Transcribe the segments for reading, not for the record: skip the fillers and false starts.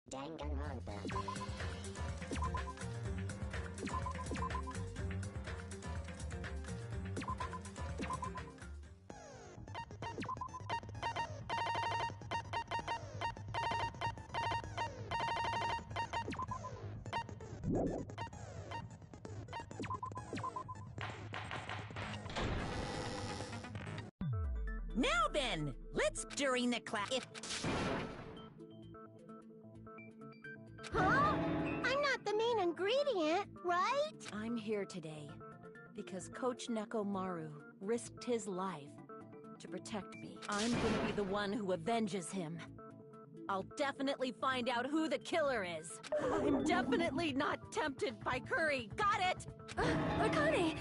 Danganronpa. Now then, let's during the class. Huh? I'm not the main ingredient, right? I'm here today because Coach Nekomaru risked his life to protect me. I'm gonna be the one who avenges him. I'll definitely find out who the killer is. I'm definitely not tempted by curry. Got it? Akane!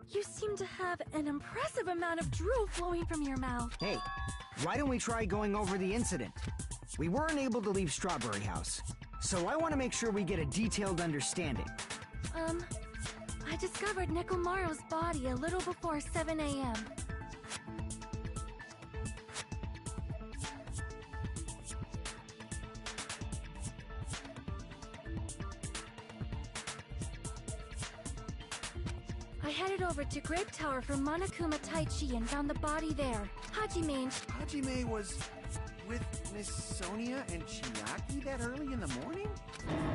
You seem to have an impressive amount of drool flowing from your mouth. Hey, why don't we try going over the incident? We weren't able to leave Strawberry House, so I want to make sure we get a detailed understanding. I discovered Nekomaru's body a little before 7 a.m. I headed over to Grape Tower for Monokuma Taichi and found the body there. Hajime was with Miss Sonia and Chiaki that early in the morning?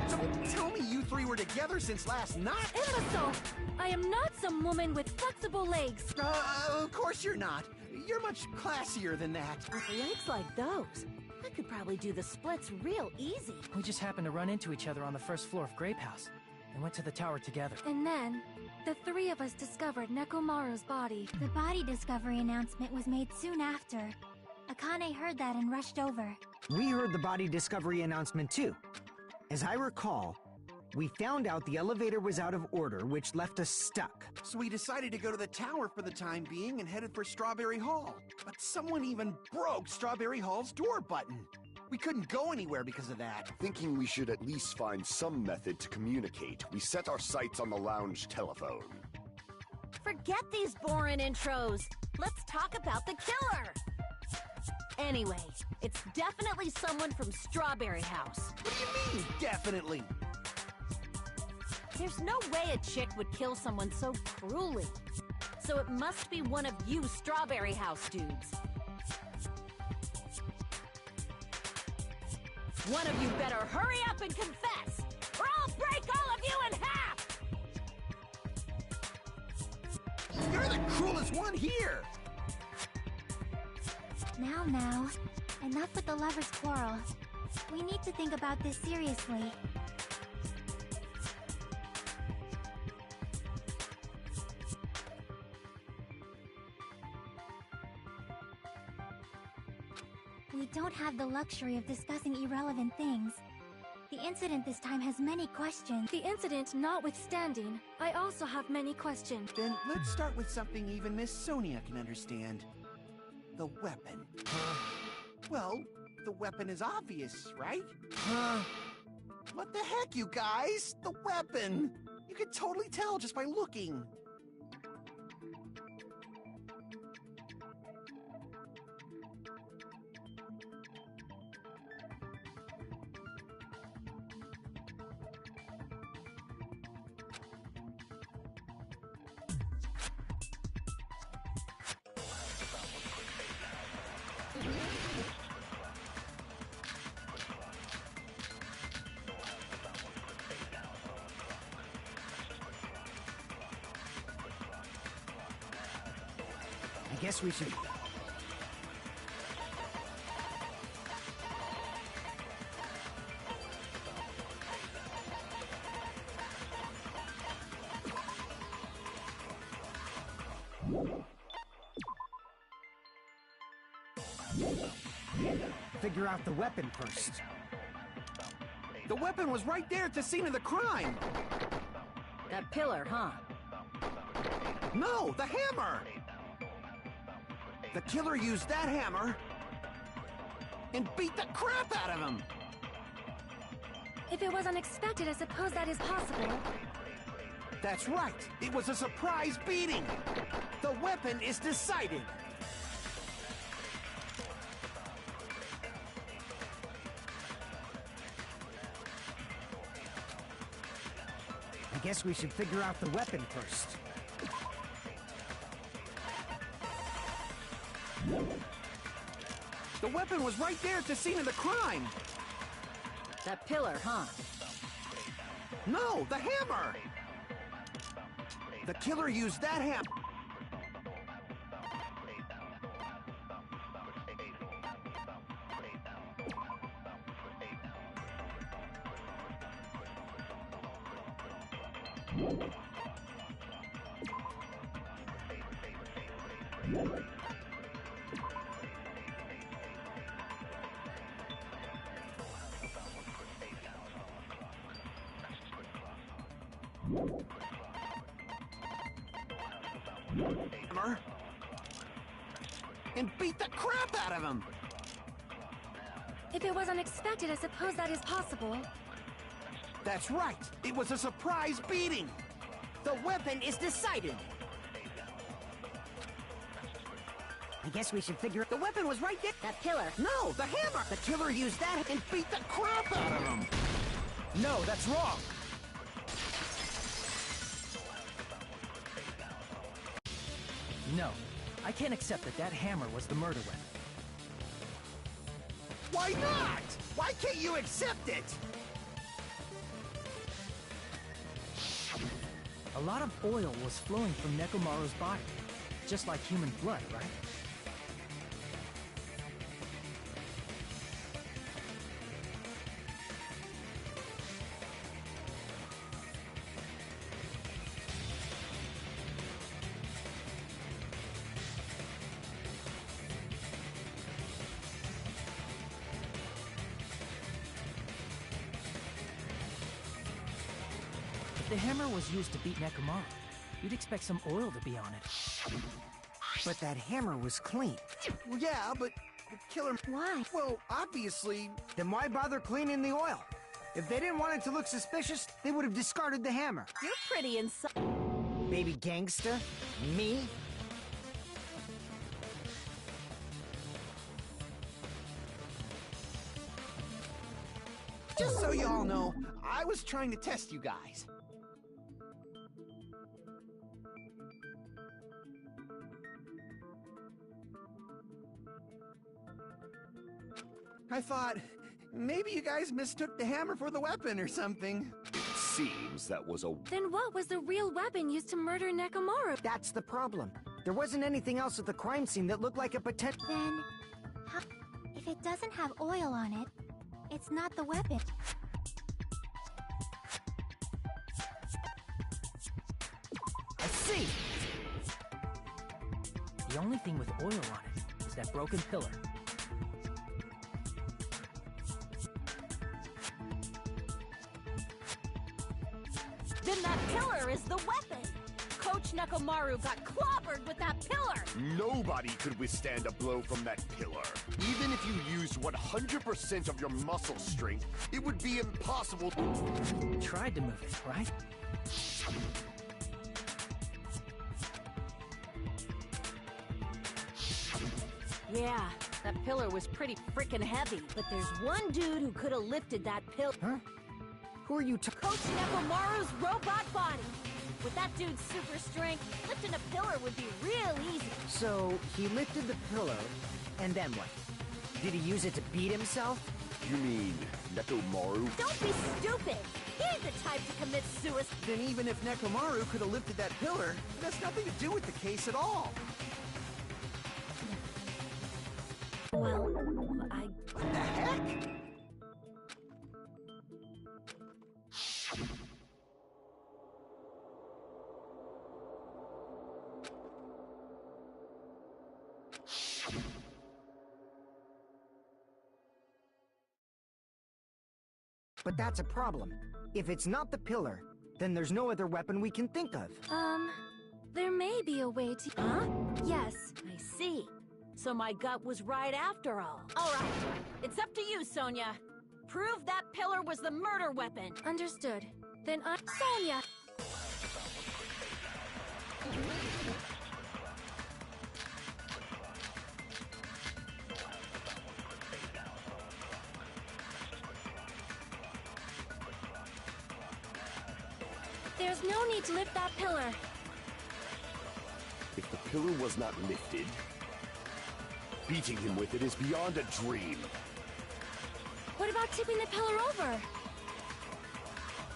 Don't tell me you three were together since last night! Imbecile! I am not some woman with flexible legs. Of course you're not. You're much classier than that. With legs like those, I could probably do the splits real easy. We just happened to run into each other on the first floor of Grape House and went to the tower together. And then, the three of us discovered Nekomaru's body. The body discovery announcement was made soon after. Akane heard that and rushed over. We heard the body discovery announcement too. As I recall, we found out the elevator was out of order, which left us stuck. So we decided to go to the tower for the time being and headed for Strawberry Hall. But someone even broke Strawberry Hall's door button. We couldn't go anywhere because of that. Thinking we should at least find some method to communicate, we set our sights on the lounge telephone. Forget these boring intros. Let's talk about the killer. Anyway, it's definitely someone from Strawberry House. What do you mean, definitely? There's no way a chick would kill someone so cruelly. So it must be one of you Strawberry House dudes. One of you better hurry up and confess, or I'll break all of you in half! You're the cruelest one here! Now, enough with the lovers' quarrel. We need to think about this seriously. We don't have the luxury of discussing irrelevant things. The incident this time has many questions. The incident notwithstanding, I also have many questions. Then let's start with something even Miss Sonia can understand. The weapon. Well, the weapon is obvious, right? What the heck, you guys? The weapon! You could totally tell just by looking. I guess we should... figure out the weapon first. The weapon was right there at the scene of the crime! That pillar, huh? No, the hammer! The killer used that hammer and beat the crap out of him! If it was unexpected, I suppose that is possible. That's right! It was a surprise beating! The weapon is decided! I guess we should figure out the weapon first. The weapon was right there at the scene of the crime! That pillar, huh? No, the hammer! The killer used that hammer. Hammer. And beat the crap out of him! If it was unexpected, I suppose that is possible. That's right! It was a surprise beating! The weapon is decided. I guess we should figure... The weapon was right there. That pillar. No, the hammer! The killer used that and beat the crap out of him! No, that's wrong! No, I can't accept that that hammer was the murder weapon. Why not? Why can't you accept it? A lot of oil was flowing from Nekomaru's body, just like human blood, right? If the hammer was used to beat Nekomaru, you'd expect some oil to be on it. But that hammer was clean. Well, yeah, but the killer... Why? Well, obviously... Then why bother cleaning the oil? If they didn't want it to look suspicious, they would have discarded the hammer. You're pretty inside. Baby gangster? Me? Just so y'all know, I was trying to test you guys. I thought, maybe you guys mistook the hammer for the weapon or something. It seems that was a... Then what was the real weapon used to murder Nekomaru? That's the problem. There wasn't anything else at the crime scene that looked like a potential... Then, how... if it doesn't have oil on it, it's not the weapon. I see! The only thing with oil on it is that broken pillar. Then that pillar is the weapon! Coach Nekomaru got clobbered with that pillar! Nobody could withstand a blow from that pillar. Even if you used 100% of your muscle strength, it would be impossible. You tried to move it, right? Yeah, that pillar was pretty freaking heavy, but there's one dude who could have lifted that pillar. Huh? Who are you Coach Nekomaru's robot body! With that dude's super strength, lifting a pillar would be real easy. So, he lifted the pillow, and then what? Did he use it to beat himself? You mean Nekomaru? Don't be stupid! He ain't the type to commit suicide. Then even if Nekomaru could have lifted that pillar, it has nothing to do with the case at all. Well, What the heck? But that's a problem. If it's not the pillar, then there's no other weapon we can think of. There may be a way to... Huh? Yes. I see. So my gut was right after all. All right, it's up to you, Sonia. Prove that pillar was the murder weapon. Understood. Then I'm... Sonia! There's no need to lift that pillar. If the pillar was not lifted, beating him with it is beyond a dream. What about tipping the pillar over?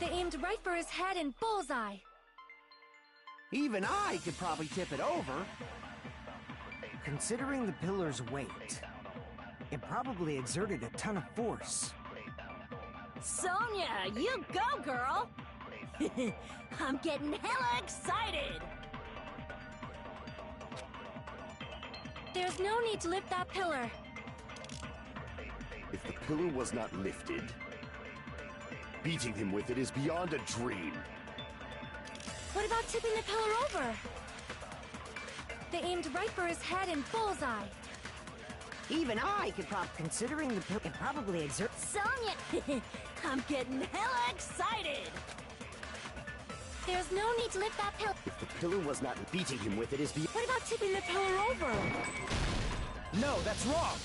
They aimed right for his head and bullseye. Even I could probably tip it over. Considering the pillar's weight, it probably exerted a ton of force. Sonia, you go, girl! I'm getting hella excited! There's no need to lift that pillar. If the pillar was not lifted, beating him with it is beyond a dream. What about tipping the pillar over? They aimed right for his head and bullseye. Even I could considering the pillar, it probably exert. Sonia! I'm getting hella excited! There's no need to lift that pillar. If the pillar was not beating him with it is beyond. What about tipping the pillar over? No, that's wrong!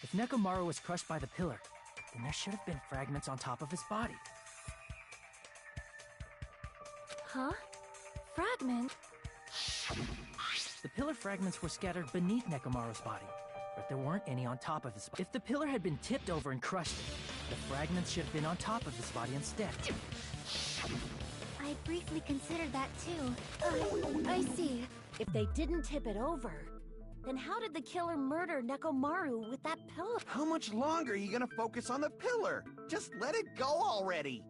If Nekomaru was crushed by the pillar, then there should have been fragments on top of his body. Huh? Fragment? The pillar fragments were scattered beneath Nekomaru's body, but there weren't any on top of his body. If the pillar had been tipped over and crushed it, the fragments should have been on top of his body instead. I briefly considered that too. I see. If they didn't tip it over, then how did the killer murder Nekomaru with that pillar? How much longer are you gonna focus on the pillar? Just let it go already.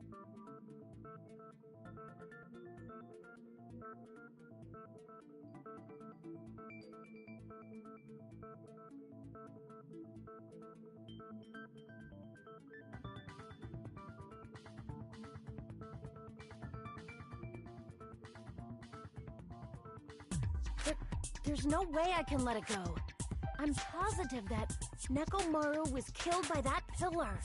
There's no way I can let it go. I'm positive that Nekomaru was killed by that pillar.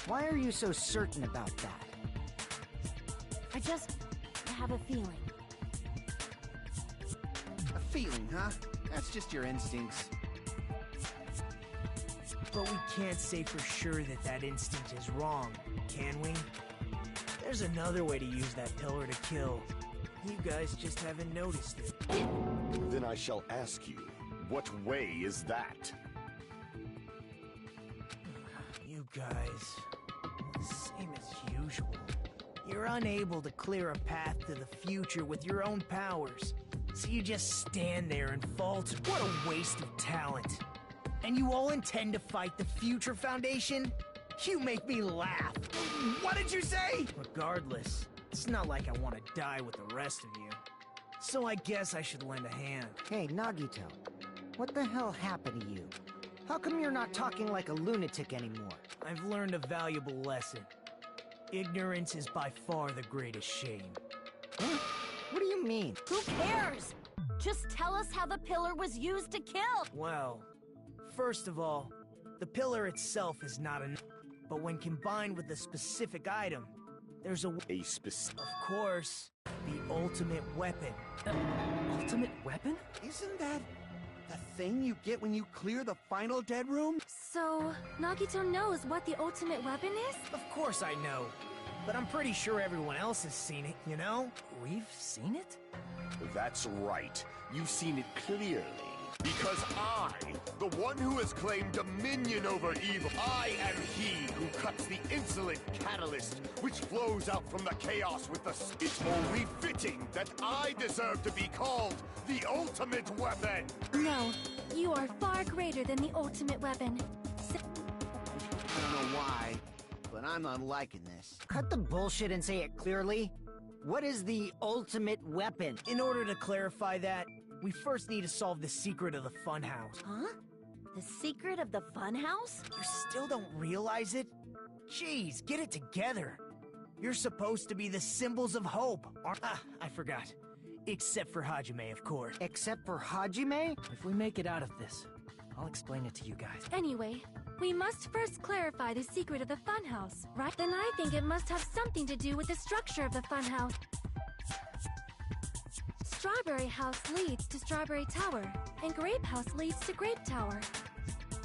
Why are you so certain about that? I just have a feeling. A feeling, huh? That's just your instincts. But we can't say for sure that that instinct is wrong, can we? There's another way to use that pillar to kill. You guys just haven't noticed it. Then I shall ask you, what way is that? You guys, same as usual. You're unable to clear a path to the future with your own powers. So you just stand there and falter. What a waste of talent. And you all intend to fight the Future Foundation? You make me laugh. What did you say? Regardless, it's not like I want to die with the rest of you. So I guess I should lend a hand. Hey, Nagito, what the hell happened to you? How come you're not talking like a lunatic anymore? I've learned a valuable lesson. Ignorance is by far the greatest shame. Huh? What do you mean? Who cares? Just tell us how the pillar was used to kill! Well, first of all, the pillar itself is not enough. But when combined with a specific item, there's a specific... Of course, the ultimate weapon. Ultimate weapon? Isn't that the thing you get when you clear the final dead room? So, Nagito knows what the ultimate weapon is? Of course I know. But I'm pretty sure everyone else has seen it, you know? We've seen it? That's right. You've seen it clearly. Because I, the one who has claimed dominion over evil, I am he who cuts the insolent catalyst which flows out from the chaos with the... It's only fitting that I deserve to be called the ultimate weapon! No, you are far greater than the ultimate weapon. I don't know why, but I'm not liking this. Cut the bullshit and say it clearly. What is the ultimate weapon? In order to clarify that, we first need to solve the secret of the funhouse. Huh? The secret of the funhouse? You still don't realize it? Jeez, get it together. You're supposed to be the symbols of hope, aren't... I forgot. Except for Hajime, of course. Except for Hajime? If we make it out of this, I'll explain it to you guys. Anyway, we must first clarify the secret of the funhouse, right? Then I think it must have something to do with the structure of the funhouse. Strawberry House leads to Strawberry Tower, and Grape House leads to Grape Tower.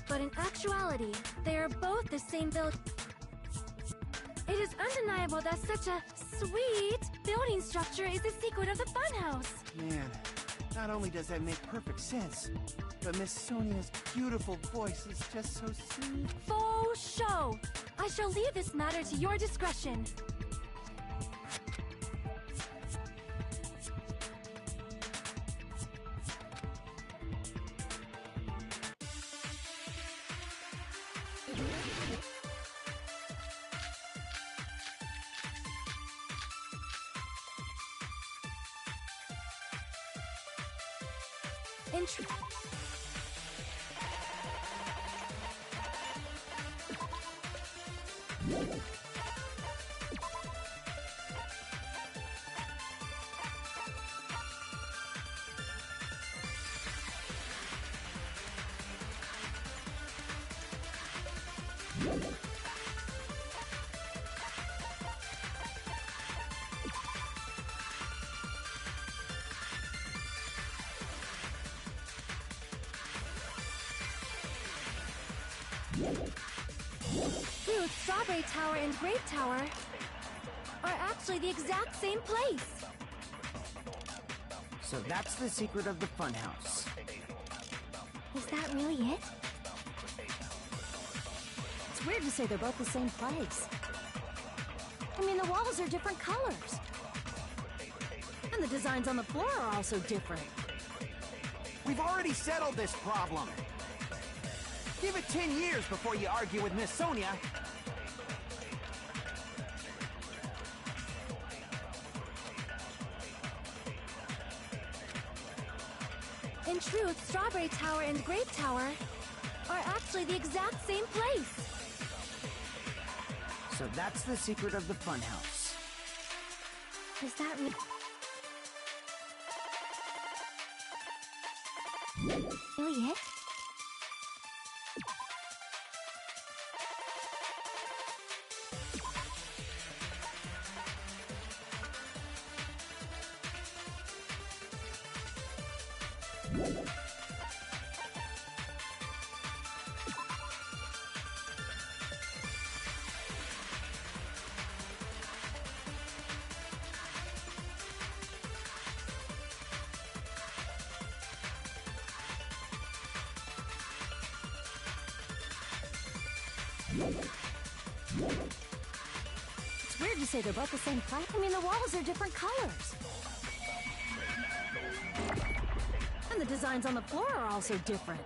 But in actuality, they are both the same building. It is undeniable that such a sweet building structure is the secret of the funhouse. Man, not only does that make perfect sense, but Miss Sonia's beautiful voice is just so soothing. Faux show! I shall leave this matter to your discretion. Fruit, Strawberry Tower, and Grape Tower are actually the exact same place. So that's the secret of the funhouse. Is that really it? It's weird to say they're both the same place. I mean, the walls are different colors. And the designs on the floor are also different. We've already settled this problem. Give it 10 years before you argue with Miss Sonia. In truth, Strawberry Tower and Grape Tower are actually the exact same place. So that's the secret of the funhouse. Is that really it? It's weird to say they're both the same place. I mean, the walls are different colors. And the designs on the floor are also different.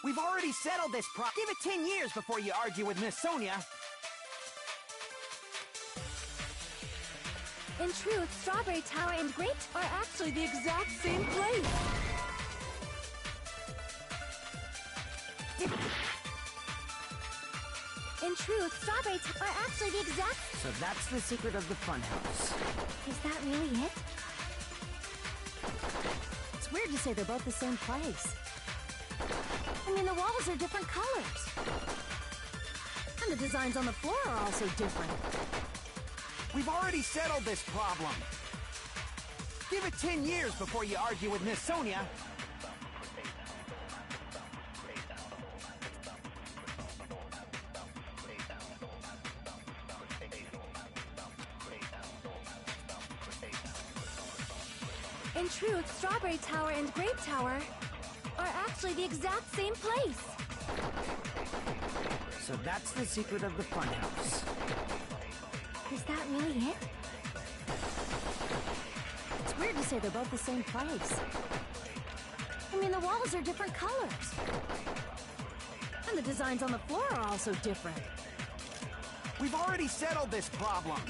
We've already settled this problem. Give it 10 years before you argue with Miss Sonia. In truth, Strawberry Tower and Grape are actually the exact same place. In truth, Strawberry Tower are actually the exact... So that's the secret of the funhouse. Is that really it? It's weird to say they're both the same place. I mean, the walls are different colors. And the designs on the floor are also different. We've already settled this problem. Give it 10 years before you argue with Miss Sonia. In truth, Strawberry Tower and Grape Tower are actually the exact same place. So that's the secret of the funhouse. Is that really it? It's weird to say they're both the same place. I mean, the walls are different colors. And the designs on the floor are also different. We've already settled this problem.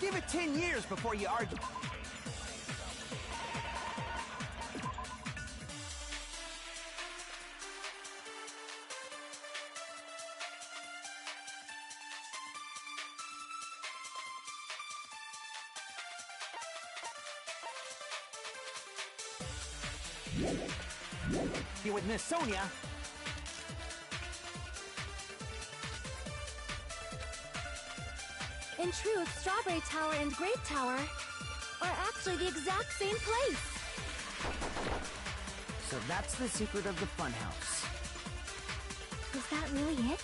Give it 10 years before you argue. Here with Miss Sonia. In truth, Strawberry Tower and Grape Tower are actually the exact same place. So that's the secret of the funhouse. Is that really it?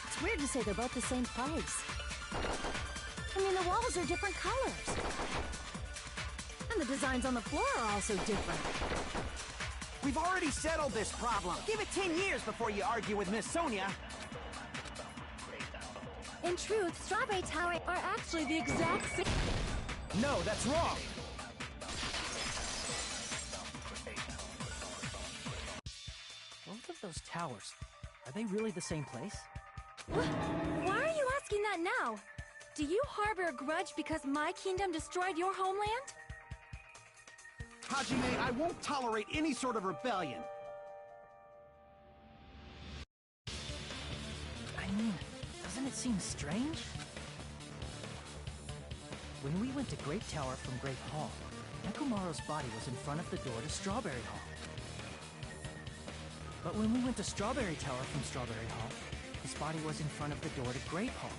It's weird to say they're both the same place. I mean, the walls are different colors. And the designs on the floor are also different. We've already settled this problem. Give it 10 years before you argue with Miss Sonia. In truth, Strawberry Tower are actually the exact same... No, that's wrong! Both of those towers, are they really the same place? Why are you asking that now? Do you harbor a grudge because my kingdom destroyed your homeland? Hajime, I won't tolerate any sort of rebellion. I mean, doesn't it seem strange? When we went to Grape Tower from Grape Hall, Nekomaru's body was in front of the door to Strawberry Hall. But when we went to Strawberry Tower from Strawberry Hall, his body was in front of the door to Grape Hall.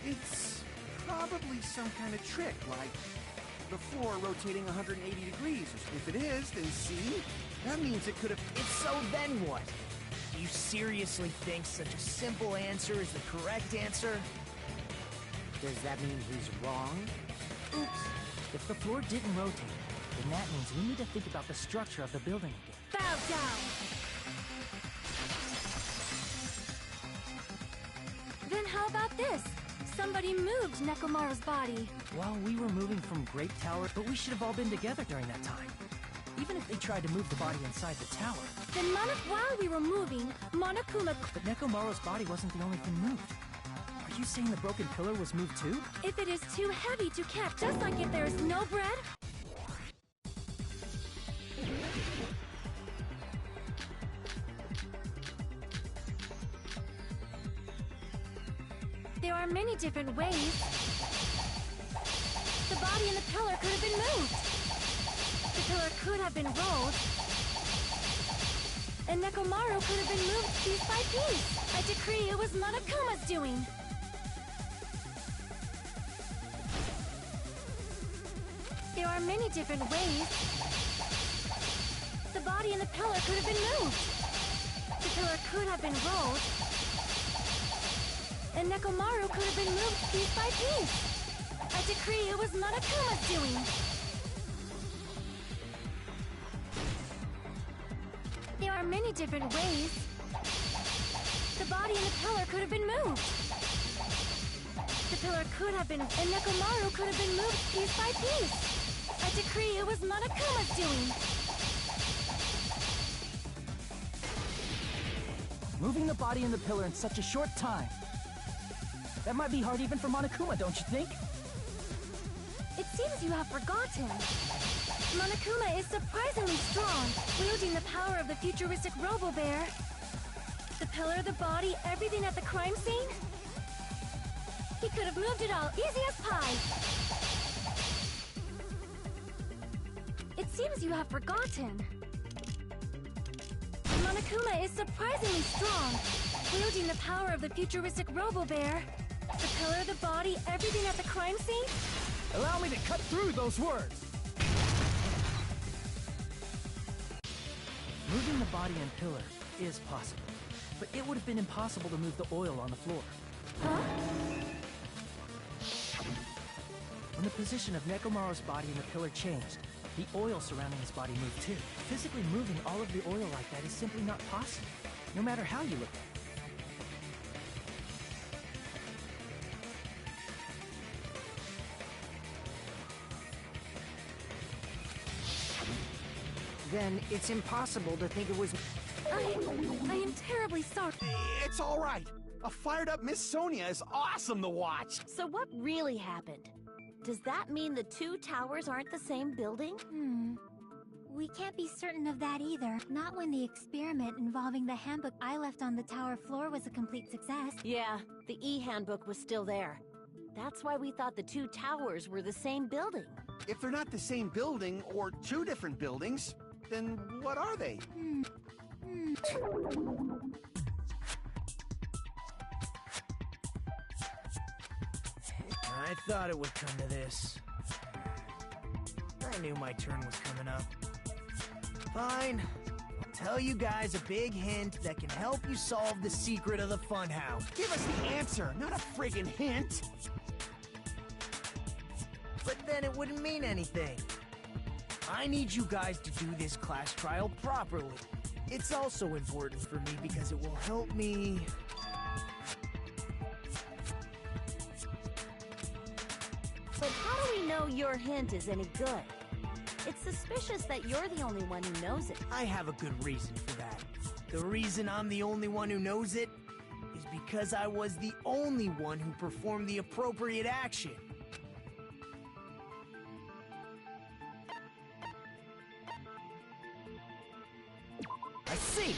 It's probably some kind of trick, like the floor rotating 180 degrees. If it is, then see? That means it could have... So then what? Do you seriously think such a simple answer is the correct answer? Does that mean he's wrong? Oops. If the floor didn't rotate, then that means we need to think about the structure of the building again. Bow down! Then how about this? Somebody moved Nekomaru's body. Well, we were moving from Grape Tower, but we should have all been together during that time. Even if they tried to move the body inside the tower. Then while we were moving, Monokuma... But Nekomaru's body wasn't the only thing moved. Are you saying the broken pillar was moved too? If it is too heavy to catch, just like if there is no bread... There are many different ways. The body and the pillar could have been moved. The pillar could have been rolled. And Nekomaru could have been moved piece by piece. I decree it was Monokuma's doing. There are many different ways. The body and the pillar could have been moved. The pillar could have been rolled. And Nekomaru could have been moved piece by piece. I decree it was Monokuma's doing. There are many different ways. The body and the pillar could have been moved. The pillar could have been... And Nekomaru could have been moved piece by piece. I decree it was Monokuma's doing. Moving the body and the pillar in such a short time. That might be hard even for Monokuma, don't you think? It seems you have forgotten. Monokuma is surprisingly strong, wielding the power of the futuristic Robo-Bear. The pillar, the body, everything at the crime scene? He could have moved it all, easy as pie. It seems you have forgotten. Monokuma is surprisingly strong, wielding the power of the futuristic Robo-Bear. The pillar, the body, everything at the crime scene? Allow me to cut through those words! Moving the body and pillar is possible, but it would have been impossible to move the oil on the floor. Huh? When the position of Nekomaru's body in the pillar changed, the oil surrounding his body moved too. Physically moving all of the oil like that is simply not possible, no matter how you look at it. Then it's impossible to think it was... I am terribly sorry. It's all right. A fired-up Miss Sonia is awesome to watch. So what really happened? Does that mean the two towers aren't the same building? We can't be certain of that either. Not when the experiment involving the handbook I left on the tower floor was a complete success. Yeah, the e-handbook was still there. That's why we thought the two towers were the same building. If they're not the same building, or two different buildings, then what are they? I thought it would come to this. I knew my turn was coming up. Fine. I'll tell you guys a big hint that can help you solve the secret of the funhouse. Give us the answer, not a friggin' hint. But then it wouldn't mean anything. I need you guys to do this class trial properly. It's also important for me because it will help me... But how do we know your hint is any good? It's suspicious that you're the only one who knows it. I have a good reason for that. The reason I'm the only one who knows it is because I was the only one who performed the appropriate action. I see!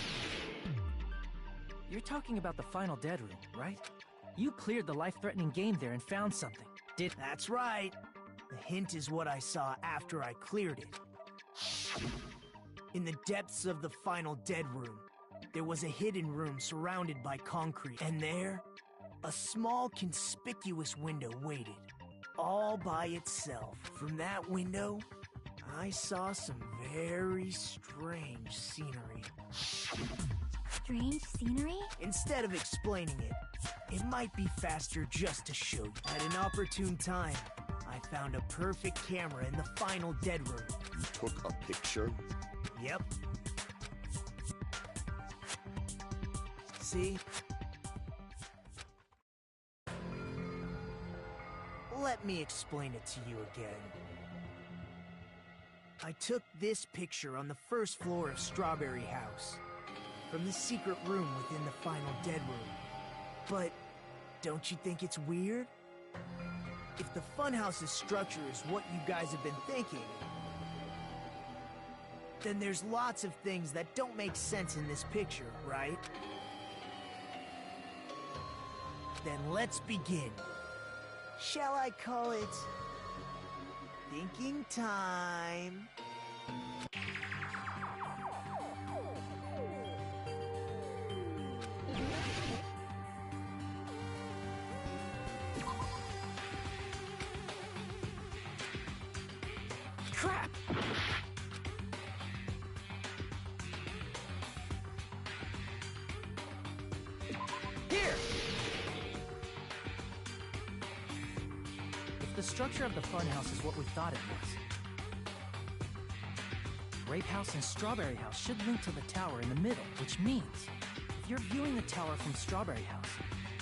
You're talking about the final dead room, right? You cleared the life-threatening game there and found something. That's right. The hint is what I saw after I cleared it. In the depths of the final dead room, there was a hidden room surrounded by concrete. And there, a small conspicuous window waited, all by itself. From that window, I saw some very strange scenery. Strange scenery? Instead of explaining it, it might be faster just to show you. At an opportune time, I found a perfect camera in the final dead room. You took a picture? Yep. See? Let me explain it to you again. I took this picture on the first floor of Strawberry House, from the secret room within the final dead room. But don't you think it's weird? If the funhouse's structure is what you guys have been thinking, then there's lots of things that don't make sense in this picture, right? Then let's begin. Shall I call it thinking time? Crap! Here! If the structure of the funhouse is what we thought it was, Grape House and Strawberry House should link to the tower in the middle, which means if you're viewing the tower from Strawberry House,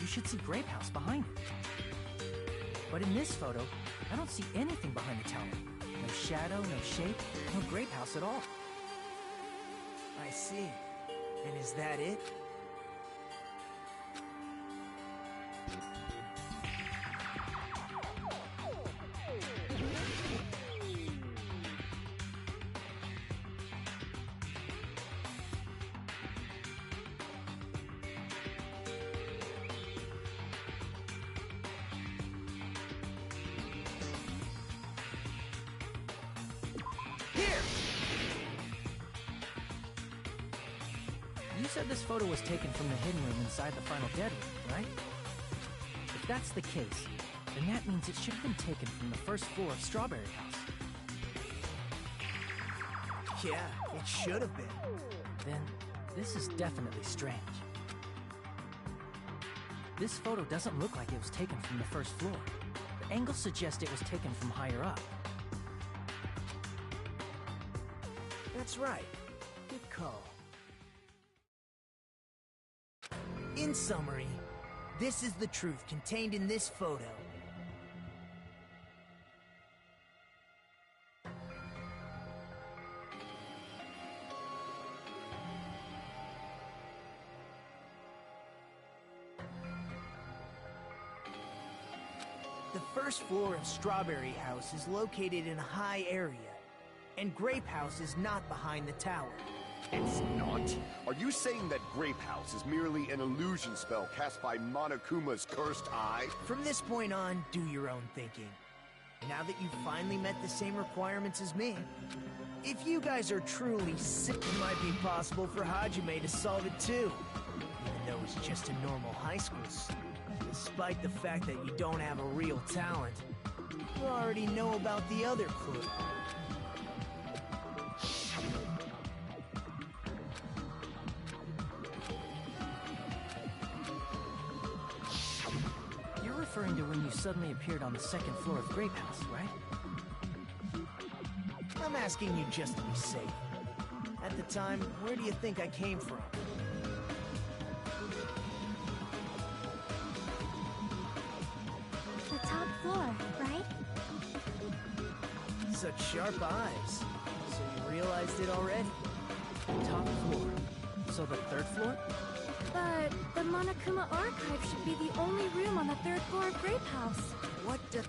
you should see Grape House behind it. But in this photo, I don't see anything behind the tower. No shadow, no shape, no Grape House at all. I see. And is that it? You said this photo was taken from the hidden room inside the final dead room, right? If that's the case, then that means it should have been taken from the first floor of Strawberry House. Yeah, it should have been. Then, this is definitely strange. This photo doesn't look like it was taken from the first floor. The angle suggests it was taken from higher up. That's right. Good call. In summary, this is the truth contained in this photo. The first floor of Strawberry House is located in a high area, and Grape House is not behind the tower. It's not? Are you saying that Grape House is merely an illusion spell cast by Monokuma's cursed eye? From this point on, do your own thinking. Now that you've finally met the same requirements as me, if you guys are truly sick, it might be possible for Hajime to solve it too. Even though it's just a normal high school student. Despite the fact that you don't have a real talent, you already know about the other clue. You're referring to when you suddenly appeared on the second floor of Grape House, right? I'm asking you just to be safe. At the time, where do you think I came from? The top floor, right? Such sharp eyes. So you realized it already? Top floor. So the third floor? But the Monokuma Archive should be the only room on the third floor of Grape House. What the...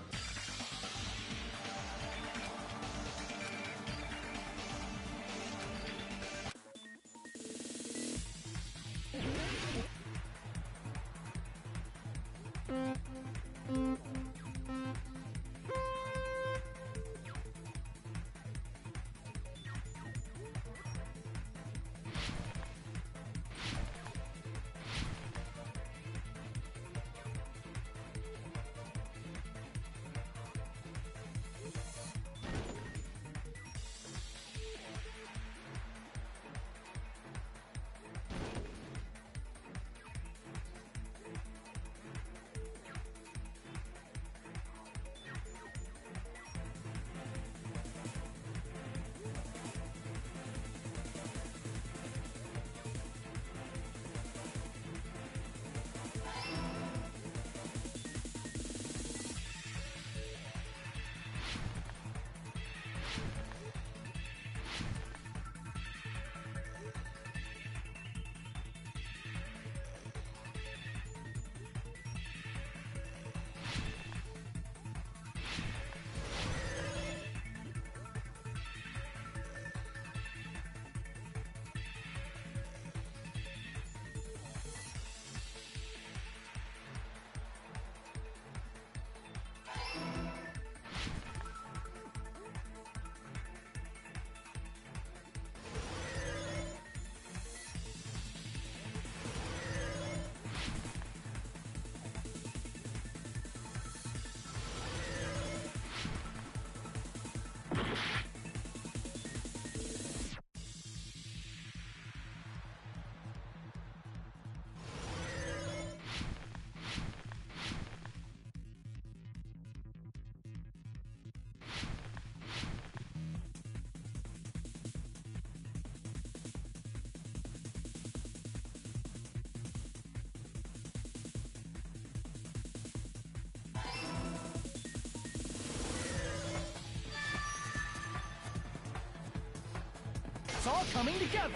It's all coming together!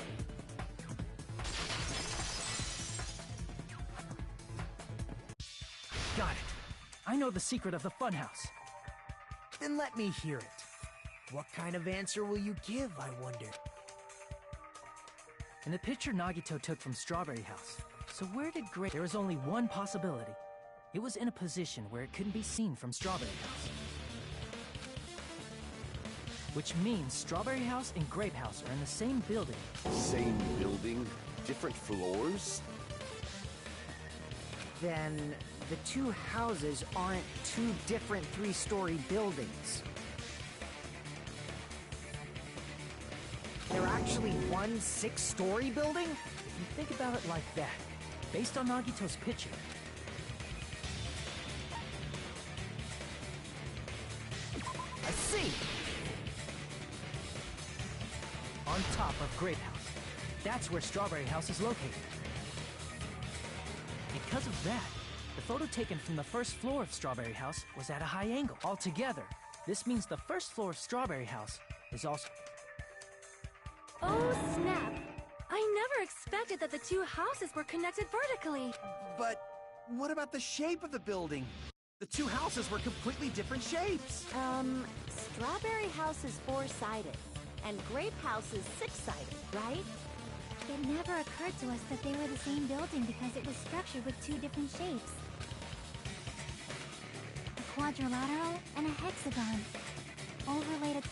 Got it. I know the secret of the funhouse. Then let me hear it. What kind of answer will you give, I wonder? In the picture Nagito took from Strawberry House. So where did Grape... There was only one possibility. It was in a position where it couldn't be seen from Strawberry House. Which means Strawberry House and Grape House are in the same building. Same building? Different floors? Then the two houses aren't two different three-story buildings. They're actually one six-story building? If you think about it like that, based on Nagito's picture, see! On top of Grape House. That's where Strawberry House is located. Because of that, the photo taken from the first floor of Strawberry House was at a high angle. Altogether, this means the first floor of Strawberry House is also... Oh, snap! I never expected that the two houses were connected vertically. But what about the shape of the building? The two houses were completely different shapes. Strawberry House is four-sided, and Grape House is six-sided, right? It never occurred to us that they were the same building because it was structured with two different shapes. A quadrilateral and a hexagon. Overlaid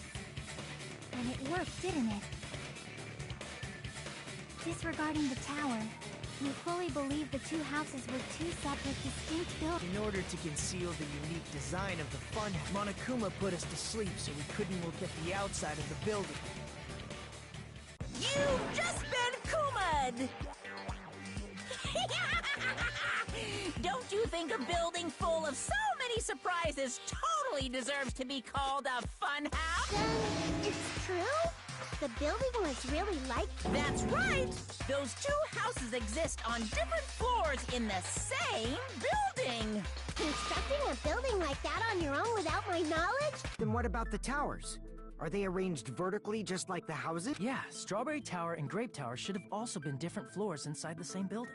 and it worked, didn't it? Disregarding the tower, we fully believe the two houses were two separate, distinct buildings. In order to conceal the unique design of the fun, Monokuma put us to sleep so we couldn't look at the outside of the building. You've just been Kuma'd! Don't you think a building full of so many surprises totally deserves to be called a fun house? Then it's true? The building was really like... That's right! Those two houses exist on different floors in the same building! Constructing a building like that on your own without my knowledge? Then what about the towers? Are they arranged vertically just like the houses? Yeah, Strawberry Tower and Grape Tower should have also been different floors inside the same building.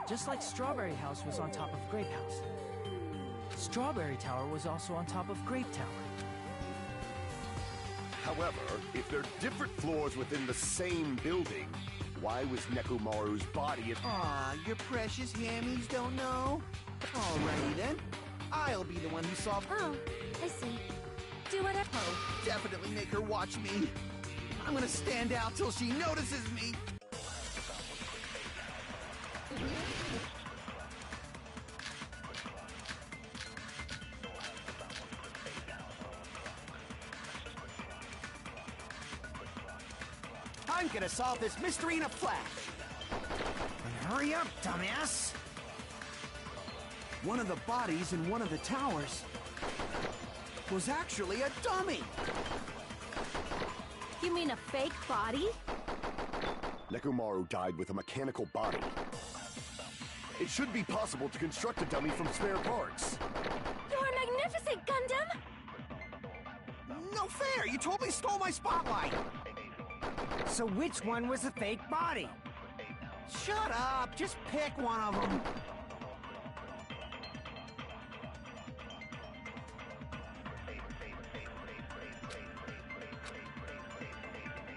Just like Strawberry House was on top of Grape House. Strawberry Tower was also on top of Grape Tower. However, if they're different floors within the same building, why was Nekomaru's body at... Aw, your precious hammies don't know? Alrighty then. I'll be the one who solved... Oh, I see. Do whatever. Oh, definitely make her watch me. I'm gonna stand out till she notices me. I'm gonna solve this mystery in a flash. And hurry up, dumbass! One of the bodies in one of the towers was actually a dummy. You mean a fake body? Nekomaru died with a mechanical body. It should be possible to construct a dummy from spare parts. You're magnificent, Gundam! No fair! You totally stole my spotlight! So which one was the fake body? Shut up! Just pick one of them!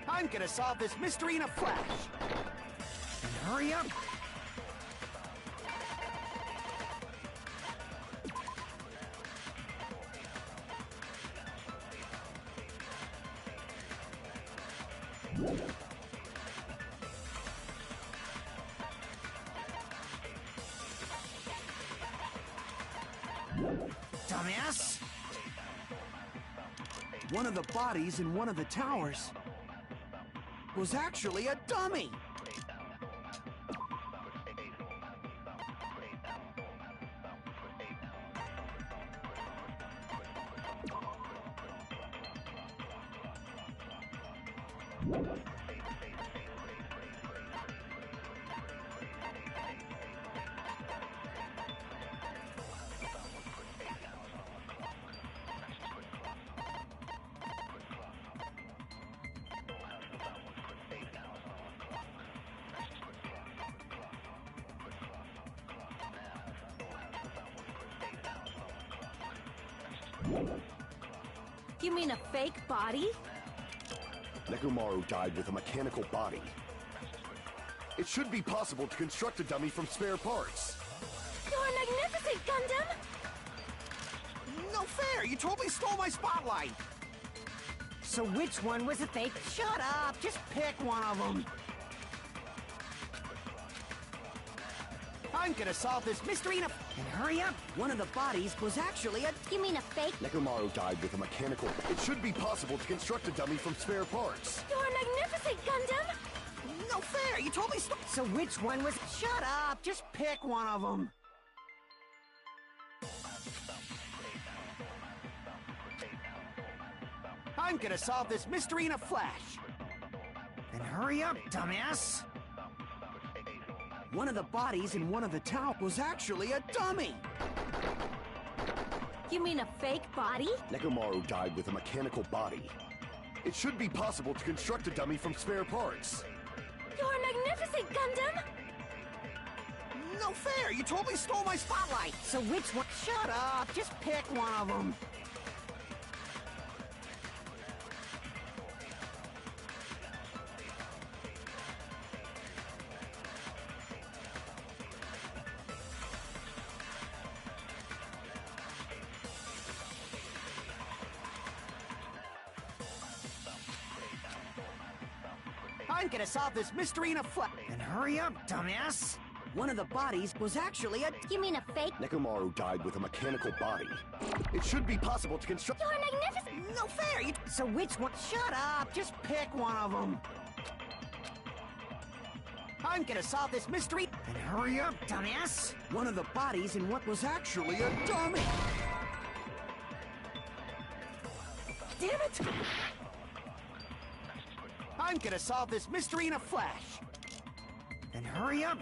I'm gonna solve this mystery in a flash! And hurry up! Dumbass! One of the bodies in one of the towers was actually a dummy! You mean a fake body? Nekomaru died with a mechanical body. It should be possible to construct a dummy from spare parts. You're magnificent, Gundam! No fair! You totally stole my spotlight! So which one was the fake? Shut up! Just pick one of them! I'm gonna solve this mystery in a... And hurry up! One of the bodies was actually a... You mean a fake? Nekomaru died with a mechanical... It should be possible to construct a dummy from spare parts. You're magnificent, Gundam! No fair! You totally stole... So which one was... Shut up! Just pick one of them! I'm gonna solve this mystery in a flash. Then hurry up, dumbass! One of the bodies in one of the towers was actually a dummy. You mean a fake body? Nekomaru died with a mechanical body. It should be possible to construct a dummy from spare parts. You're magnificent, Gundam! No fair! You totally stole my spotlight! So which one? Shut up! Just pick one of them! I'm gonna solve this mystery in a flash. Then hurry up, dumbass! One of the bodies was actually a... You mean a fake? Nekomaru died with a mechanical body. It should be possible to construct... You're magnificent! No fair! So which one? Shut up! Just pick one of them! I'm gonna solve this mystery... Then hurry up, dumbass! One of the bodies in what was actually a dummy! Damn it! I'm gonna solve this mystery in a flash! Then hurry up!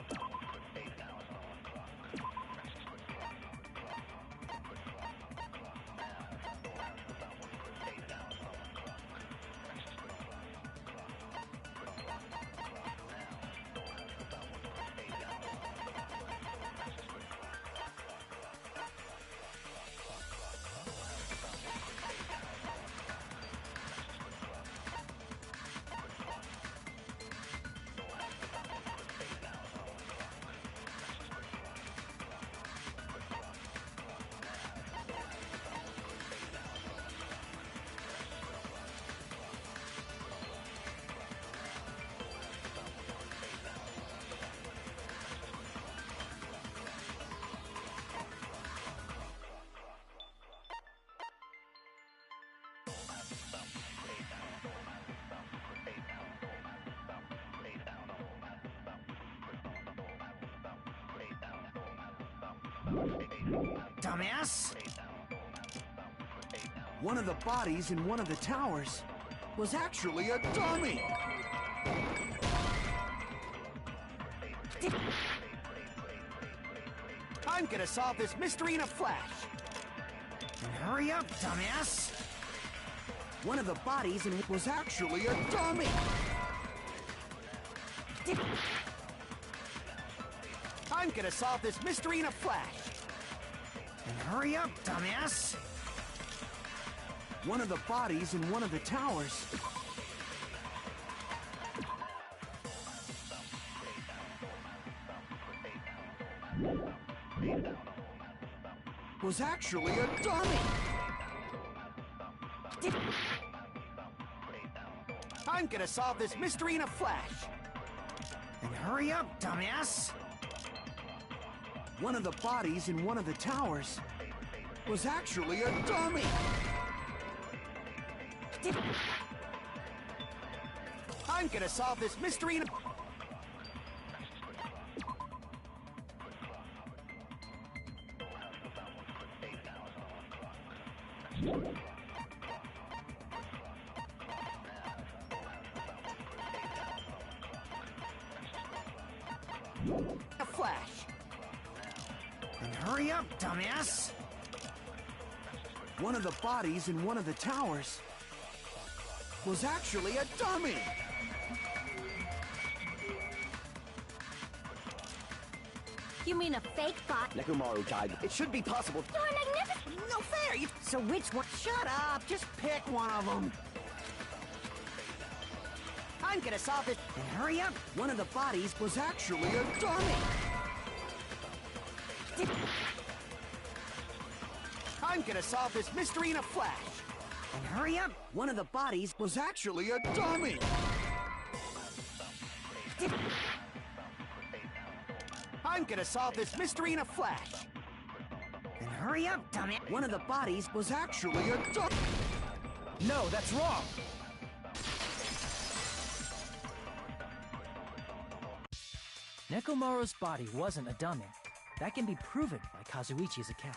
Dumbass! One of the bodies in one of the towers was actually a dummy! I'm gonna solve this mystery in a flash! Then hurry up, dumbass! One of the bodies in was actually a dummy! I'm gonna solve this mystery in a flash! Then hurry up, dumbass! One of the bodies in one of the towers was actually a dummy! I'm gonna solve this mystery in a flash! Then hurry up, dumbass! One of the bodies in one of the towers was actually a dummy! I'm gonna solve this mystery in a... a flash! Then hurry up, dumbass! One of the bodies in one of the towers was actually a dummy! You mean a fake bot? Nekomaru died. It should be possible. You're magnificent! No fair! So which one? Shut up! Just pick one of them! I'm gonna solve this... Then hurry up! One of the bodies was actually a dummy! I'm gonna solve this mystery in a flash! Then hurry up! One of the bodies was actually a dummy! I'm gonna solve this mystery in a flash! Then hurry up, dumbass! One of the bodies was actually a dummy! No, that's wrong! Nekomaru's body wasn't a dummy. That can be proven by Kazuichi's account.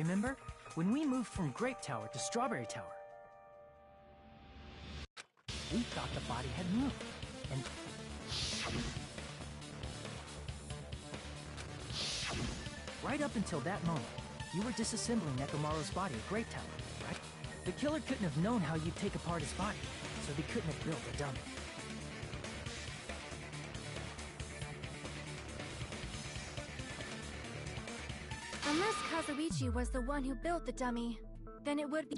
Remember? When we moved from Grape Tower to Strawberry Tower. We thought the body had moved, and... Right up until that moment, you were disassembling Nekomaru's body at Grape Tower, right? The killer couldn't have known how you'd take apart his body, so they couldn't have built a dummy. Unless Kazuichi was the one who built the dummy, then it would be...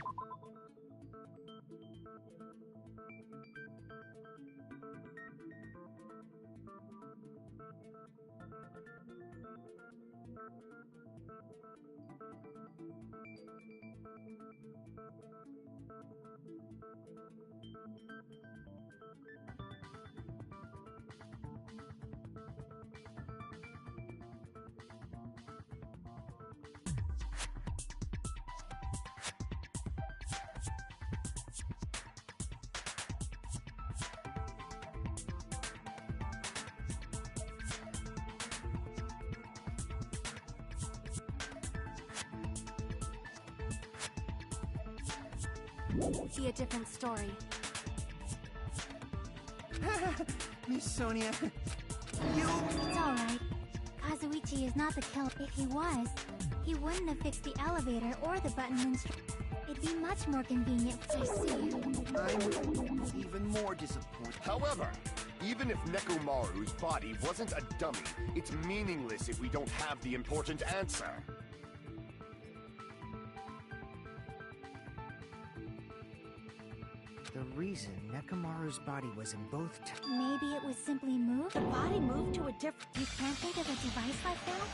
be a different story. Miss Sonia, you... It's alright. Kazuichi is not the killer. If he was, he wouldn't have fixed the elevator or the button It'd be much more convenient. I see. I'm even more disappointed. However, even if Nekomaru's body wasn't a dummy, it's meaningless if we don't have the important answer. The reason Nekomaru's body was in both Maybe it was simply moved? The body moved to a different... You can't think of a device like that?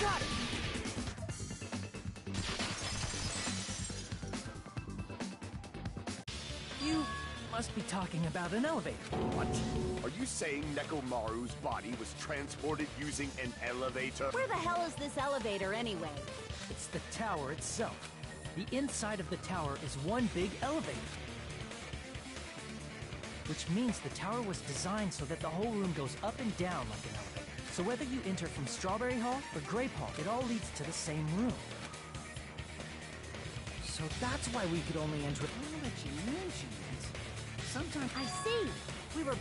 Got it! You must be talking about an elevator. What? Are you saying Nekomaru's body was transported using an elevator? Where the hell is this elevator anyway? It's the tower itself. The inside of the tower is one big elevator. Which means the tower was designed so that the whole room goes up and down like an elevator. So whether you enter from Strawberry Hall or Grape Hall, it all leads to the same room. So that's why we could only enter... Now that you mention it, sometimes... I see. We were...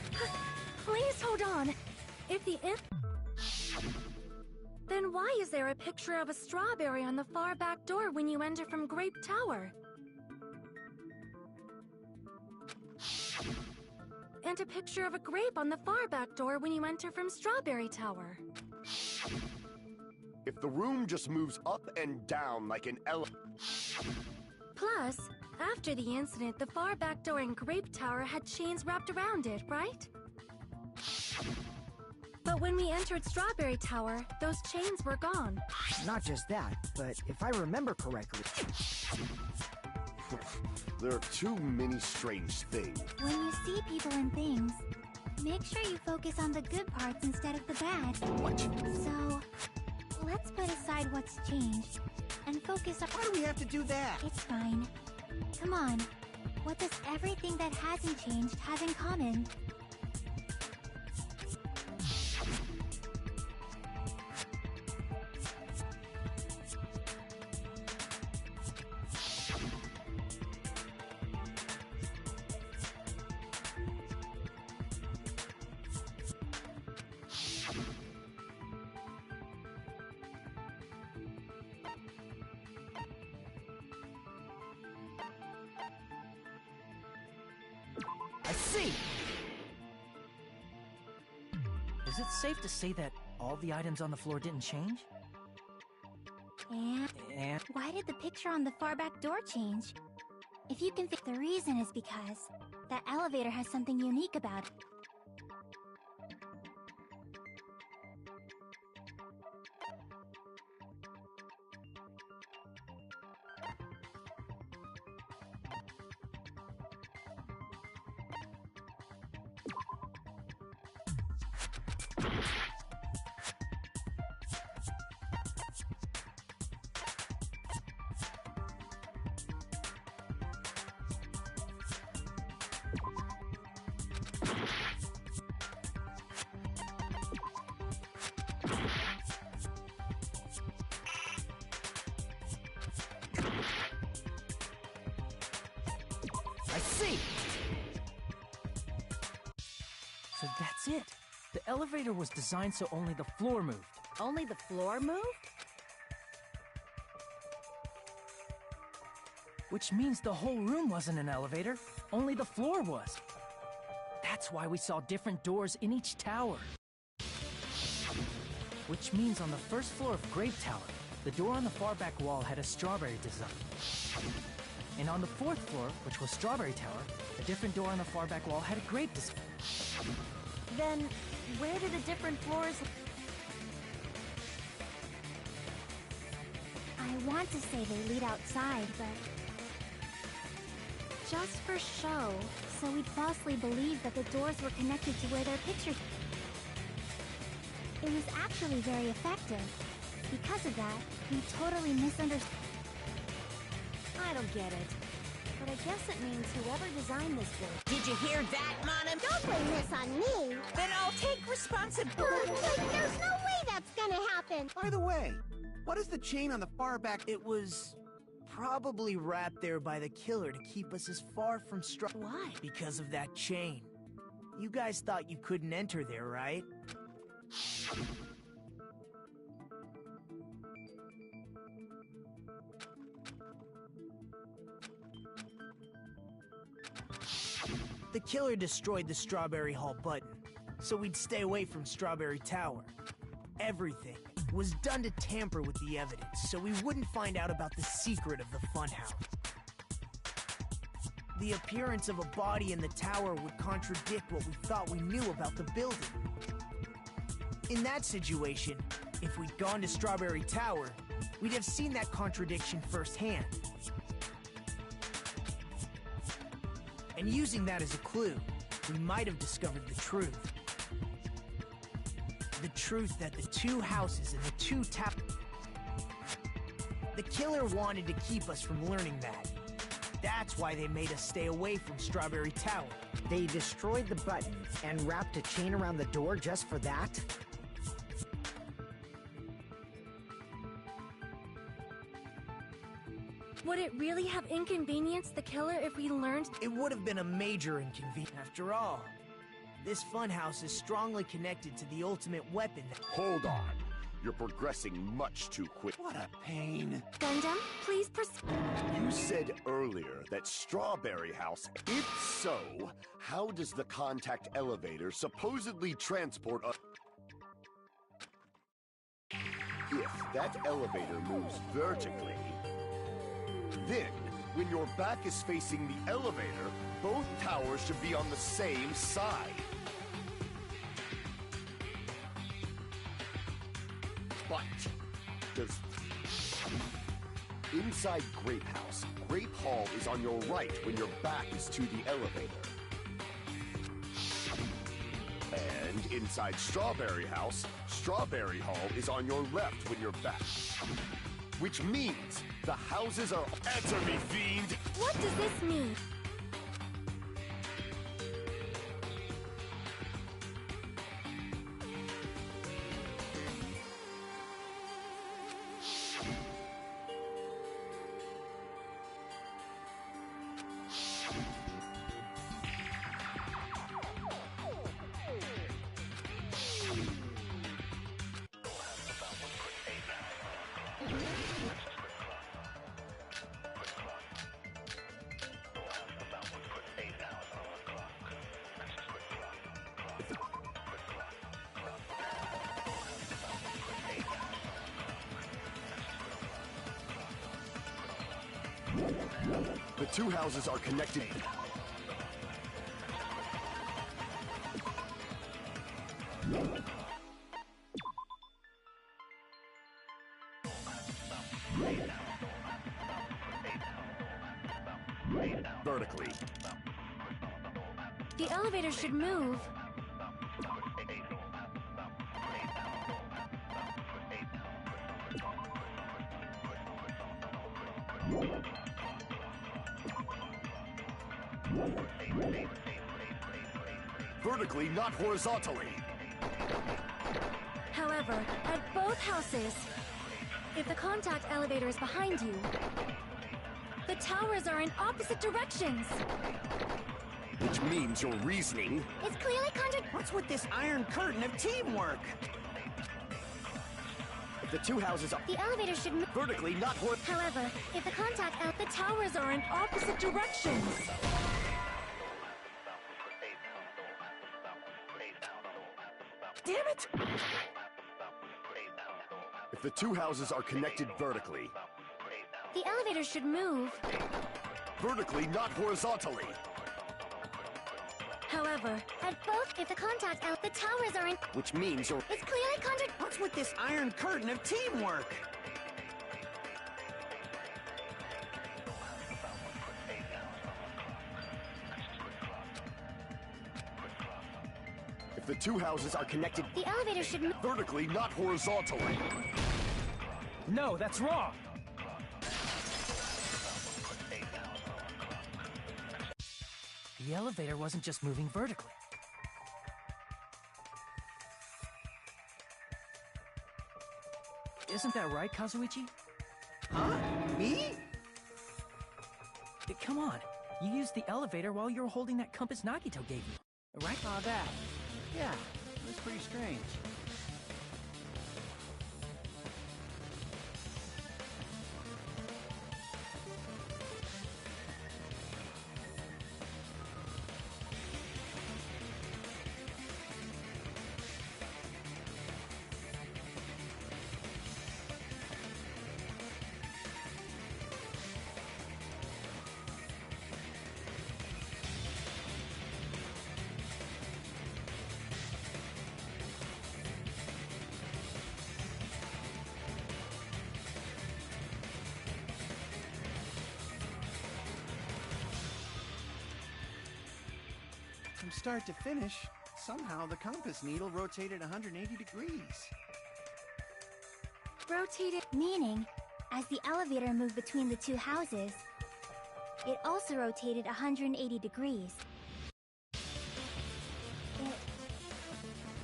Please hold on. If the Then why is there a picture of a strawberry on the far back door when you enter from Grape Tower? And a picture of a grape on the far back door when you enter from Strawberry Tower. If the room just moves up and down like an elevator... Plus, after the incident, the far back door in Grape Tower had chains wrapped around it, right? But when we entered Strawberry Tower, those chains were gone. Not just that, but if I remember correctly... There are too many strange things. When you see people and things, make sure you focus on the good parts instead of the bad. What? So, let's put aside what's changed and focus on... Why do we have to do that? It's fine. Come on. What does everything that hasn't changed have in common? I see! Is it safe to say that all the items on the floor didn't change? And why did the picture on the far back door change? If you can the reason is because that elevator has something unique about it. I see! So that's it. The elevator was designed so only the floor moved. Only the floor moved? Which means the whole room wasn't an elevator, only the floor was. That's why we saw different doors in each tower. Which means on the first floor of Grape Tower, the door on the far back wall had a strawberry design. And on the fourth floor, which was Strawberry Tower, a different door on the far back wall had a grape design. Then, where do the different floors... I want to say they lead outside, but... just for show, so we'd falsely believe that the doors were connected to where their pictures... It was actually very effective. Because of that, we totally misunderstood... I don't get it. But I guess it means whoever designed this building... Did you hear that, Monim? Don't blame this on me. Then I'll take responsibility. But there's no way that's gonna happen. By the way, what is the chain on the far back? It was probably wrapped there by the killer to keep us as far from Why? because of that chain. You guys thought you couldn't enter there, right? The killer destroyed the Strawberry Hall button, so we'd stay away from Strawberry Tower. Everything was done to tamper with the evidence, so we wouldn't find out about the secret of the funhouse. The appearance of a body in the tower would contradict what we thought we knew about the building. In that situation, if we'd gone to Strawberry Tower, we'd have seen that contradiction firsthand. And using that as a clue, we might have discovered the truth. The truth that the two houses and the two towers... The killer wanted to keep us from learning that. That's why they made us stay away from Strawberry Tower. They destroyed the button and wrapped a chain around the door just for that? Would it really have inconvenienced the killer if we learned? It would have been a major inconvenience. After all, this funhouse is strongly connected to the ultimate weapon that... Hold on. You're progressing much too quick. What a pain. Gundam, please proceed. You said earlier that Strawberry House... If so, how does the contact elevator supposedly transport us? If that elevator moves vertically, then, when your back is facing the elevator, both towers should be on the same side. But, does... Inside Grape House, Grape Hall is on your right when your back is to the elevator. And inside Strawberry House, Strawberry Hall is on your left when you're back. Which means the houses are... Answer me, fiend! What does this mean? two houses are connected... vertically. The elevator should move. Vertically, not horizontally. However, at both houses, if the contact elevator is behind you, the towers are in opposite directions. Which means your reasoning... It's clearly What's with this iron curtain of teamwork? If the two houses are... The elevator should move. vertically, not However, if the the towers are in opposite directions. Damn it! If the two houses are connected vertically... The elevator should move. vertically, not horizontally. However, at both, if the the towers are in... Which means your... It's clearly What's with this iron curtain of teamwork? If the two houses are connected... The elevator should move. vertically, not horizontally. No, that's wrong! The elevator wasn't just moving vertically. Isn't that right, Kazuichi? Huh? Me? Come on, you used the elevator while you were holding that compass Nagito gave you, right? That. Yeah, it was pretty strange. From start to finish, somehow the compass needle rotated 180 degrees. Rotated, meaning, as the elevator moved between the two houses, it also rotated 180 degrees. It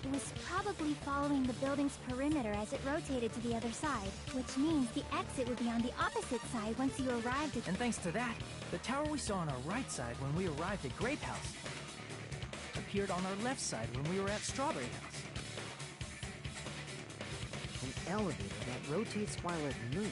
was probably following the building's perimeter as it rotated to the other side, which means the exit would be on the opposite side once you arrived at... And thanks to that, the tower we saw on our right side when we arrived at Grape House appeared on our left side when we were at Strawberry House. An elevator that rotates while it moves.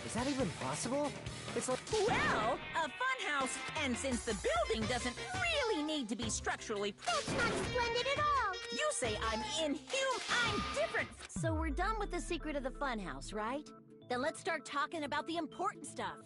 Is that even possible? It's like... Well, a funhouse, and since the building doesn't really need to be structurally... That's not splendid at all! You say I'm I'm different! So we're done with the secret of the funhouse, right? Then let's start talking about the important stuff.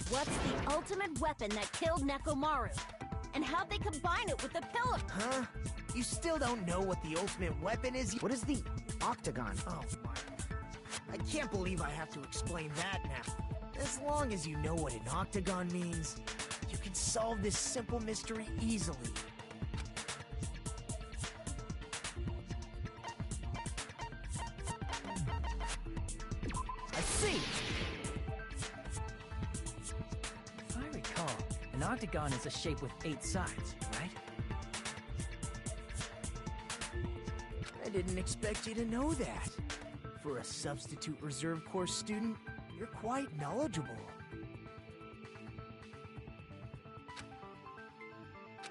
What's the ultimate weapon that killed Nekomaru? And how'd they combine it with the pillar? Huh? You still don't know what the ultimate weapon is? What is the octagon? Oh my. I can't believe I have to explain that now. As long as you know what an octagon means, you can solve this simple mystery easily. I see! If I recall, an octagon is a shape with 8 sides, right? I didn't expect you to know that. For a substitute reserve course student, you're quite knowledgeable.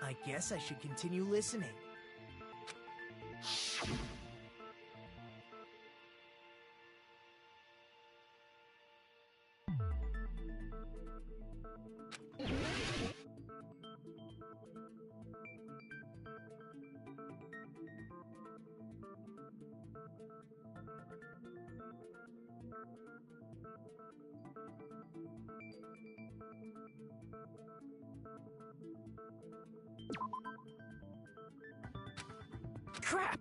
I guess I should continue listening. Crap!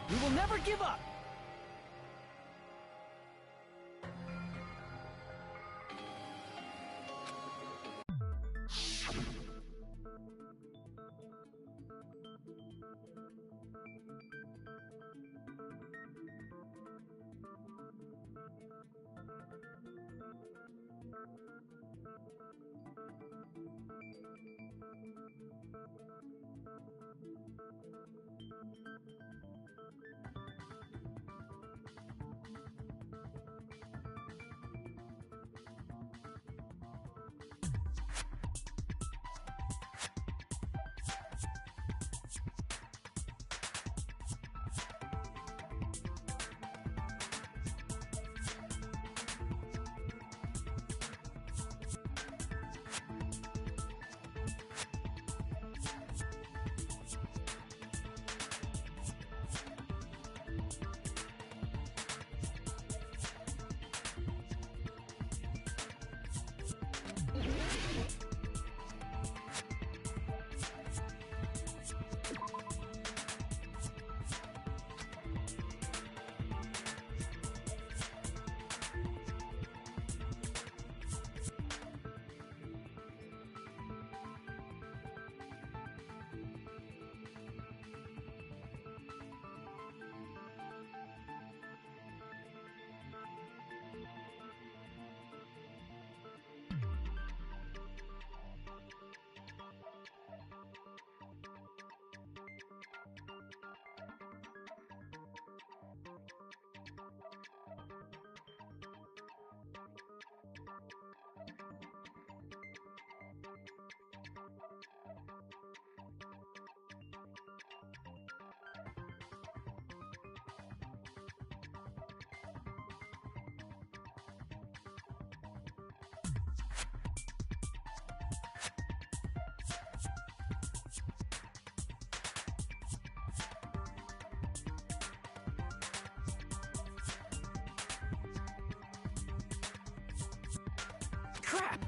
We will never give up! Crap!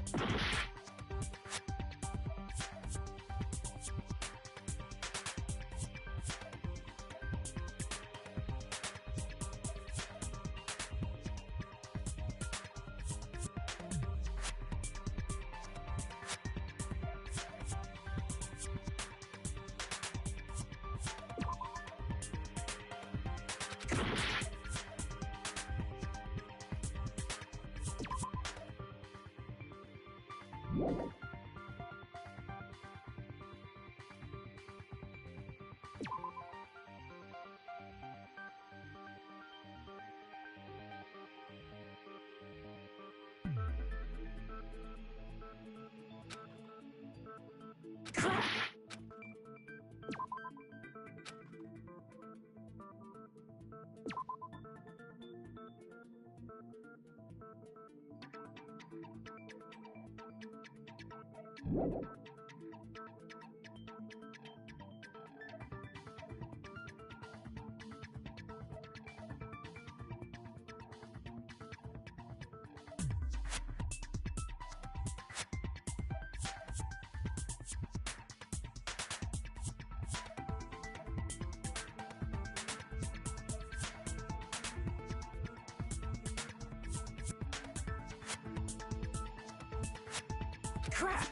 Crap! Crap!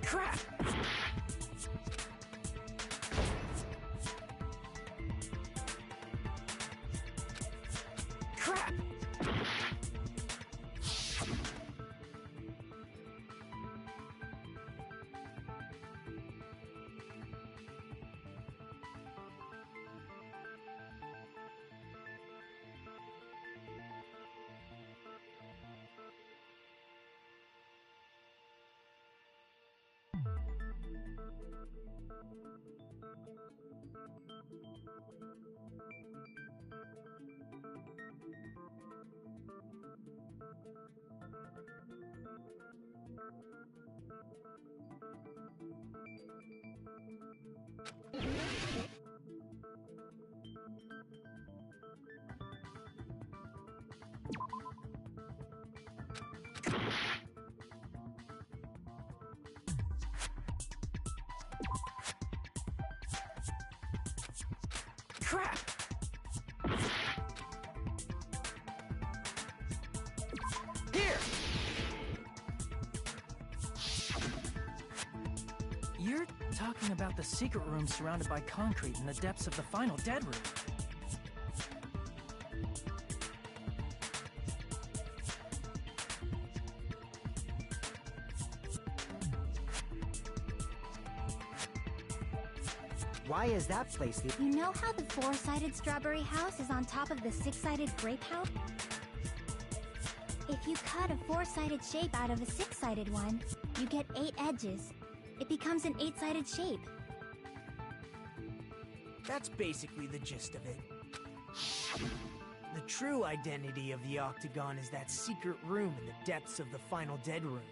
Crap! Crap! Here! You're talking about the secret room surrounded by concrete in the depths of the final dead room. Why is that place the... You know how the four-sided strawberry house is on top of the six-sided grape house? If you cut a four-sided shape out of a six-sided one, you get 8 edges. It becomes an 8-sided shape. That's basically the gist of it. The true identity of the octagon is that secret room in the depths of the final dead room.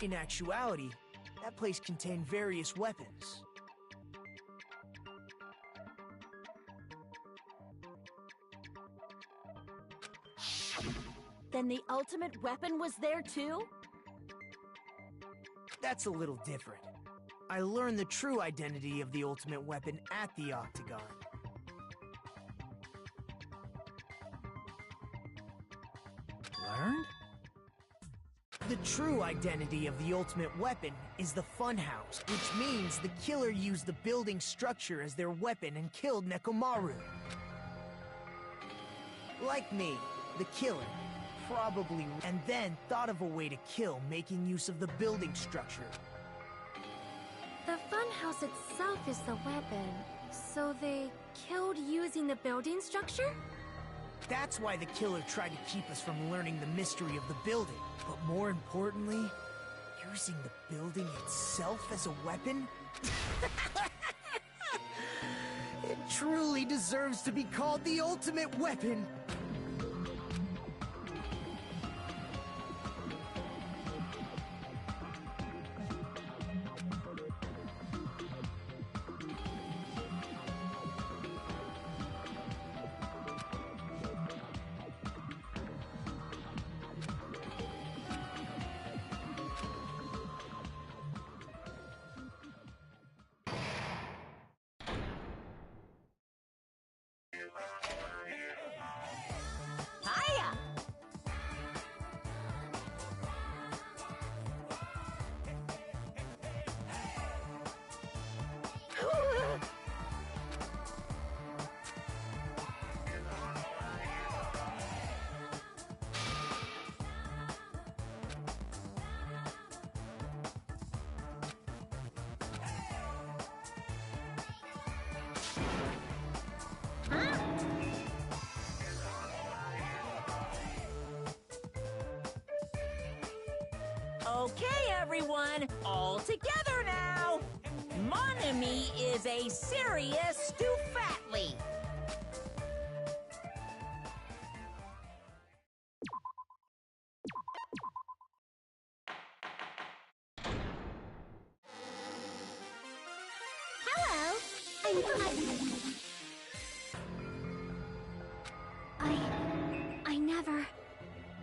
In actuality, that place contained various weapons. Then the ultimate weapon was there too? That's a little different. I learned the true identity of the ultimate weapon at the octagon. Learned? The true identity of the ultimate weapon is the funhouse, which means the killer used the building structure as their weapon and killed Nekomaru. Like me, the killer, probably, and then thought of a way to kill making use of the building structure. The funhouse itself is the weapon, so they killed using the building structure? That's why the killer tried to keep us from learning the mystery of the building. But more importantly, using the building itself as a weapon? It truly deserves to be called the ultimate weapon! Okay, everyone, all together now. Mon ami is a serious Stufatly. Hello. I never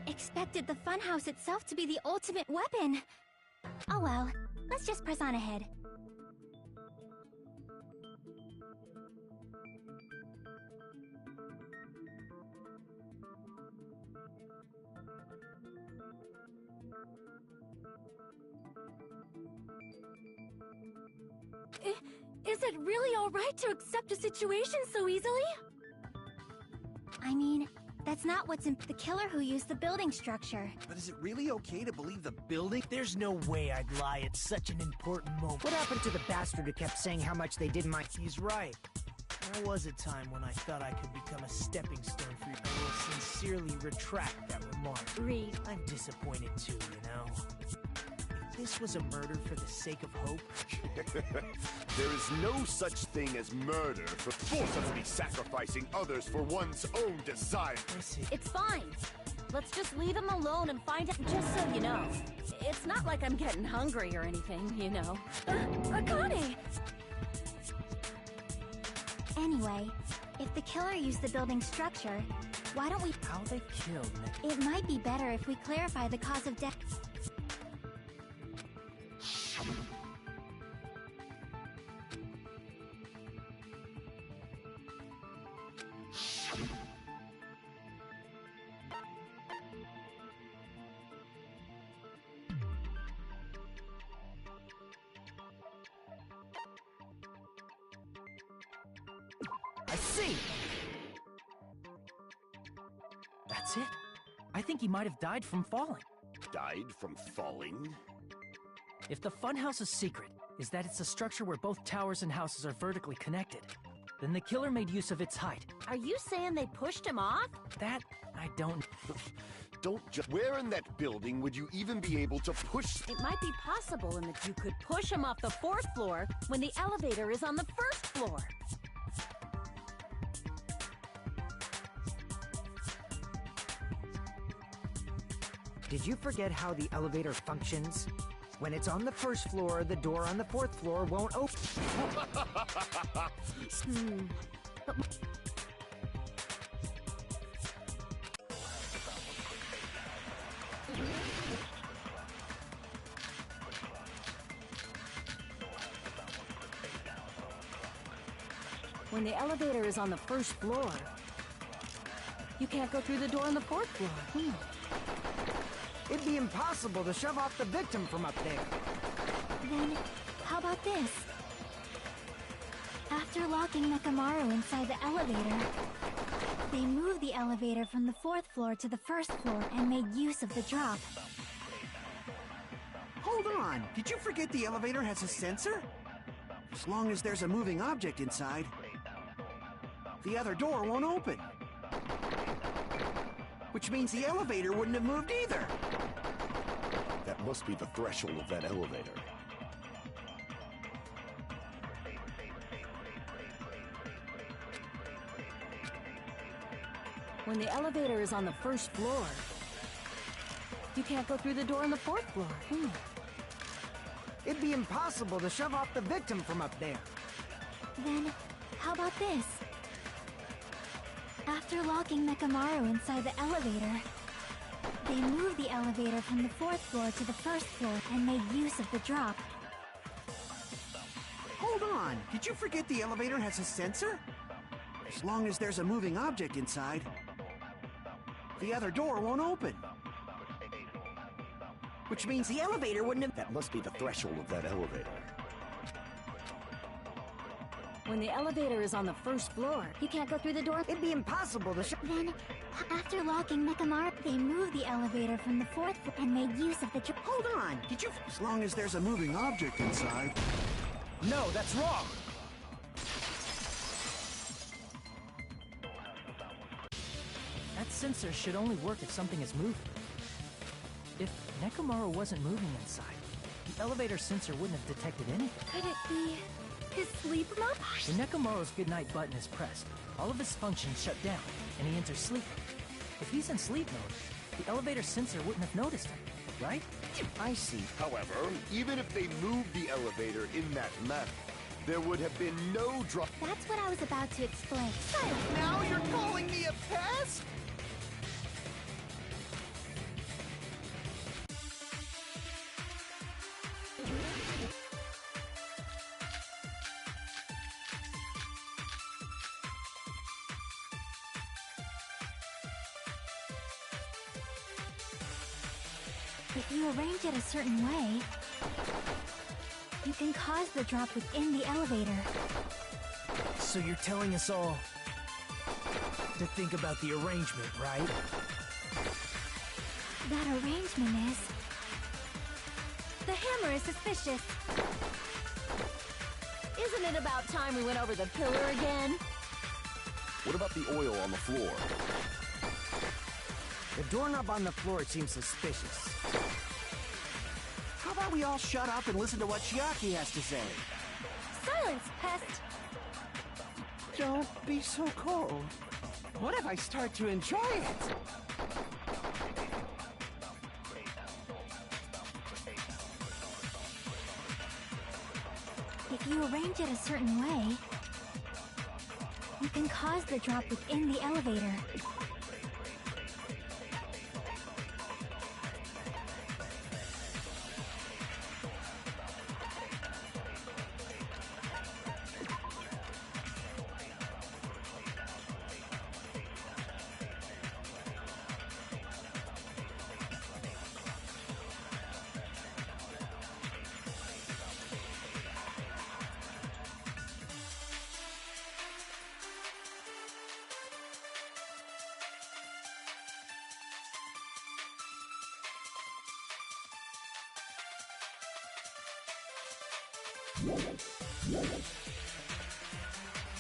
expected the funhouse itself to be the ultimate weapon. Oh well, let's just press on ahead. Is it really alright to accept a situation so easily? I mean, that's not what's in the killer who used the building structure. But is it really okay to believe the building? There's no way I'd lie at such an important moment. What happened to the bastard who kept saying how much they did my... He's right. There was a time when I thought I could become a stepping stone for you. I will sincerely retract that remark. Reed. I'm disappointed too, you know? If this was a murder for the sake of hope... There is no such thing as murder for forcibly sacrificing others for one's own desire. I see. It's fine. Let's just leave him alone and find out. Just so you know, it's not like I'm getting hungry or anything, you know. Akane! Anyway, if the killer used the building structure, why don't we... How they killed Nick. It might be better if we clarify the cause of death. I see! That's it. I think he might have died from falling. Died from falling? If the funhouse's secret is that it's a structure where both towers and houses are vertically connected, then the killer made use of its height. Are you saying they pushed him off? That, I don't... Don't just... Where in that building would you even be able to push... It might be possible in that you could push him off the 4th floor when the elevator is on the 1st floor. Did you forget how the elevator functions? When it's on the 1st floor, the door on the 4th floor won't open. When the elevator is on the 1st floor, you can't go through the door on the 4th floor. It'd be impossible to shove off the victim from up there. Then, how about this? After locking Nekamaru inside the elevator, they moved the elevator from the 4th floor to the 1st floor and made use of the drop. Hold on! Did you forget the elevator has a sensor? As long as there's a moving object inside, the other door won't open. Which means the elevator wouldn't have moved either. That must be the threshold of that elevator. When the elevator is on the 1st floor, you can't go through the door on the 4th floor. It'd be impossible to shove off the victim from up there. Then, how about this? After locking Nekamaru inside the elevator, they moved the elevator from the 4th floor to the 1st floor and made use of the drop. Hold on! Did you forget the elevator has a sensor? As long as there's a moving object inside, the other door won't open. Which means the elevator wouldn't have... That must be the threshold of that elevator. When the elevator is on the 1st floor, you can't go through the door. It'd be impossible to shove... Then, after locking Nekamaru, they moved the elevator from the 4th floor and made use of the drop. Hold on! Did you... As long as there's a moving object inside... No, that's wrong! That sensor should only work if something is moving. If Nekomaru wasn't moving inside, the elevator sensor wouldn't have detected anything. Could it be his sleep mode? When Nekomaru's goodnight button is pressed, all of his functions shut down, and he enters sleep mode. If he's in sleep mode, the elevator sensor wouldn't have noticed him, right? I see. However, even if they moved the elevator in that manner, there would have been no drop. That's what I was about to explain. Now you're calling me a pest? If you arrange it a certain way, you can cause the drop within the elevator. So you're telling us all to think about the arrangement, right? That arrangement is... The hammer is suspicious. Isn't it about time we went over the pillar again? What about the oil on the floor? The doorknob on the floor seems suspicious. How about we all shut up and listen to what Chiaki has to say? Silence, pest! Don't be so cold. What if I start to enjoy it? If you arrange it a certain way, you can cause the drop within the elevator.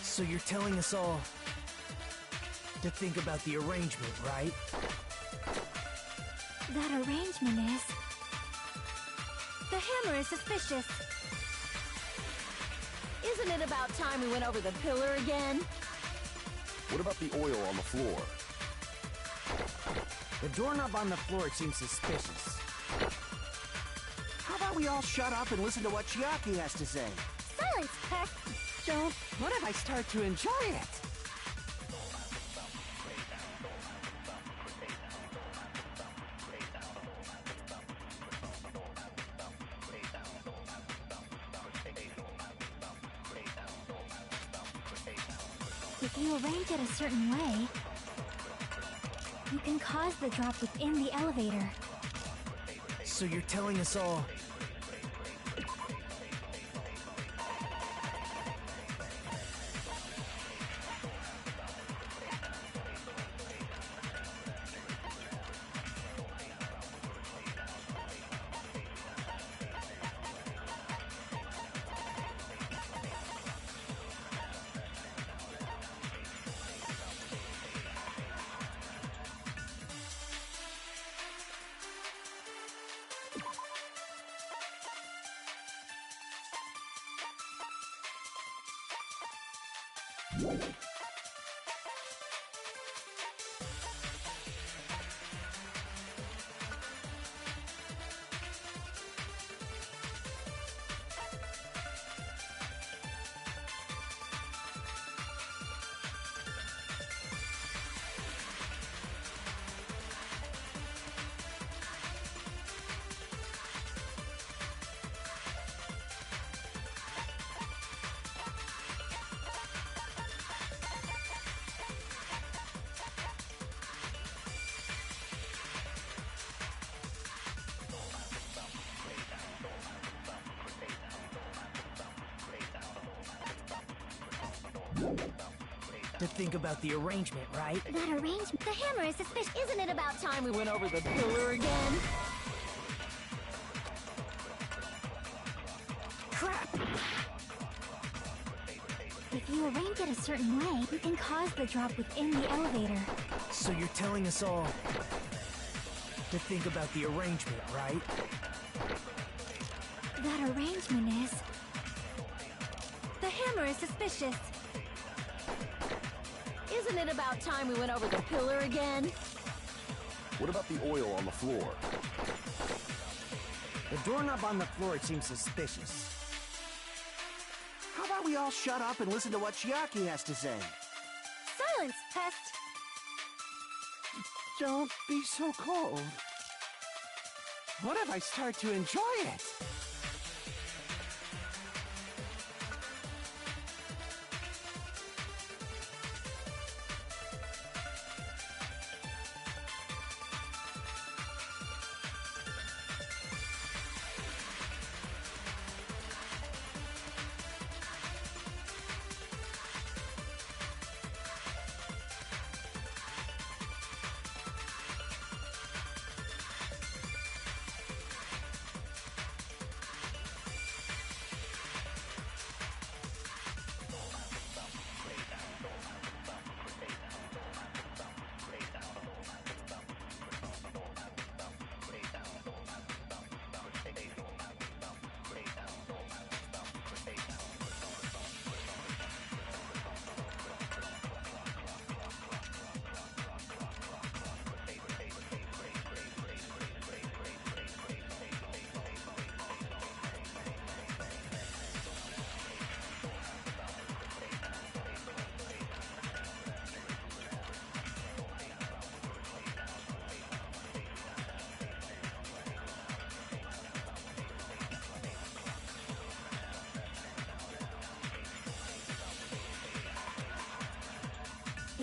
So you're telling us all to think about the arrangement, right? That arrangement is... The hammer is suspicious. Isn't it about time we went over the pillar again? What about the oil on the floor? The doorknob on the floor seems suspicious. How about we all shut up and listen to what Chiaki has to say? Silence, pest! Don't. What if I start to enjoy it? If you arrange it a certain way, you can cause the drop within the elevator. So you're telling us all to think about the arrangement, right? That arrangement... The hammer is suspicious. Isn't it about time we went over the pillar again? Crap! If you arrange it a certain way, you can cause the drop within the elevator. So you're telling us all to think about the arrangement, right? That arrangement is... The hammer is suspicious. Isn't it about time we went over the pillar again? What about the oil on the floor? The doorknob on the floor seems suspicious. How about we all shut up and listen to what Chiaki has to say? Silence, pest! Don't be so cold. What if I start to enjoy it?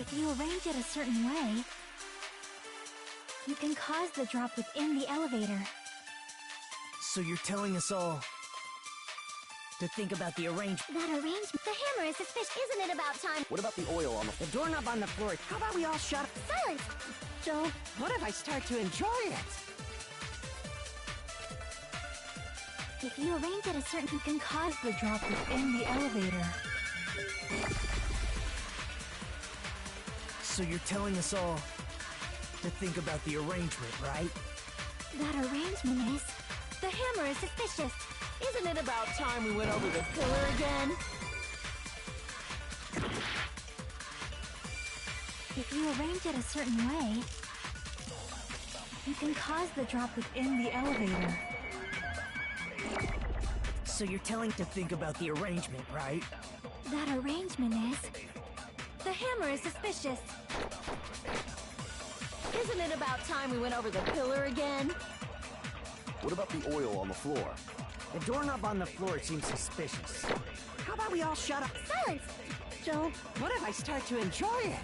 If you arrange it a certain way, you can cause the drop within the elevator. So you're telling us all to think about the arrangement. That arrangement... The hammer is suspicious. Isn't it about time? What about the oil on the... The doorknob on the floor. How about we all shut up? Silence! Joe, What if I start to enjoy it? if you arrange it a certain... You can cause the drop within the elevator. So you're telling us all to think about the arrangement, right? That arrangement is... The hammer is suspicious. Isn't it about time we went over the pillar again? If you arrange it a certain way, you can cause the drop within the elevator. So you're telling to think about the arrangement, right? That arrangement is... The hammer is suspicious. Isn't it about time we went over the pillar again? What about the oil on the floor? The doorknob on the floor seems suspicious. How about we all shut up? Silence! Joe, What if I start to enjoy it?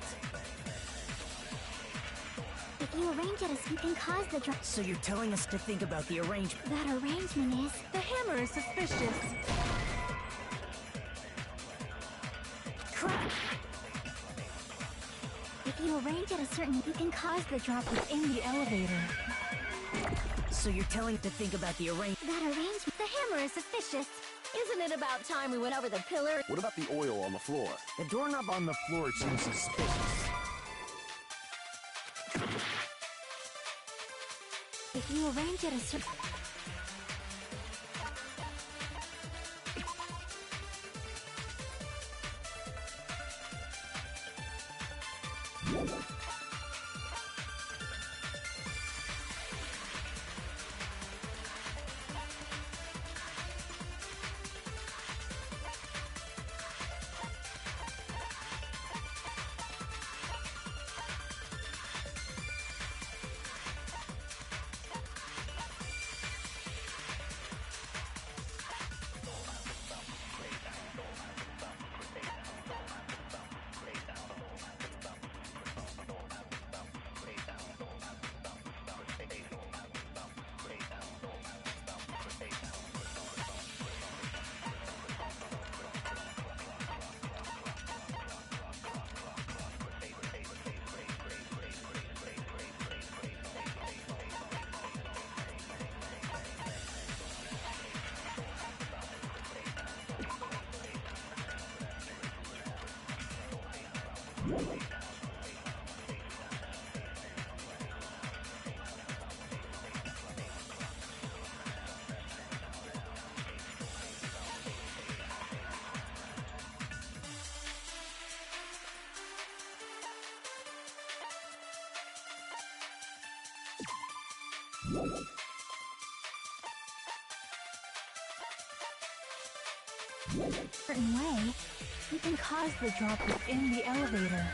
if you arrange it as... You can cause the drop... So you're telling us to think about the arrangement. That arrangement is... The hammer is suspicious. Crap! If you arrange it a certain... You can cause the drop within the elevator. So you're telling to think about the arrangement. That arrangement... The hammer is suspicious. Isn't it about time we went over the pillar? What about the oil on the floor? The doorknob on the floor seems suspicious. If you arrange it a certain... Certain way, you can cause the drop within the elevator.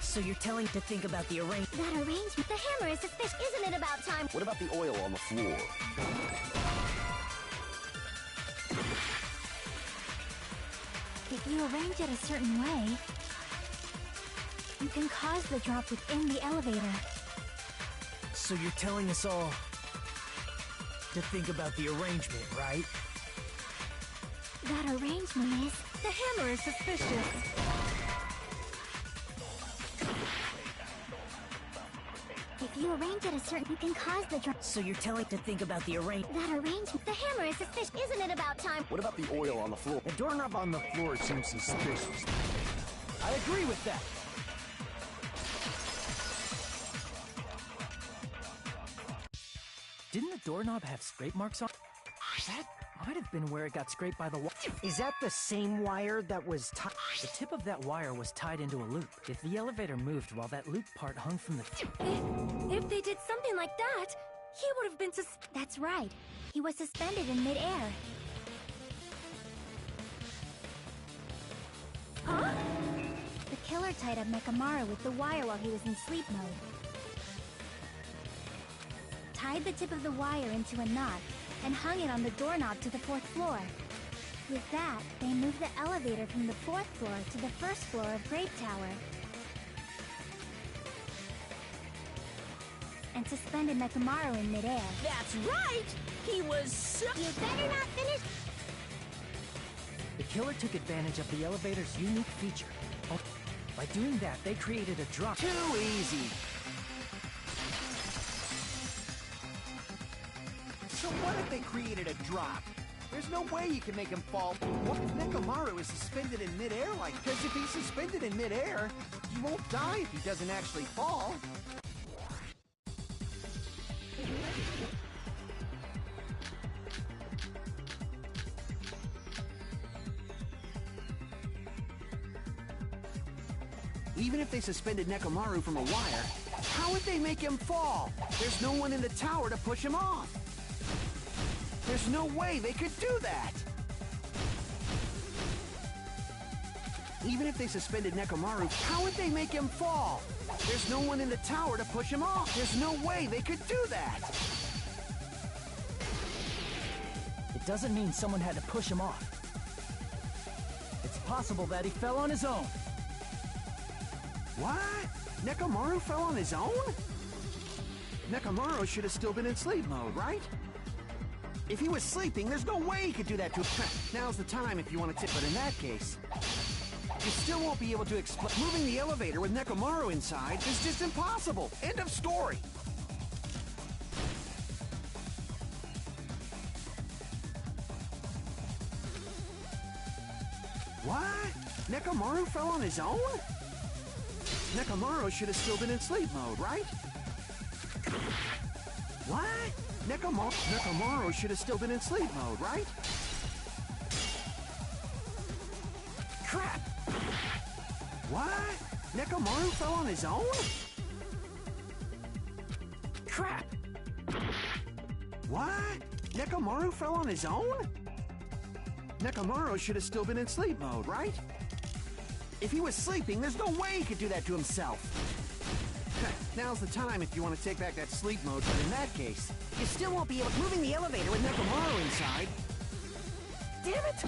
So you're telling to think about the arrangement. That arrangement, the hammer is suspicious. Isn't it about time? What about the oil on the floor? If you arrange it a certain way, you can cause the drop within the elevator. So you're telling us all to think about the arrangement, right? That arrangement is... The hammer is suspicious. If you arrange it a certain... You can cause the drop... So you're telling to think about the arrangement. That arrangement... The hammer is suspicious. Isn't it about time? What about the oil on the floor? The doorknob on the floor seems suspicious. I agree with that. Didn't the doorknob have scrape marks on it? That might have been where it got scraped by the wire. Is that the same wire that was tied? The tip of that wire was tied into a loop. If the elevator moved while that loop part hung from the... If they did something like that, he would have been That's right. He was suspended in midair. Huh? The killer tied up Mekamaru with the wire while he was in sleep mode. Tied the tip of the wire into a knot and hung it on the doorknob to the 4th floor. With that, they moved the elevator from the 4th floor to the 1st floor of Grape Tower. And suspended Mekamaru in midair. That's right! He was so... You better not finish... The killer took advantage of the elevator's unique feature. By doing that, they created a drop. Too easy. So what if they created a drop? There's no way you can make him fall. What if Nekomaru is suspended in midair like? Because if he's suspended in midair, he won't die if he doesn't actually fall. Even if they suspended Nekomaru from a wire, how would they make him fall? There's no one in the tower to push him off. There's no way they could do that! Even if they suspended Nekomaru, how would they make him fall? There's no one in the tower to push him off. There's no way they could do that! It doesn't mean someone had to push him off. It's possible that he fell on his own. What? Nekomaru fell on his own? Nekomaru should have still been in sleep mode, right? If he was sleeping, there's no way he could do that to him. Now's the time if you want to tip, but in that case, you still won't be able to explain. Moving the elevator with Nekomaru inside is just impossible. End of story. What? Nekomaru fell on his own? Nekomaru should have still been in sleep mode, right? What? Nekomaru should have still been in sleep mode, right? Crap! What? Nekomaru fell on his own? Crap! What? Nekomaru fell on his own? Nekomaru should have still been in sleep mode, right? If he was sleeping, there's no way he could do that to himself. Now's the time if you want to take back that sleep mode, but in that case, you still won't be able to... Moving the elevator with Nekomaru inside... Damn it!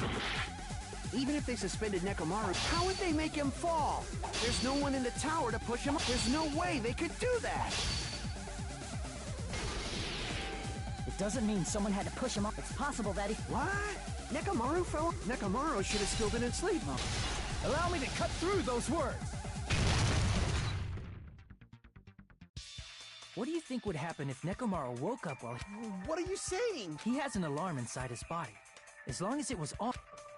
Even if they suspended Nekomaru, how would they make him fall? There's no one in the tower to push him up. There's no way they could do that! It doesn't mean someone had to push him up. It's possible that he... What? Nekomaru fell... Nekomaru should have still been in sleep mode. Allow me to cut through those words! What do you think would happen if Nekomaru woke up while What are you saying? he has an alarm inside his body? As long as it was on,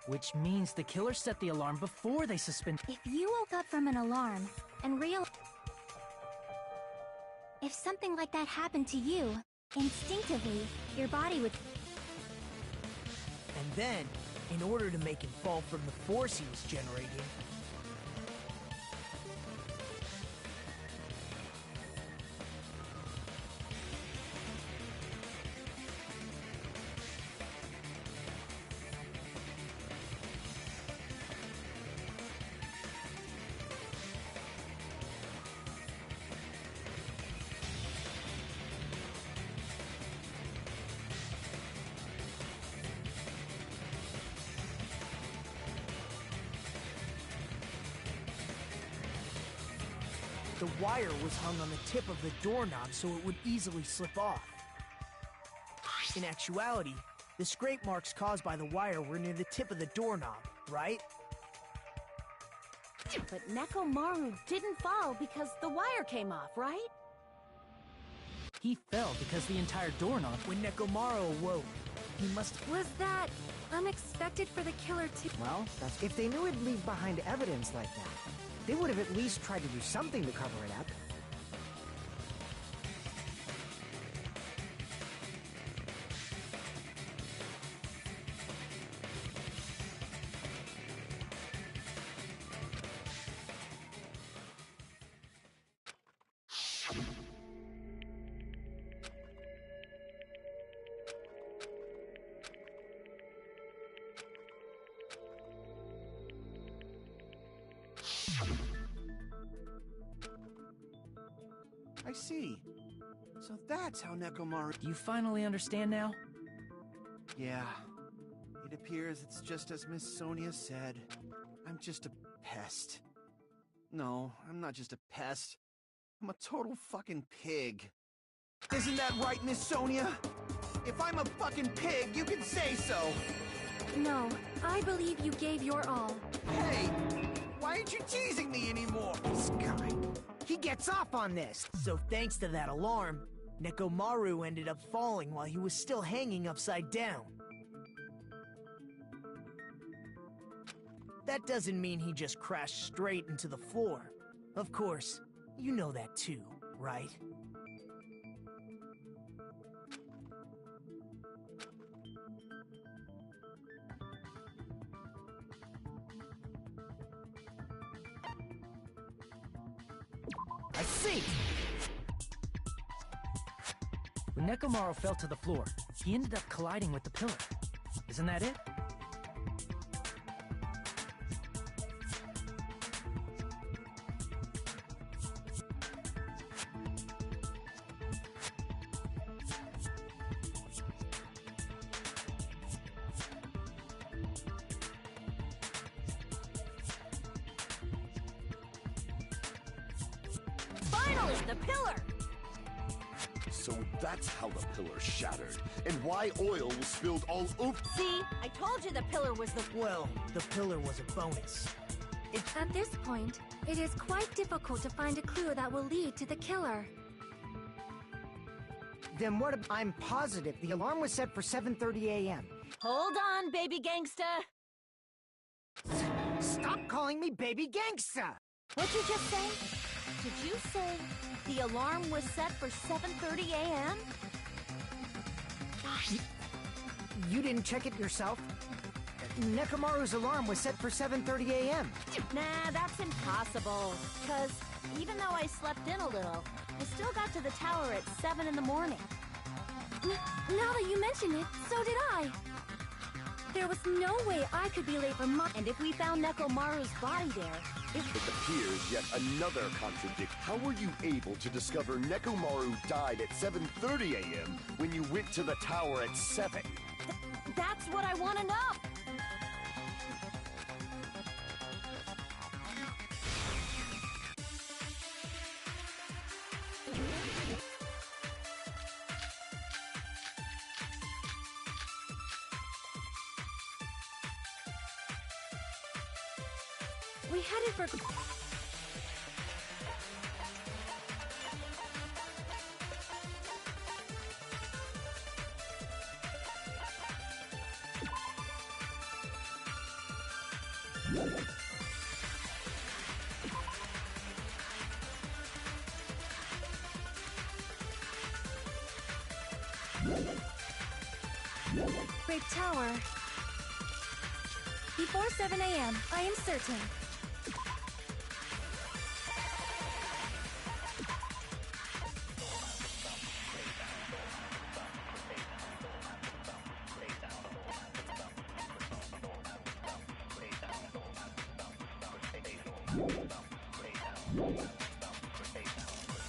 which means the killer set the alarm before they suspend. If you woke up from an alarm and realized... If something like that happened to you, instinctively, your body would... And then, in order to make him fall from the force he was generating, The wire was hung on the tip of the doorknob so it would easily slip off. In actuality, the scrape marks caused by the wire were near the tip of the doorknob, right? But Nekomaru didn't fall because the wire came off, right? He fell because the entire doorknob... When Nekomaru awoke, he must... Was that unexpected for the killer to... Well, if they knew it'd leave behind evidence like that, they would have at least tried to do something to cover it up. I see. So that's how Nekomaru... Do you finally understand now? Yeah. It appears it's just as Miss Sonia said. I'm just a pest. No, I'm not just a pest. I'm a total fucking pig. Isn't that right, Miss Sonia? If I'm a fucking pig, you can say so! No, I believe you gave your all. Hey! Why aren't you teasing me anymore? This guy, he gets off on this. So thanks to that alarm, Nekomaru ended up falling while he was still hanging upside down. That doesn't mean he just crashed straight into the floor. Of course, you know that too, right? I see! When Nekomaru fell to the floor, he ended up colliding with the pillar. Isn't that it? Finally, the pillar! So that's how the pillar shattered, and why oil was spilled all over. See? I told you the pillar was the... Well, the pillar was a bonus. At this point, it is quite difficult to find a clue that will lead to the killer. Then what if I'm positive the alarm was set for 7:30 a.m.? Hold on, baby gangsta! Stop calling me baby gangsta! What'd you just say? Did you say the alarm was set for 7:30 a.m.? You didn't check it yourself? Nekomaru's alarm was set for 7:30 a.m. Nah, that's impossible. Because even though I slept in a little, I still got to the tower at 7 in the morning. Now that you mention it, so did I. There was no way I could be late for my... And if we found Nekomaru's body there, It appears yet another contradiction. How were you able to discover Nekomaru died at 7:30 a.m. when you went to the tower at 7? That's what I want to know! We headed for... Great Tower. Before 7 a.m., I am certain.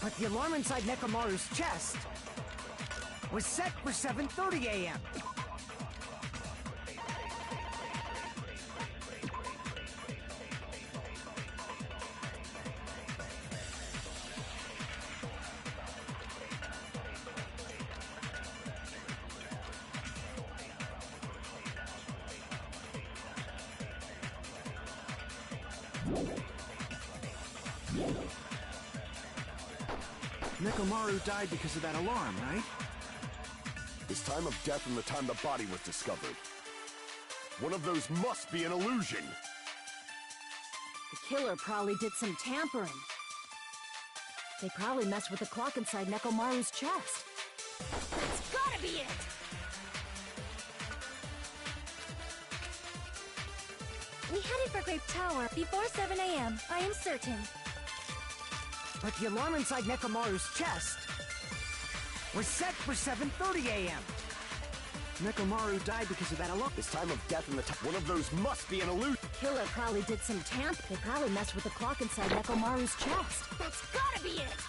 But the alarm inside Nekomaru's chest was set for 7:30 a.m. Nekomaru died because of that alarm, right? His time of death and the time the body was discovered. One of those must be an illusion. The killer probably did some tampering. They probably messed with the clock inside Nekomaru's chest. That's gotta be it! We headed for Grape Tower before 7 a.m., I am certain. But the alarm inside Nekomaru's chest was set for 7:30 a.m. Nekomaru died because of that alarm. His time of death and the time... One of those must be an illusion. Killer probably did some They probably messed with the clock inside Nekomaru's chest. That's gotta be it!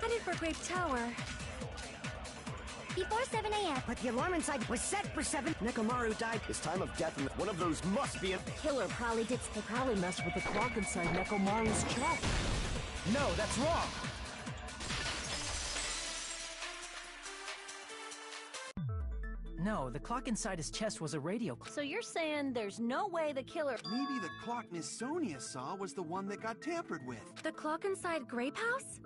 Headed for Grape Tower Before 7 a.m. But the alarm inside was set for 7. Nekomaru died. His time of death and the... One of those must be an... Killer probably did. They probably messed with the clock inside Nekomaru's chest. No, that's wrong! No, the clock inside his chest was a radio clock. So you're saying there's no way the killer... Maybe the clock Miss Sonia saw was the one that got tampered with. The clock inside Grape House?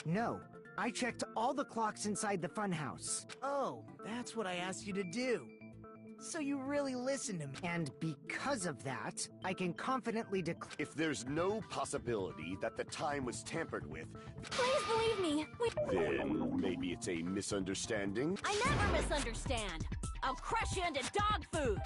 No, I checked all the clocks inside the funhouse. Oh, that's what I asked you to do. So you really listened to me. And because of that, I can confidently declare... If there's no possibility that the time was tampered with, Please believe me. then maybe it's a misunderstanding. I never misunderstand. I'll crush you into dog food.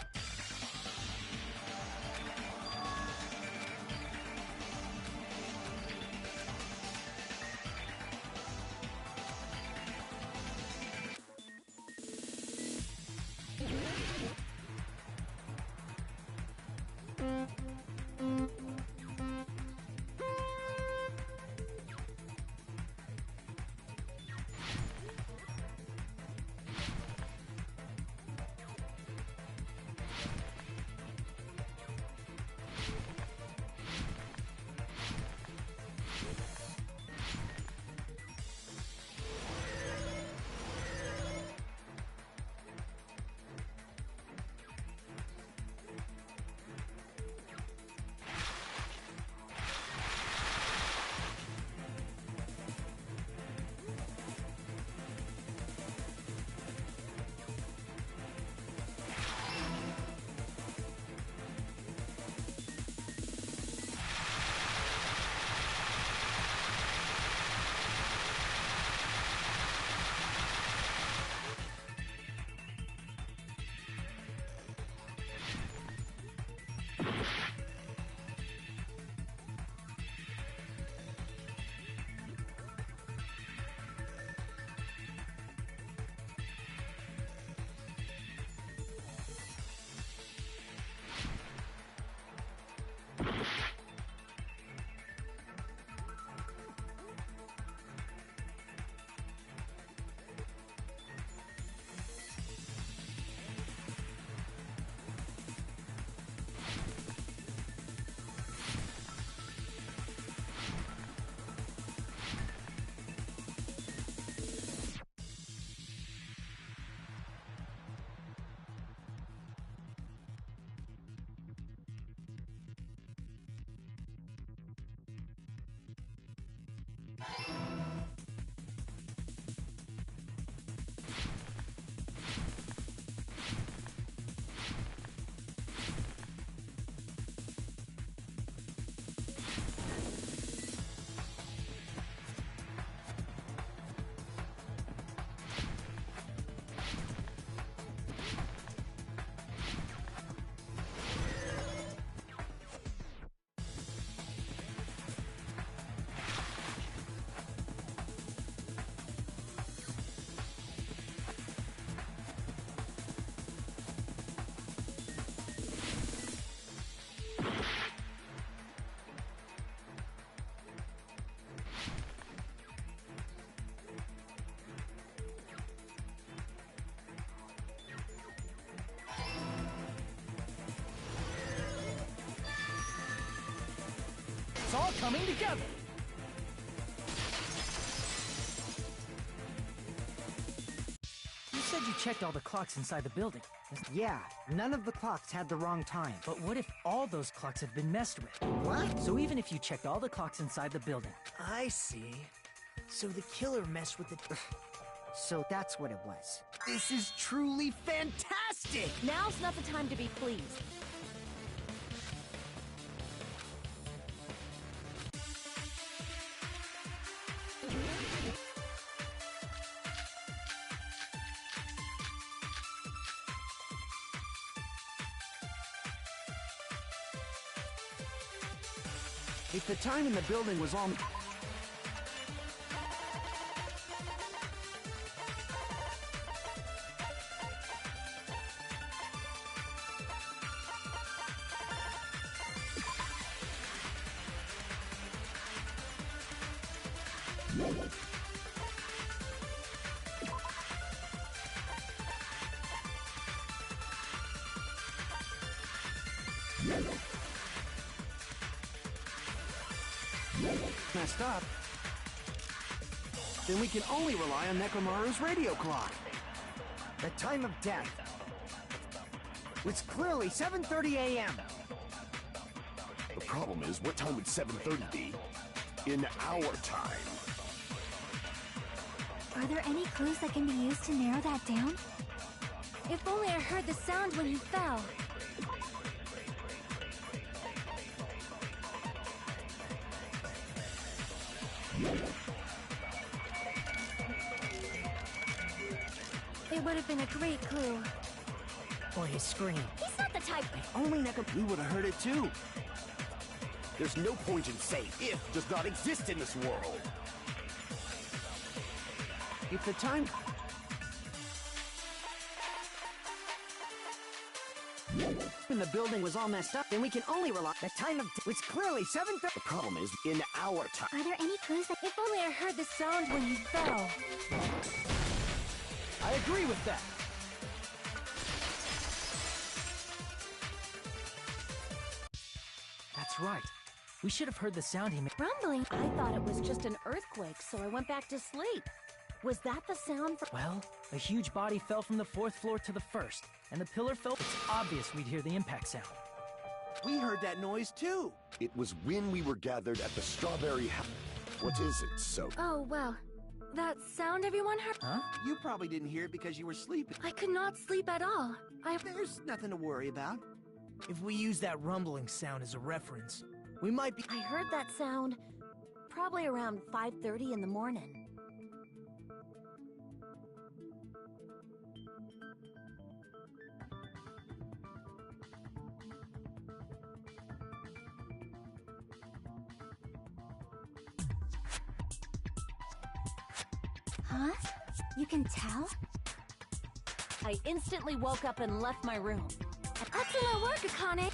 It's all coming together! You said you checked all the clocks inside the building. Yeah, none of the clocks had the wrong time. But what if all those clocks have been messed with? What? So even if you checked all the clocks inside the building... I see. So the killer messed with the... So that's what it was. This is truly fantastic! Now's not the time to be pleased. If the time in the building was on... messed up, then we can only rely on Nekomaru's radio clock. The time of death was clearly 7:30 a.m. The problem is, what time would 7:30 be in our time? Are there any clues that can be used to narrow that down? If only I heard the sound when you fell. It would have been a great clue. Or his scream. He's not the type... Only we would have heard it too. There's no point in saying if does not exist in this world. If the time... when the building was all messed up, then we can only rely... The time of death was clearly 7:30. The problem is, in our time. Are there any clues that... If only I heard the sound when you fell. I agree with that. That's right. We should have heard the sound he made. Rumbling? I thought it was just an earthquake, so I went back to sleep. Was that the sound from... Well, a huge body fell from the 4th floor to the 1st, and the pillar fell. It's obvious we'd hear the impact sound. We heard that noise too. It was when we were gathered at the Strawberry House. What is it, so? Oh, well. That sound everyone heard? Huh? You probably didn't hear it because you were sleeping. I could not sleep at all. There's nothing to worry about. If we use that rumbling sound as a reference, we might be... I heard that sound probably around 5:30 in the morning. Huh? You can tell? I instantly woke up and left my room. Excellent work, Akane!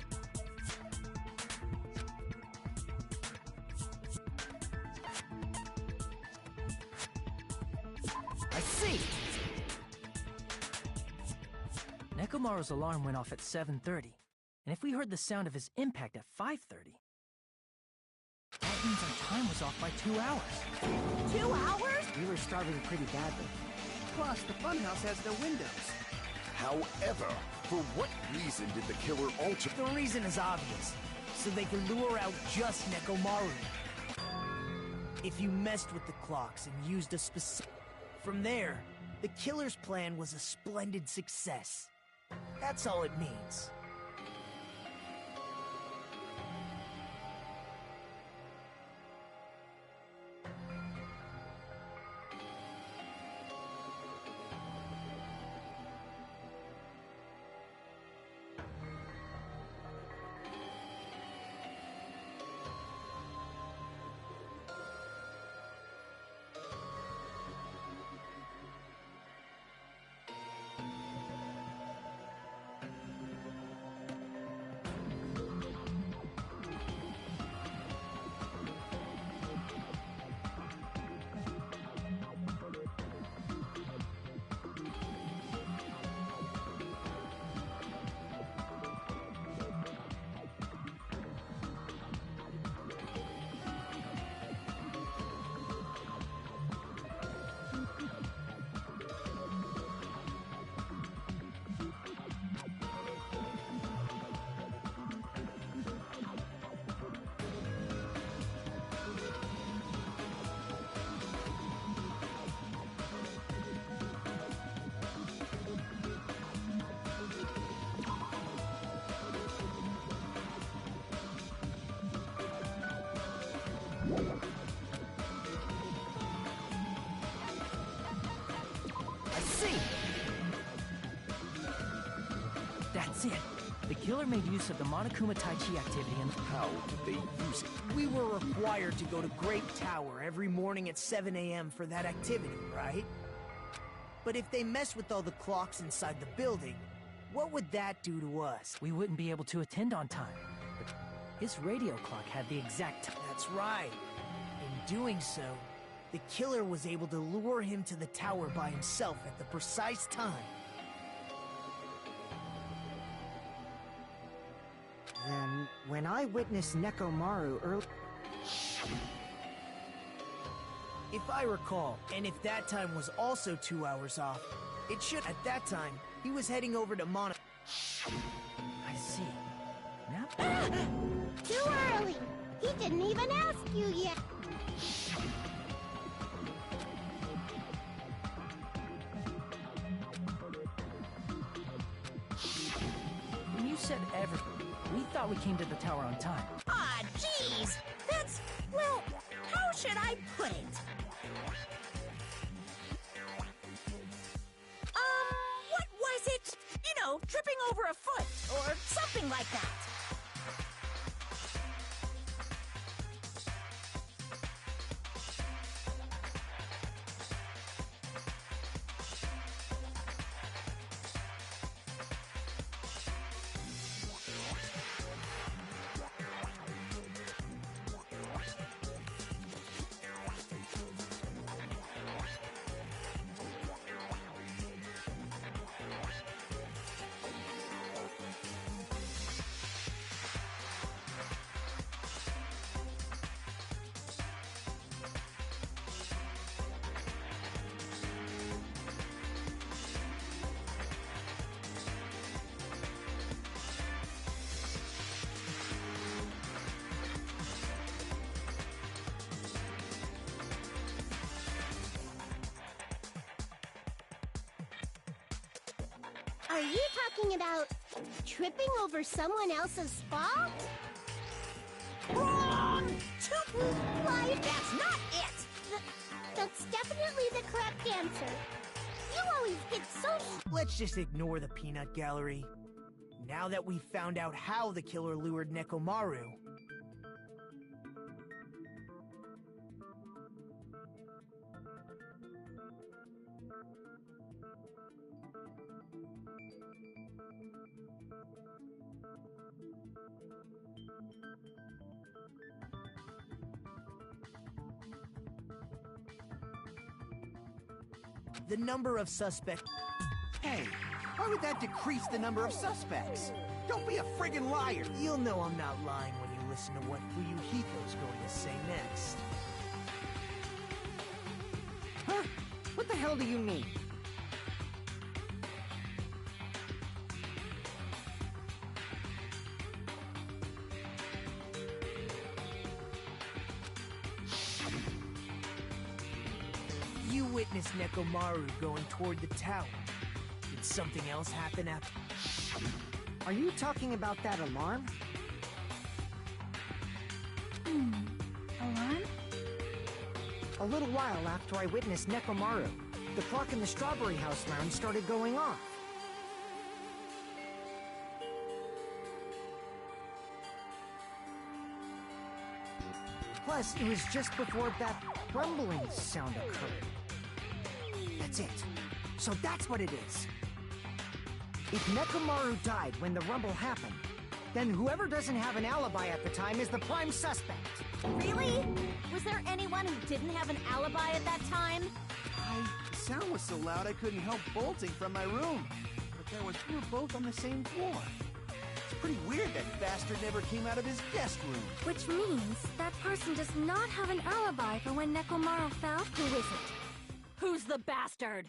I see! Nekomaru's alarm went off at 7:30, and if we heard the sound of his impact at 5:30, that means our time was off by 2 hours. 2 hours? We were starving pretty badly. Plus, the funhouse has no windows. However, for what reason did the killer alter? The reason is obvious. So they can lure out just Nekomaru. If you messed with the clocks and used a specific... From there, the killer's plan was a splendid success. That's all it means. killer made use of the Monokuma Tai Chi activity and... How did they use it? We were required to go to Grape Tower every morning at 7 a.m. for that activity, right? But if they mess with all the clocks inside the building, what would that do to us? We wouldn't be able to attend on time. But his radio clock had the exact time. That's right. In doing so, the killer was able to lure him to the tower by himself at the precise time. Then, when I witnessed Nekomaru early... If I recall, and if that time was also 2 hours off, it should... At that time, he was heading over to Mono... I see. Now... Too early! He didn't even ask you yet! When you said ever, we thought we came to the tower on time. Ah, jeez! That's... well, how should I put it? What was it? You know, tripping over a foot, or something like that. Are you talking about tripping over someone else's fault? Wrong! Why, That's not it! that's definitely the correct answer. You always get so... Let's just ignore the peanut gallery. Now that we've found out how the killer lured Nekomaru, the number of suspects... Hey, why would that decrease the number of suspects? Don't be a friggin' liar! You'll know I'm not lying when you listen to what Fuyuhiko's going to say next. Huh? What the hell do you mean? You witnessed Nekomaru going toward the tower. Did something else happen after... Are you talking about that alarm? Alarm? A little while after I witnessed Nekomaru, the clock in the Strawberry House lounge started going off. Plus, it was just before that rumbling sound occurred. That's it. So that's what it is. If Nekomaru died when the rumble happened, then whoever doesn't have an alibi at the time is the prime suspect. Really? Was there anyone who didn't have an alibi at that time? The sound was so loud I couldn't help bolting from my room. But we were both on the same floor. It's pretty weird that bastard never came out of his guest room. Which means that person does not have an alibi for when Nekomaru fell? Who is it? Who's the bastard?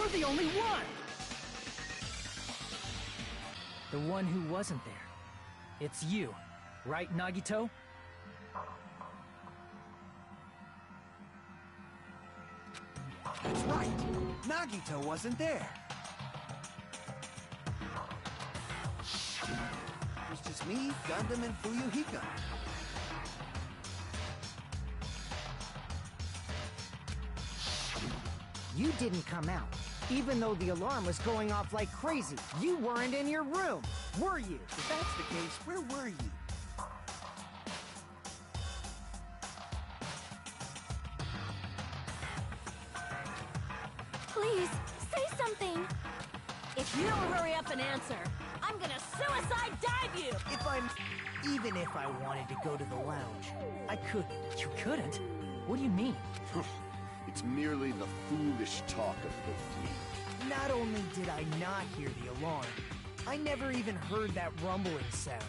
You're the only one! The one who wasn't there. It's you, right, Nagito? That's right. Nagito wasn't there. It was just me, Gundam, and Fuyuhiko. You didn't come out, even though the alarm was going off like crazy. You weren't in your room, were you? If that's the case, where were you? Please, say something! If you don't hurry up and answer, I'm gonna suicide dive you! Even if I wanted to go to the lounge, I couldn't. You couldn't? What do you mean? It's merely the foolish talk of the weak. Not only did I not hear the alarm, I never even heard that rumbling sound.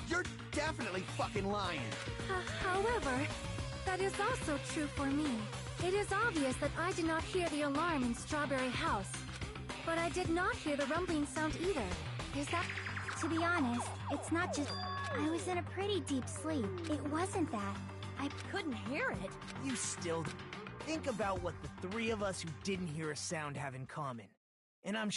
You're definitely fucking lying. However, that is also true for me. It is obvious that I did not hear the alarm in Strawberry House. But I did not hear the rumbling sound either. Is that... To be honest, it's not just... I was in a pretty deep sleep. It wasn't that. I couldn't hear it. You still... Think about what the three of us who didn't hear a sound have in common. And I'm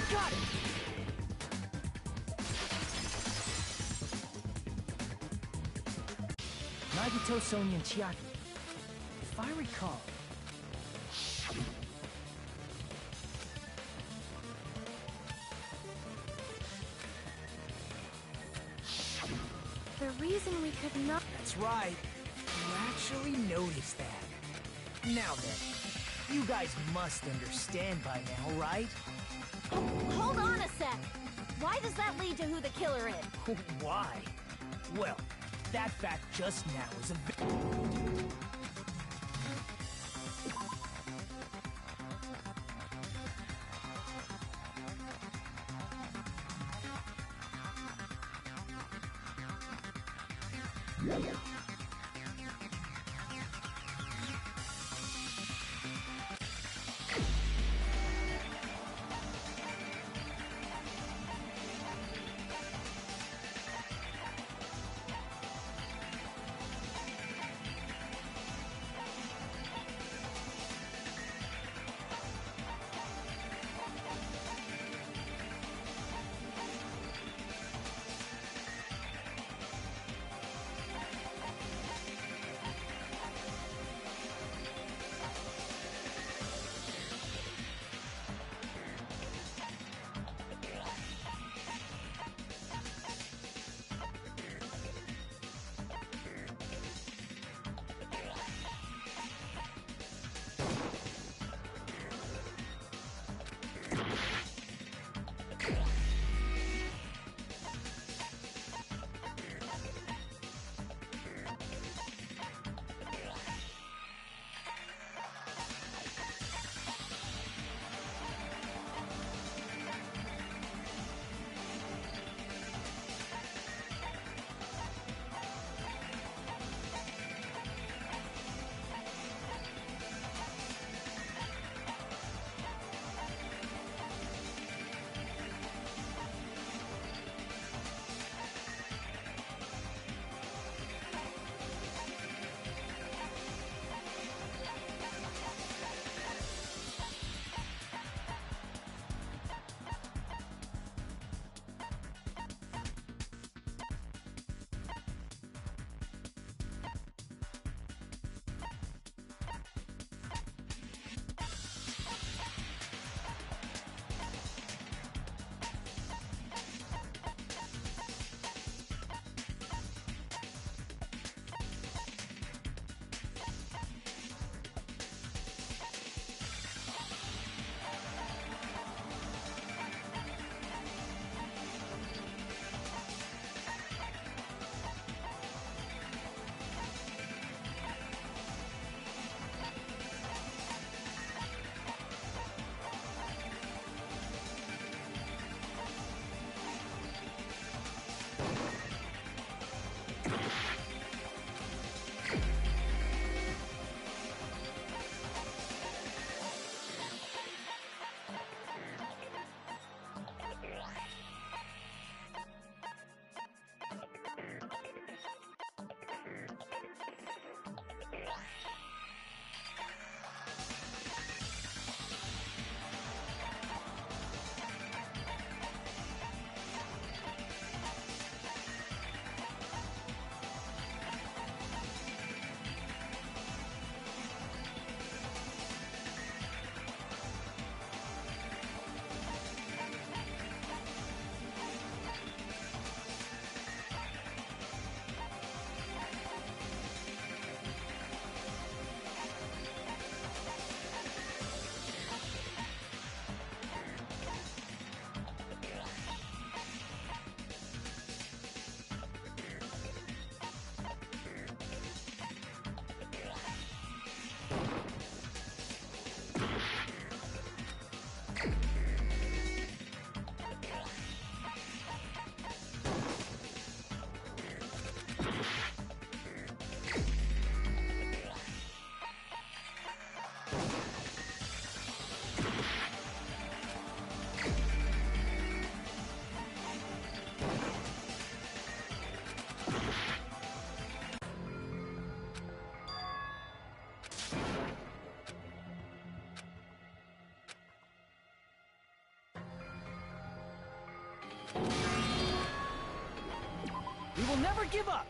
Got it! Nagito, Sonia, and Chiaki. If I recall... The reason we could not... That's right. You actually noticed that. Now then, you guys must understand by now, right? Hold on a sec! Why does that lead to who the killer is? Why? Well, That fact just now is a... We will never give up!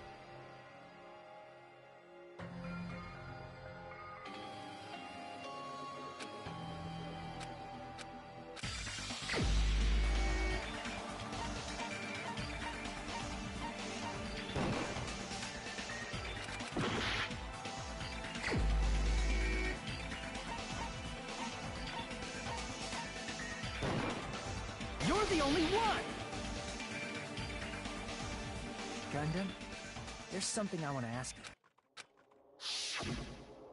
You're the only one! Gundam, there's something I want to ask you.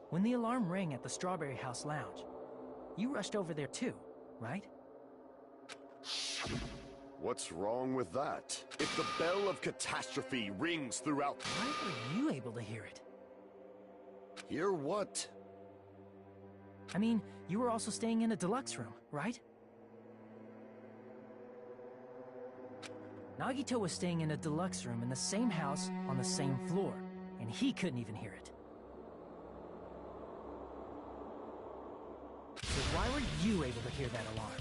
When the alarm rang at the Strawberry House Lounge, you rushed over there too, right? What's wrong with that? If the bell of catastrophe rings throughout... Why were you able to hear it? Hear what? I mean, you were also staying in a deluxe room, right? Nagito was staying in a deluxe room in the same house on the same floor, and he couldn't even hear it. So why were you able to hear that alarm?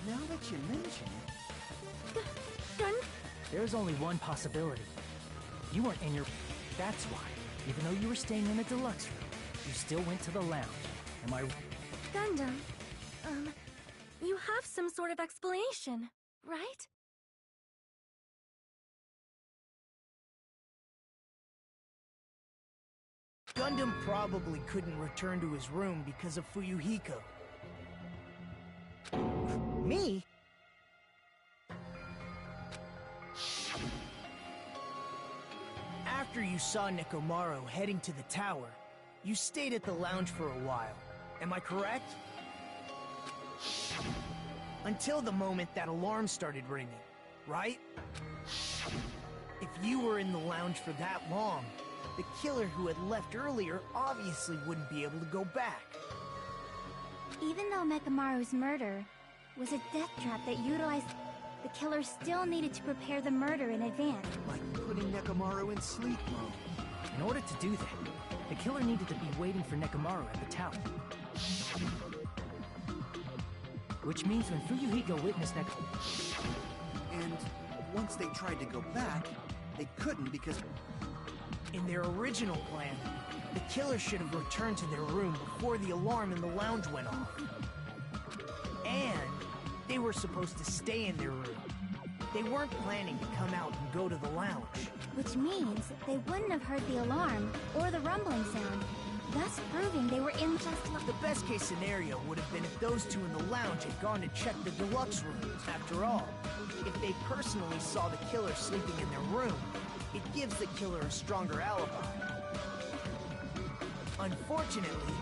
Now that you mention it... Gun? There's only one possibility. You weren't in your... That's why, even though you were staying in a deluxe room, you still went to the lounge. Am I... Gundam, you have some sort of explanation, right? Gundam probably couldn't return to his room because of Fuyuhiko. Me? After you saw Nekomaru heading to the tower, you stayed at the lounge for a while. Am I correct? Until the moment that alarm started ringing, right? If you were in the lounge for that long, the killer who had left earlier obviously wouldn't be able to go back. Even though Mekamaru's murder was a death trap that utilized... The killer still needed to prepare the murder in advance. Like putting Nekomaru in sleep mode. In order to do that, the killer needed to be waiting for Nekomaru at the tower. Which means when Fuyuhiko witnessed Nekomaru... And once they tried to go back, they couldn't because... In their original plan, the killer should have returned to their room before the alarm in the lounge went off. And they were supposed to stay in their room. They weren't planning to come out and go to the lounge. Which means they wouldn't have heard the alarm or the rumbling sound, thus proving they were in just like... The best case scenario would have been if those two in the lounge had gone to check the deluxe rooms. After all, if they personally saw the killer sleeping in their room, it gives the killer a stronger alibi. Unfortunately,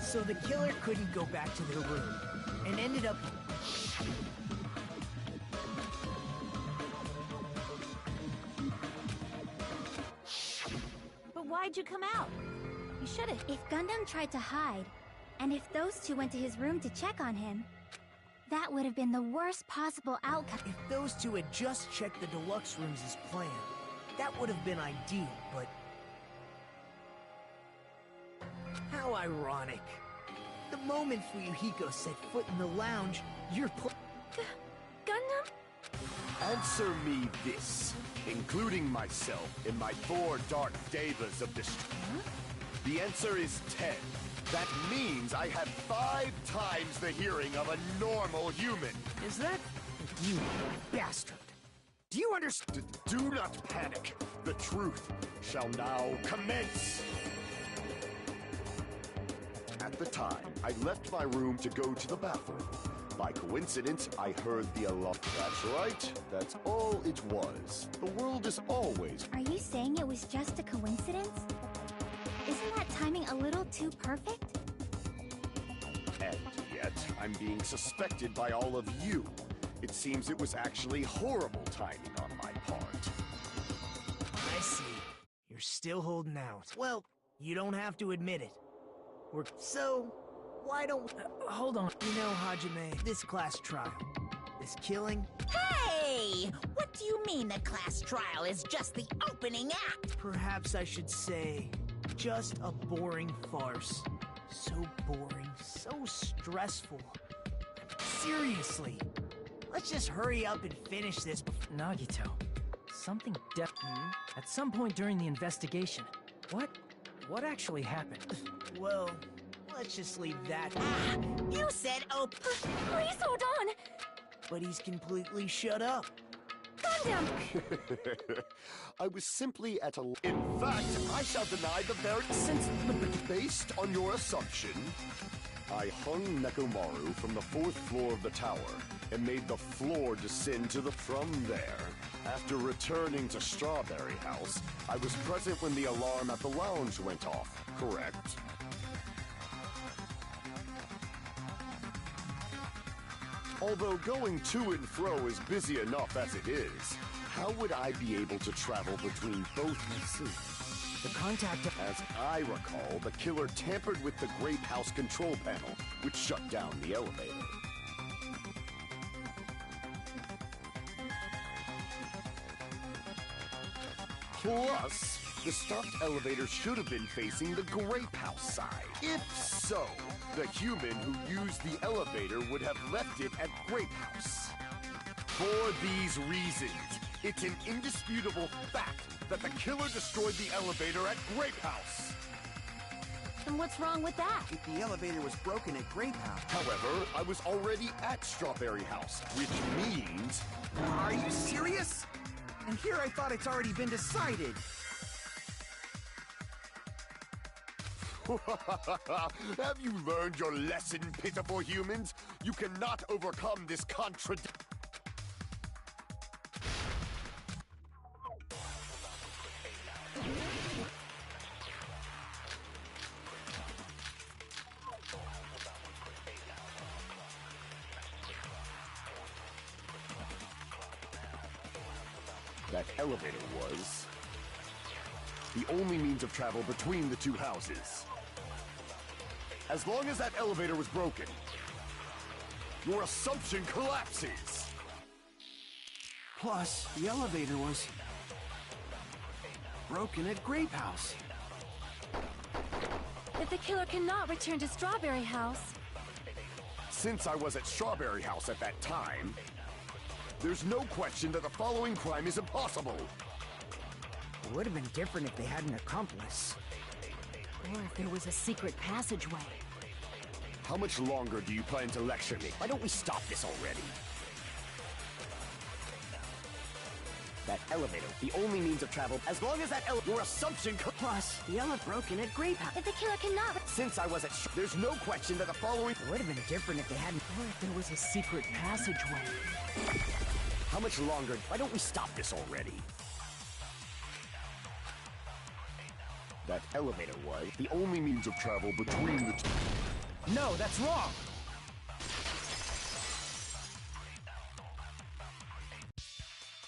so the killer couldn't go back to their room, and ended up... But why'd you come out? You should've. If Gundam tried to hide, and if those two went to his room to check on him, that would have been the worst possible outcome. If those two had just checked the deluxe rooms as planned, that would have been ideal, but... How ironic. The moment Fuyuhiko set foot in the lounge, you're Gundam? Answer me this, including myself in my 4 dark devas of destruction. The answer is 10. That means I have 5 times the hearing of a normal human. Is that... You bastard. Do you understand? Do not panic. The truth shall now commence. At the time, I left my room to go to the bathroom. By coincidence, I heard the alarm. That's right. That's all it was. The world is always... Are you saying it was just a coincidence? Isn't that timing a little too perfect? And yet, I'm being suspected by all of you. It seems it was actually horrible timing on my part. I see. You're still holding out. Well, you don't have to admit it. So, why don't... hold on. You know, Hajime, this class trial, this killing... Hey! What do you mean the class trial is just the opening act? Perhaps I should say, just a boring farce. So boring, so stressful. Seriously, let's just hurry up and finish this before... Nagito, something At some point during the investigation, what actually happened? Well, let's just leave that. Ah, you said Please hold on! But he's completely shut up. Gundam! I was simply at a... In fact, I shall deny the very... Based on your assumption, I hung Nekomaru from the 4th floor of the tower and made the floor descend to the... From there, after returning to Strawberry House, I was present when the alarm at the lounge went off, correct? Although going to and fro is busy enough as it is, how would I be able to travel between both? I see. The contact... As I recall, the killer tampered with the Grape House control panel, which shut down the elevator. Plus, the stuffed elevator should have been facing the Grape House side. If so, the human who used the elevator would have left it at Grape House. For these reasons, it's an indisputable fact that the killer destroyed the elevator at Grape House. And what's wrong with that? If the elevator was broken at Grape House... However, I was already at Strawberry House, which means... Are you serious? And here I thought it's already been decided. Have you learned your lesson, pitiful humans? You cannot overcome this contradiction. That elevator was the only means of travel between the two houses. As long as that elevator was broken, your assumption collapses. Plus, the elevator was broken at Grape House. If the killer cannot return to Strawberry House... Since I was at Strawberry House at that time, there's no question that the following crime is impossible. It would have been different if they had an accomplice. Or if there was a secret passageway. How much longer do you plan to lecture me? Why don't we stop this already? That elevator, the only means of travel, as long as that your assumption Plus, the elevator broken at Grape House. If the killer cannot... Since I was at there's no question that the following... It would have been different if they hadn't... Or if there was a secret passageway. How much longer? Why don't we stop this already? That elevator was the only means of travel between the two. No, that's wrong!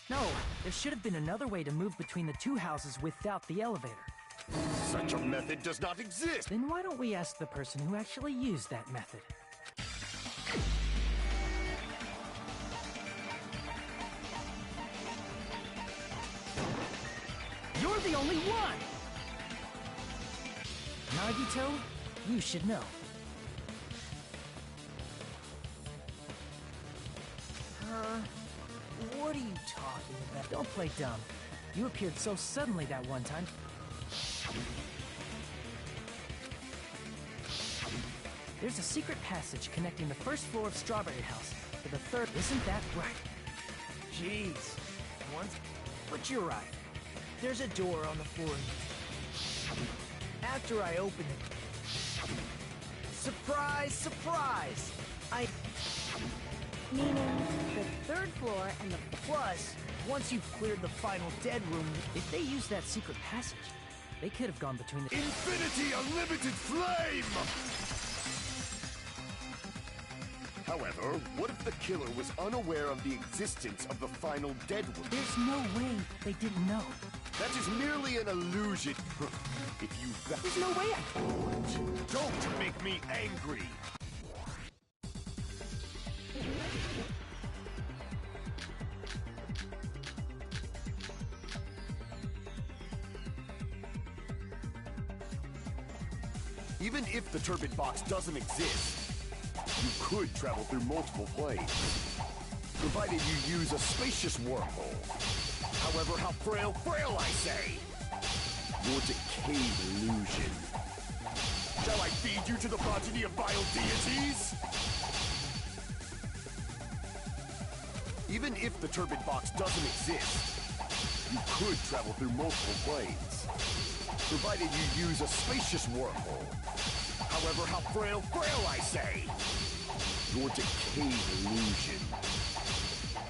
No, there should have been another way to move between the two houses without the elevator. Such a method does not exist! Then why don't we ask the person who actually used that method? You're the only one! Nagito, you should know. What are you talking about? Don't play dumb. You appeared so suddenly that one time. There's a secret passage connecting the first floor of Strawberry House to the third. Isn't that right? Jeez. Once... But you're right. There's a door on the floor. After I open it... Surprise, surprise! Meaning the third floor and the... Plus, once you've cleared the final dead room... If they used that secret passage, they could have gone between the... Infinity Unlimited Flame! However, what if the killer was unaware of the existence of the final dead room? There's no way they didn't know. That is merely an illusion. If you... There's no way I... Don't make me angry! Even if the turbid box doesn't exist, you could travel through multiple planes, provided you use a spacious wormhole. However, how frail, I say! Your decayed illusion. Shall I feed you to the progeny of vile deities? Even if the turbid box doesn't exist, you could travel through multiple planes, provided you use a spacious wormhole. However, how frail, I say! Your decayed illusion.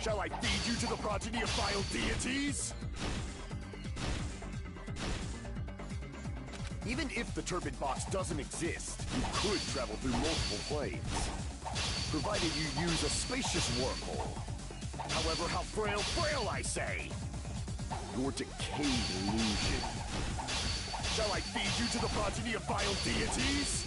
Shall I feed you to the progeny of vile deities? Even if the turbid box doesn't exist, you could travel through multiple planes. Provided you use a spacious wormhole. However, how frail, I say! Your decayed illusion. Shall I feed you to the progeny of vile deities?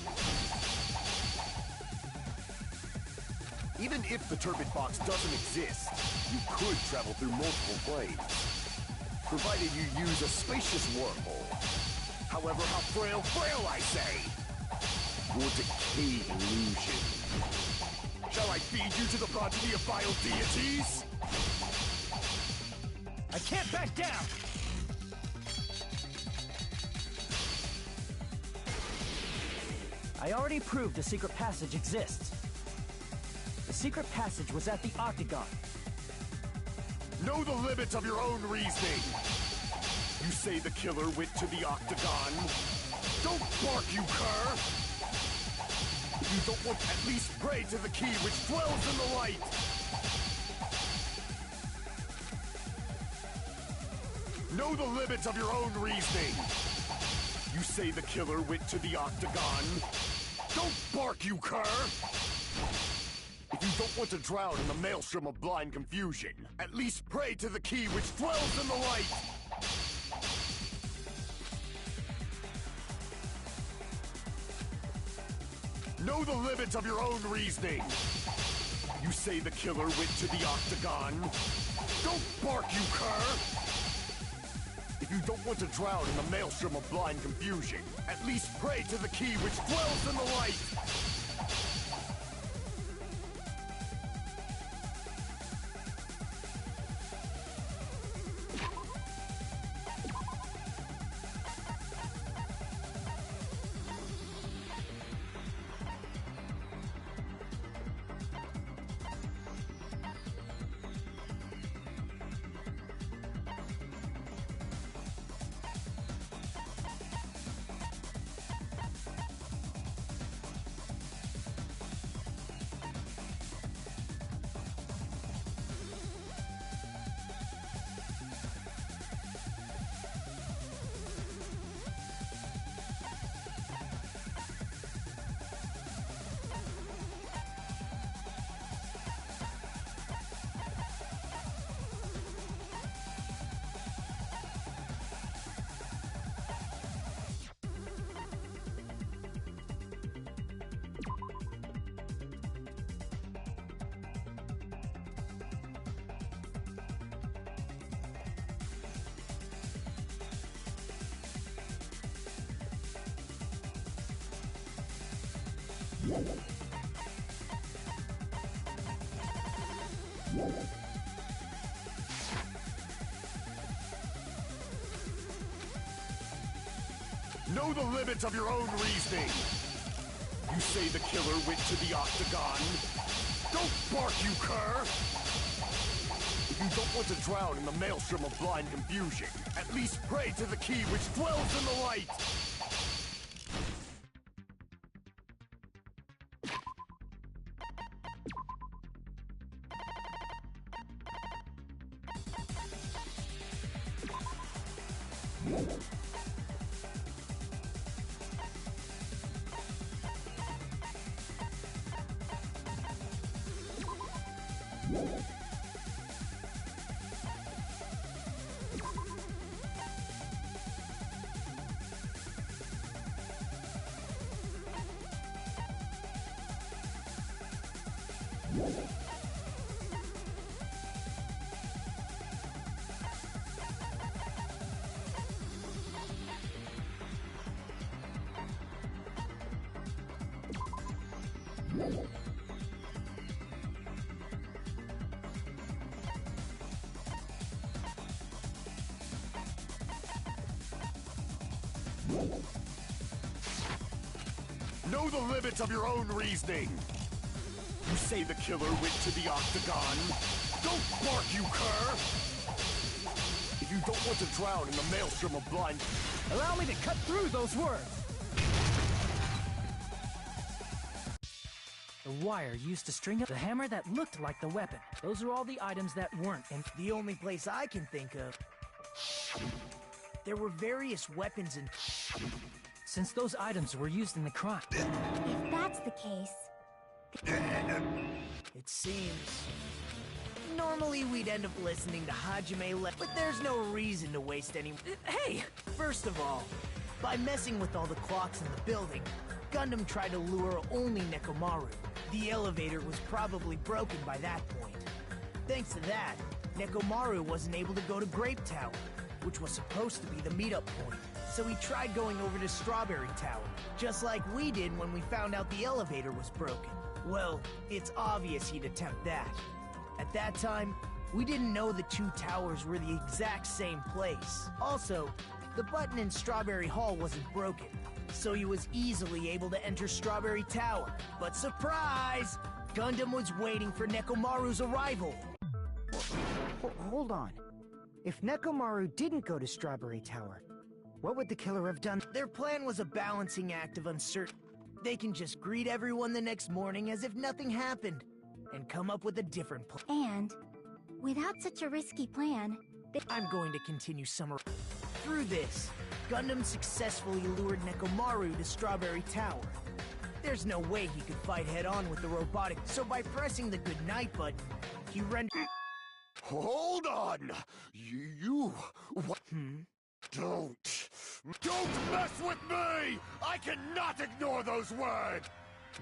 Even if the turbid box doesn't exist, you could travel through multiple planes. Provided you use a spacious wormhole. However, how frail, I say! Your decayed illusion. Shall I feed you to the progeny of vile deities? I can't back down! I already proved the secret passage exists. The secret passage was at the Octagon. Know the limits of your own reasoning! You say the killer went to the Octagon? Don't bark, you cur! If you don't want, at least pray to the key which dwells in the light! Know the limits of your own reasoning! You say the killer went to the Octagon? Don't bark, you cur! If you don't want to drown in the maelstrom of blind confusion, at least pray to the key which dwells in the light! Know the limits of your own reasoning! You say the killer went to the Octagon? Don't bark, you cur! If you don't want to drown in the maelstrom of blind confusion, at least pray to the key which dwells in the light! Know the limits of your own reasoning! You say the killer went to the Octagon? Don't bark, you cur! If you don't want to drown in the maelstrom of blind confusion, at least pray to the key which dwells in the light! Know the limits of your own reasoning! You say the killer went to the Octagon? Don't bark, you cur! If you don't want to drown in the maelstrom of blind... Allow me to cut through those words! the wire used to string up the hammer that looked like the weapon. Those are all the items that weren't in. The only place I can think of. There were various weapons and. Since those items were used in the crime. If that's the case, It seems. Normally we'd end up listening to Hajime but there's no reason to waste any. Hey! First of all, by messing with all the clocks in the building, Gundam tried to lure only Nekomaru. The elevator was probably broken by that point. Thanks to that, Nekomaru wasn't able to go to Grape Tower, which was supposed to be the meetup point. So he tried going over to Strawberry Tower, just like we did when we found out the elevator was broken. Well, it's obvious he'd attempt that. At that time, we didn't know the two towers were the exact same place. Also, the button in Strawberry Hall wasn't broken, so he was easily able to enter Strawberry Tower. But surprise! Gundam was waiting for Nekomaru's arrival. Hold on. If Nekomaru didn't go to Strawberry Tower, what would the killer have done? Their plan was a balancing act of uncertainty. They can just greet everyone the next morning as if nothing happened, and come up with a different plan. and without such a risky plan, I'm going to continue summarizing. Through this, Gundam successfully lured Nekomaru to Strawberry Tower. There's no way he could fight head-on with the robotic, so by pressing the goodnight button, he rendered... Hold on! You... What? Don't mess with me! I cannot ignore those words!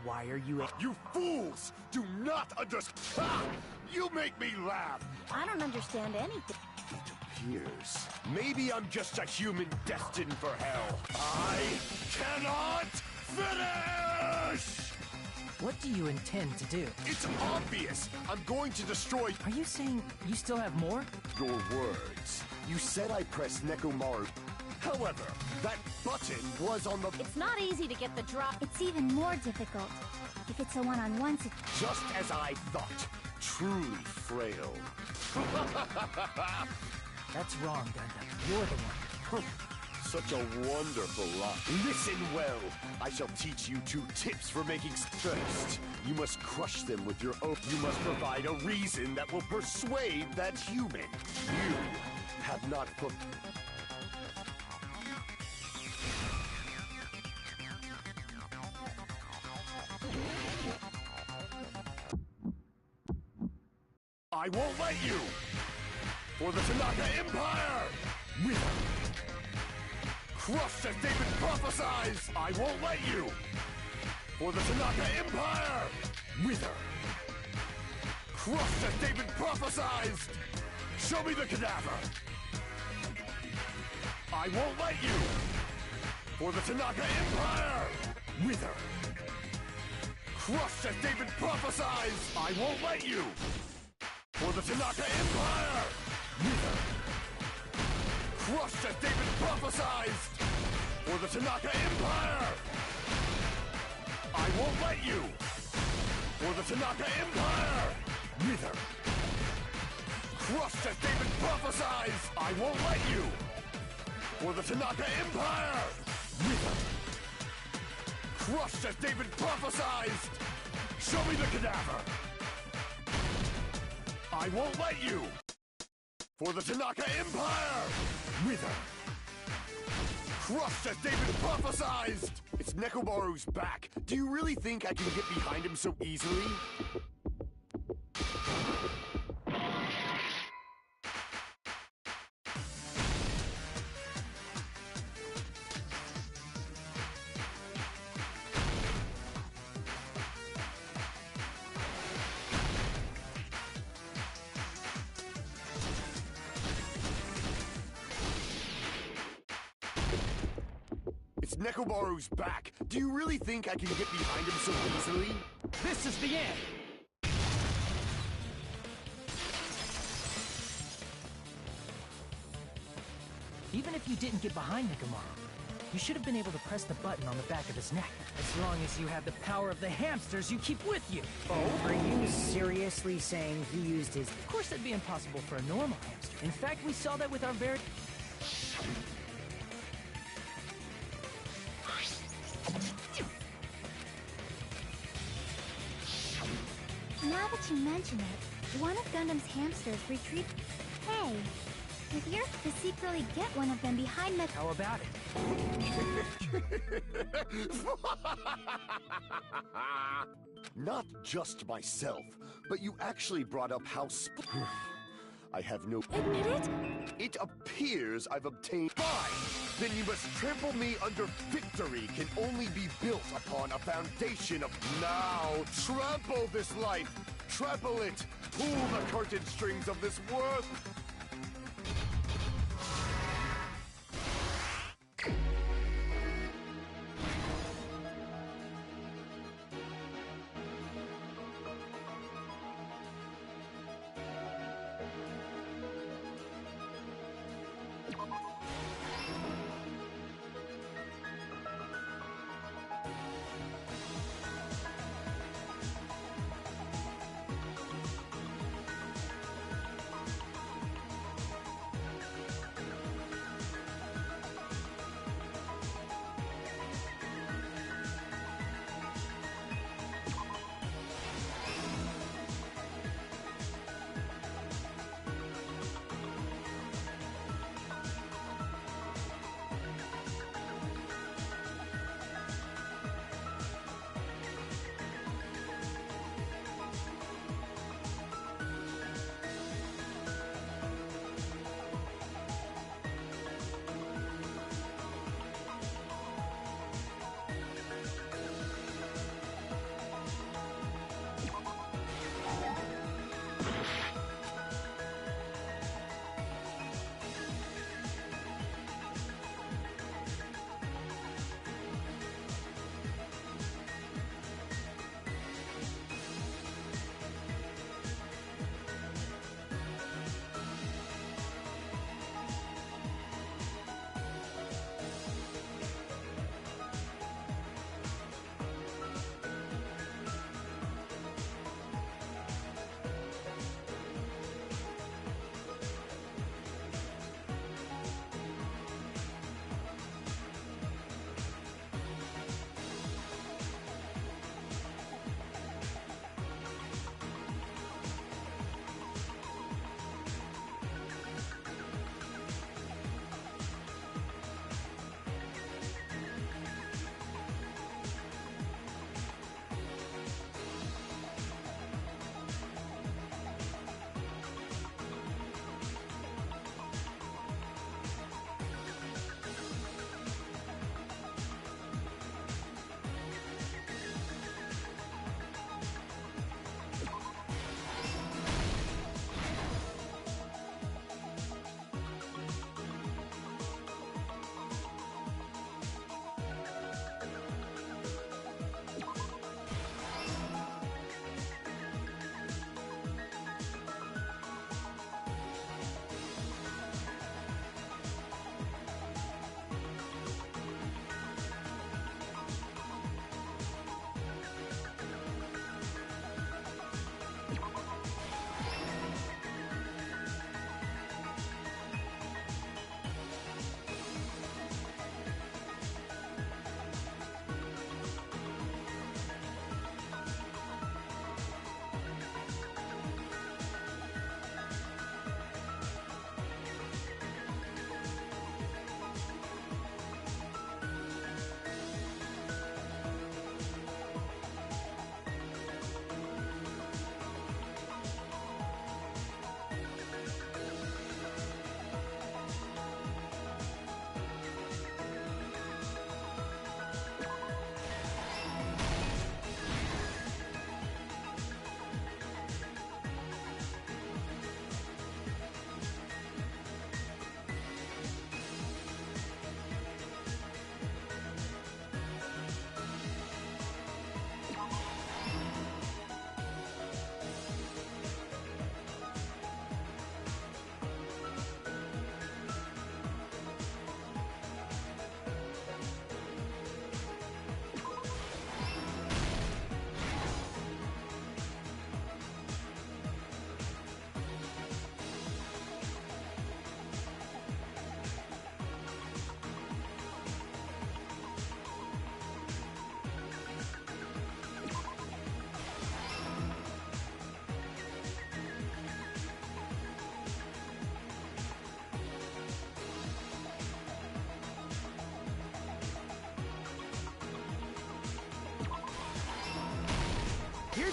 Why are you... You fools! Do not understand! Ha! You make me laugh! I don't understand anything. It appears. Maybe I'm just a human destined for hell. I cannot finish! What do you intend to do? It's obvious! I'm going to destroy... Are you saying you still have more? Your words. You said I pressed Nekomaru. However, that button was on the... It's not easy to get the drop. it's even more difficult. If it's a one-on-one situation. Just as I thought. Truly frail. That's wrong, Gundam. You're the one. Such a wonderful line. Listen well. I shall teach you 2 tips for making... First, you must crush them with your oath. You must provide a reason that will persuade that human. You have not put... I won't let you! For the Tanaka Empire! Crushed as David prophesies! I won't let you! For the Tanaka Empire! Wither! Crushed as David prophesies! Show me the cadaver! I won't let you! For the Tanaka Empire! Wither! Crushed as David prophesies! I won't let you! For the Tanaka Empire! Wither! Crushed as David prophesied! For the Tanaka Empire! I won't let you! For the Tanaka Empire! Wither! Crushed as David prophesied! I won't let you! For the Tanaka Empire! Wither! Crushed as David prophesied! Show me the cadaver! I won't let you! For the Tanaka Empire! Wither! Crushed as David prophesied! It's Nekomaru's back. Do you really think I can get behind him so easily? It's Nekomaru's back. Do you really think I can get behind him so easily? This is the end! Even if you didn't get behind Nekomaru, you should have been able to press the button on the back of his neck. As long as you have the power of the hamsters you keep with you. Oh, are you seriously saying he used his... Of course that'd be impossible for a normal hamster. In fact, we saw that with our very... Now that you mention it, one of Gundam's hamsters retrieved... Hey, if you're to secretly get one of them behind Mech... How about it? Not just myself, but you actually brought up how I have no... Admit it? It appears I've obtained... Fine! Then you must trample me under victory can only be built upon a foundation of... Now, trample this life! Trample it! Pull the curtain strings of this world!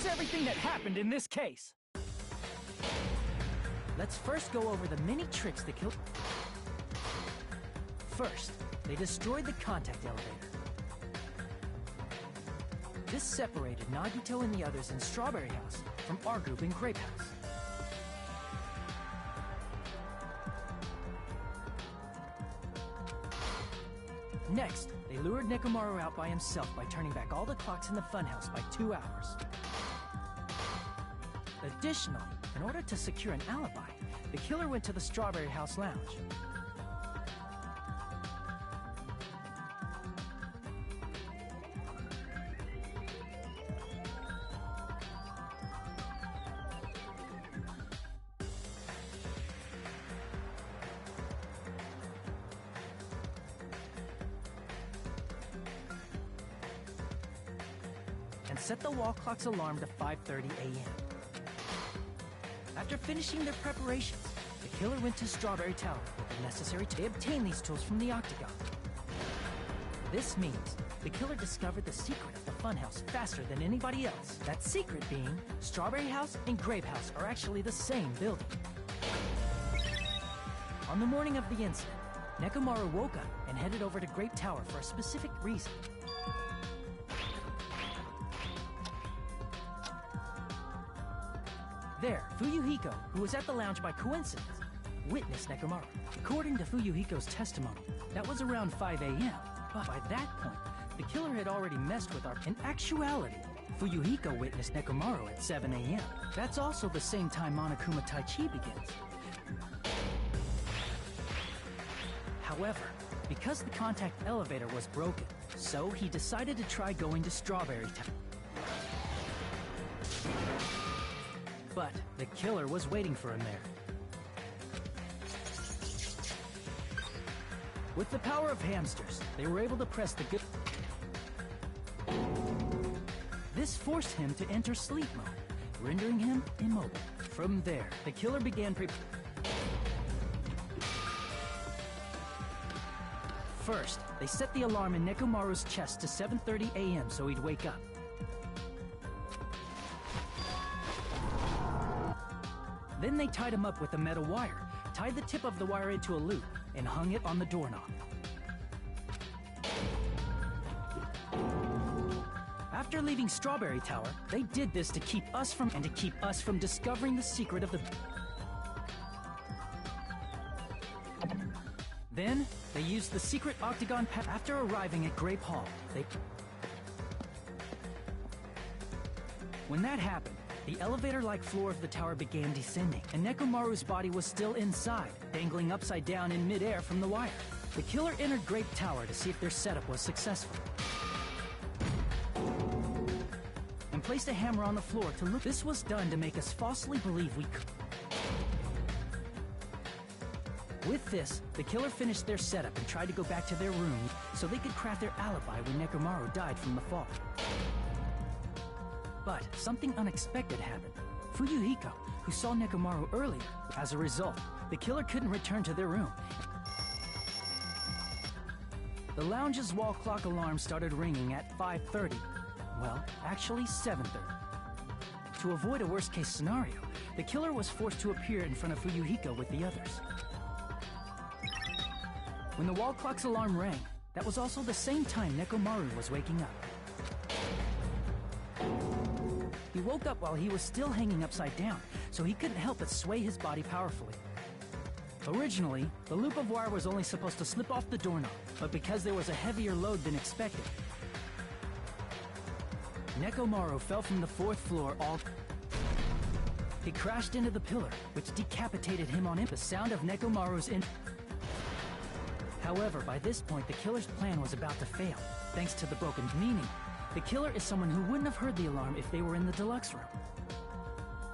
everything that happened in this case. Let's first go over the many tricks that killed... First, they destroyed the contact elevator. This separated Nagito and the others in Strawberry House from our group in Grape House. Next, they lured Nekomaru out by himself by turning back all the clocks in the funhouse by 2 hours. Additionally, in order to secure an alibi, the killer went to the Strawberry House lounge. And set the wall clock's alarm to 5:30 a.m. After finishing their preparations, the killer went to Strawberry Tower with the necessary to obtain these tools from the Octagon. This means the killer discovered the secret of the funhouse faster than anybody else. That secret being, Strawberry House and Grape House are actually the same building. On the morning of the incident, Nekomaru woke up and headed over to Grape Tower for a specific reason. There, Fuyuhiko, who was at the lounge by coincidence, witnessed Nekomaru. According to Fuyuhiko's testimony, that was around 5 a.m. But by that point, the killer had already messed with our... In actuality, Fuyuhiko witnessed Nekomaru at 7 a.m. That's also the same time Monokuma Tai Chi begins. However, because the contact elevator was broken, so he decided to try going to Strawberry Town. But the killer was waiting for him there. With the power of hamsters, they were able to press the good... This forced him to enter sleep mode, rendering him immobile. From there, the killer began First, they set the alarm in Nekomaru's chest to 7:30 a.m. so he'd wake up. Then they tied him up with a metal wire, tied the tip of the wire into a loop, and hung it on the doorknob. After leaving Strawberry Tower, they did this to keep us from discovering the secret of the... Then, they used the secret Octagon path. After arriving at Grape Hall, When that happened, the elevator-like floor of the tower began descending, and Nekomaru's body was still inside, dangling upside down in midair from the wire. The killer entered Grape Tower to see if their setup was successful, and placed a hammer on the floor to look. This was done to make us falsely believe we could. With this, the killer finished their setup and tried to go back to their room so they could craft their alibi when Nekomaru died from the fall. But something unexpected happened. Fuyuhiko, who saw Nekomaru earlier, as a result, the killer couldn't return to their room. The lounge's wall clock alarm started ringing at 5:30. Well, actually 7:30. To avoid a worst-case scenario, the killer was forced to appear in front of Fuyuhiko with the others. When the wall clock's alarm rang, that was also the same time Nekomaru was waking up. He woke up while he was still hanging upside down, so he couldn't help but sway his body powerfully. Originally, the loop of wire was only supposed to slip off the doorknob, but because there was a heavier load than expected, Nekomaru fell from the 4th floor all... He crashed into the pillar, which decapitated him on the sound of Nekomaru's However, by this point, the killer's plan was about to fail, thanks to the broken meaning. The killer is someone who wouldn't have heard the alarm if they were in the deluxe room.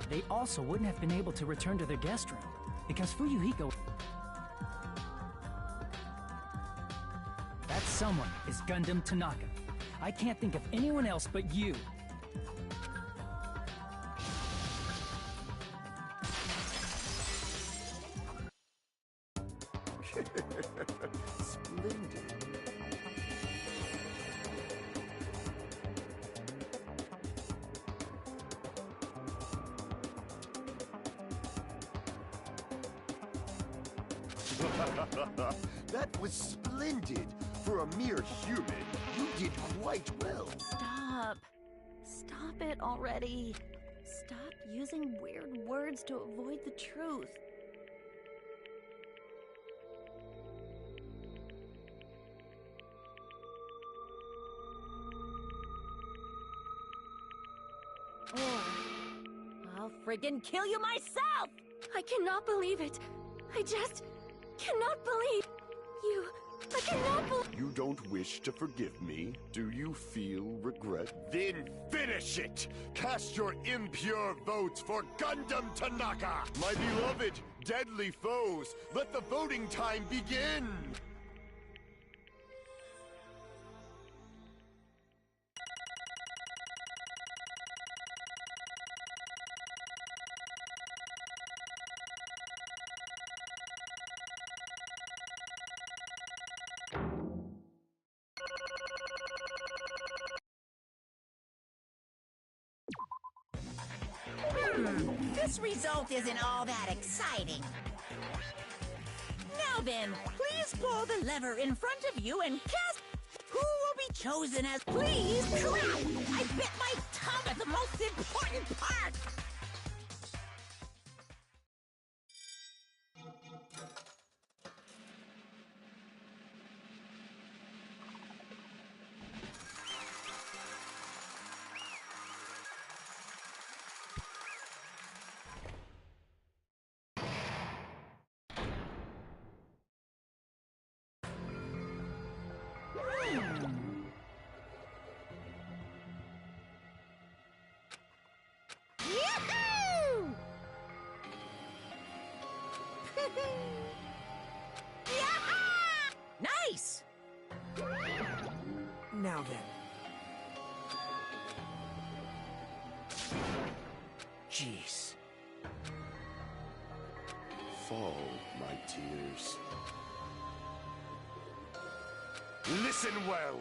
They also wouldn't have been able to return to their guest room, because Fuyuhiko... That someone is Gundam Tanaka. I can't think of anyone else but you. Splendid. That was splendid. For a mere human, you did quite well. Stop. Stop it already. Stop using weird words to avoid the truth. Or I'll friggin' kill you myself! I cannot believe it. I just cannot believe you. I cannot believe. You don't wish to forgive me? Do you feel regret? Then finish it! Cast your impure votes for Gundam Tanaka! My beloved, deadly foes, let the voting time begin! This result isn't all that exciting. Now then, please pull the lever in front of you and cast... Who will be chosen as... Please, crap! I bit my tongue at the most important part! Yahoo! Yahoo! Nice! Now then. Jeez. Fall, my tears. Listen well!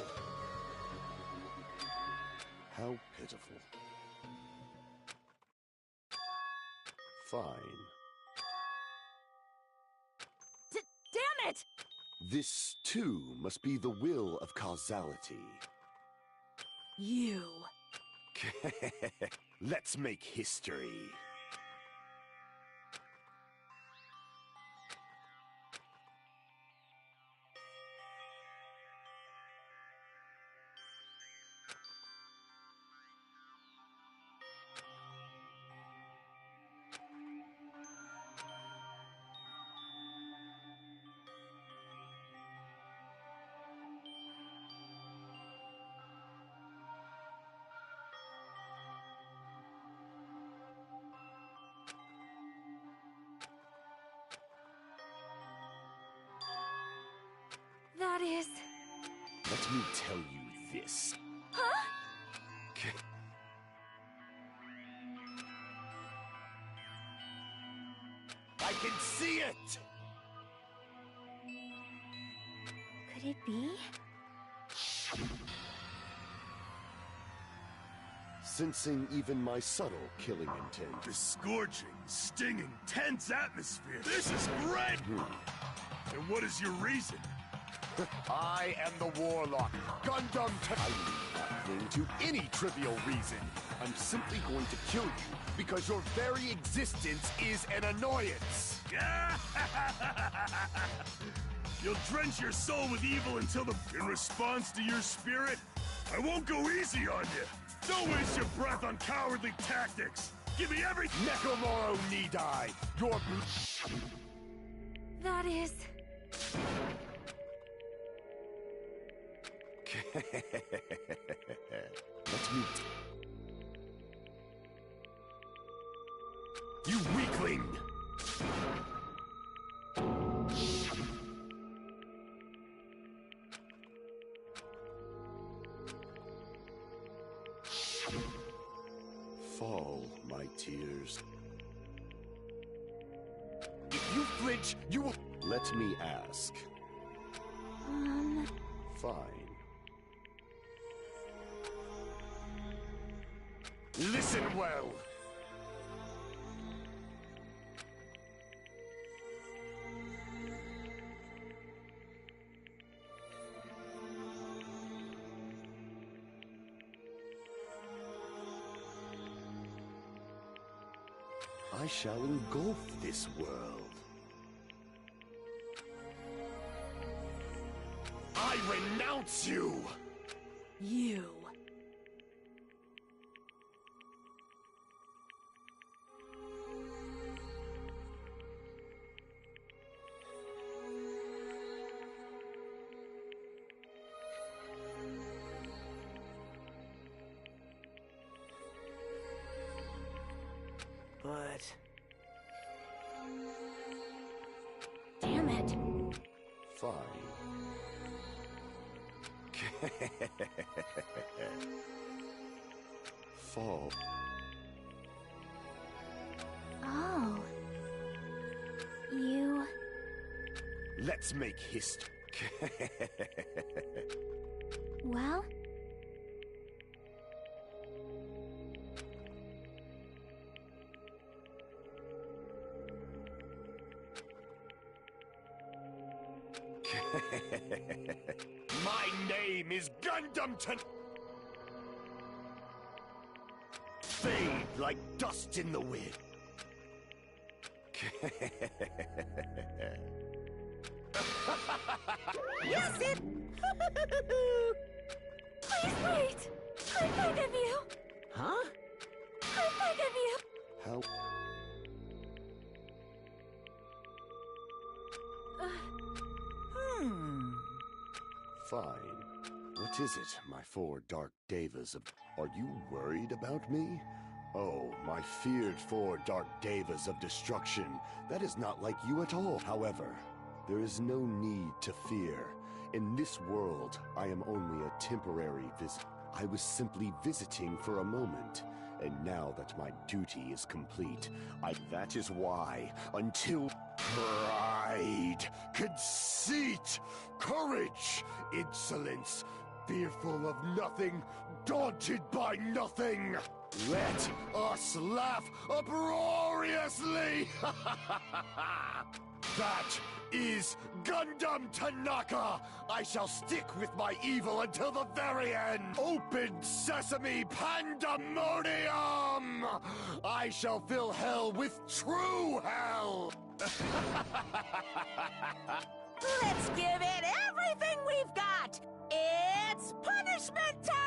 How pitiful. Fine. Damn it! This, too, must be the will of causality. You. Let's make history. That is... Let me tell you this. Huh? I can see it! Could it be? Sensing even my subtle killing intent. The scorching, stinging, tense atmosphere. This is great! And what is your reason? I am the Warlock, Gundam I leave that thing to any trivial reason. I'm simply going to kill you because your very existence is an annoyance. You'll drench your soul with evil until the... In response to your spirit, I won't go easy on you. Don't waste your breath on cowardly tactics. Give me everything. Nekomoro Nidai, your... That is... Let me... You weakling! Fall, my tears. If you flinch, you will... Let me ask. Fine. Listen well! I shall engulf this world. I renounce you! You. But... Damn it. Fine. Fall. Oh. You... Let's make history. well? My name is Gundam Fade like dust in the wind. Yes, it. Please wait! I beg of you! Huh? I beg of you! How? Fine. What is it, my four dark devas of... Are you worried about me? Oh, my feared four dark devas of destruction. That is not like you at all. However, there is no need to fear. In this world, I am only a temporary visit. I was simply visiting for a moment. And now that my duty is complete, that is why, until... Pride, conceit, courage, insolence, fearful of nothing, daunted by nothing. Let us laugh uproariously! That is Gundam Tanaka! I shall stick with my evil until the very end! Open sesame pandemonium! I shall fill hell with true hell! Let's give it everything we've got. It's punishment time!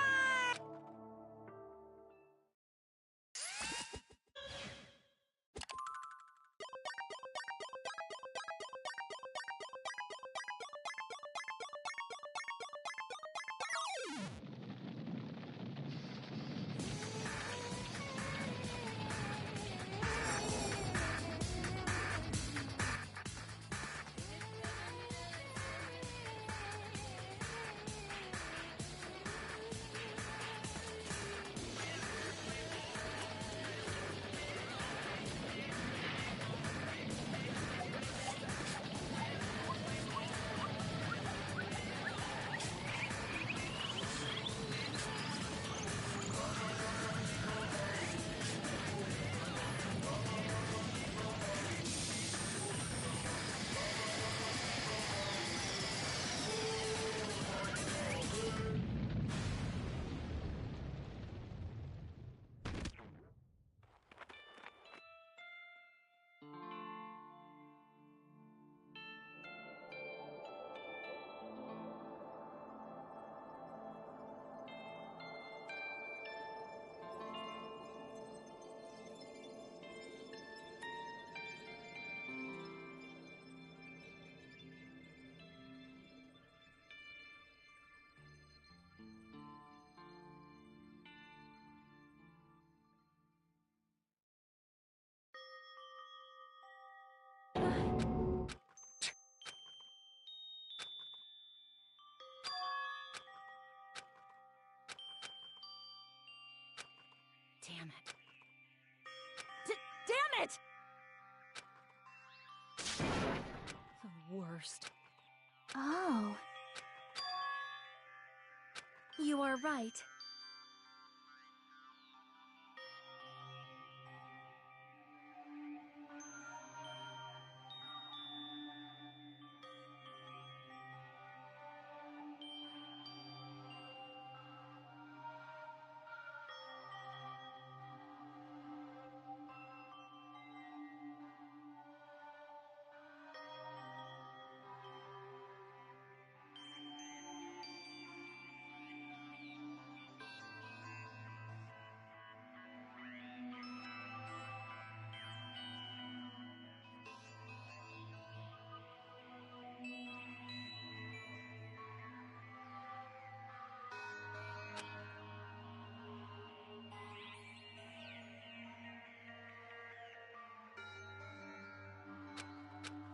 Damn it. Damn it! The worst. Oh. You are right.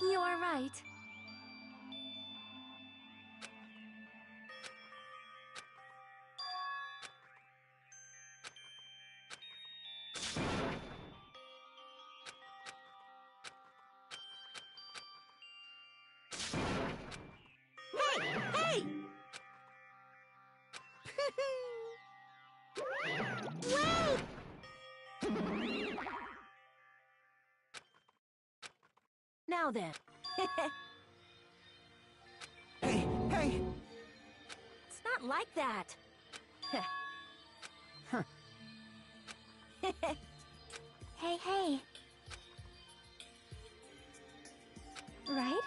You are right. Hey! Now then. Hey, hey! It's not like that. Huh. Hey, hey. Right?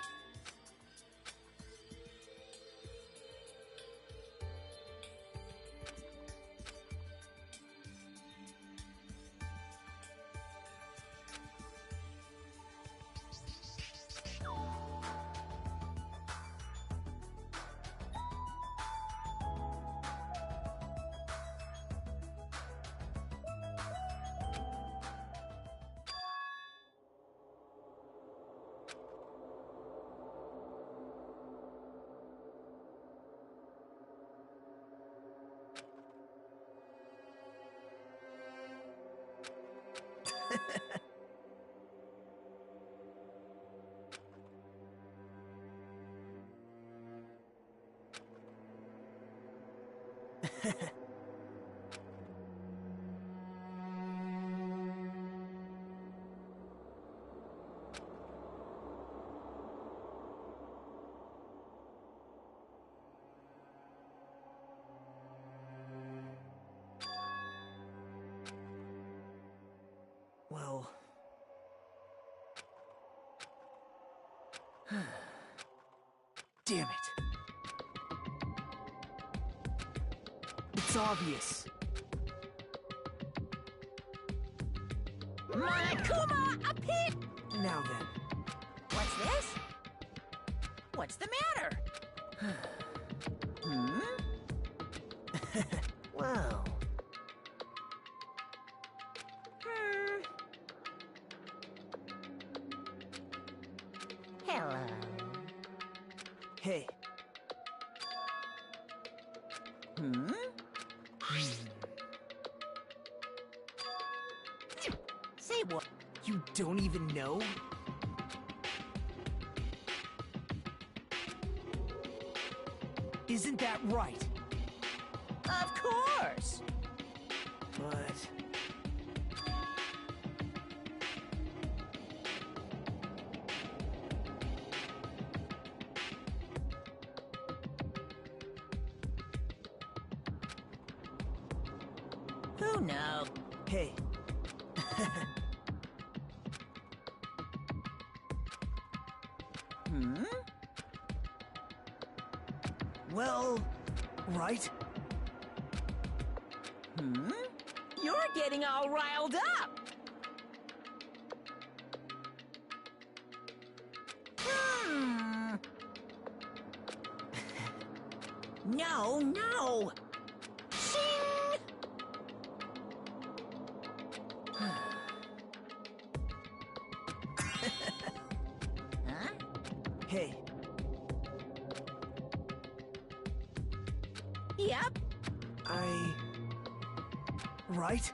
Well... Damn it. It's obvious. Monokuma, a pit! Now then. What's this? What's the matter? Hmm? Well... Hello. Hey. Hmm? Say what? You don't even know? Isn't that right? Of course! But... Who knows? Hey. Hmm? Well... right? Hmm? You're getting all riled up! Hmm. No, no! Shing! Huh? Hey. Yep. Right?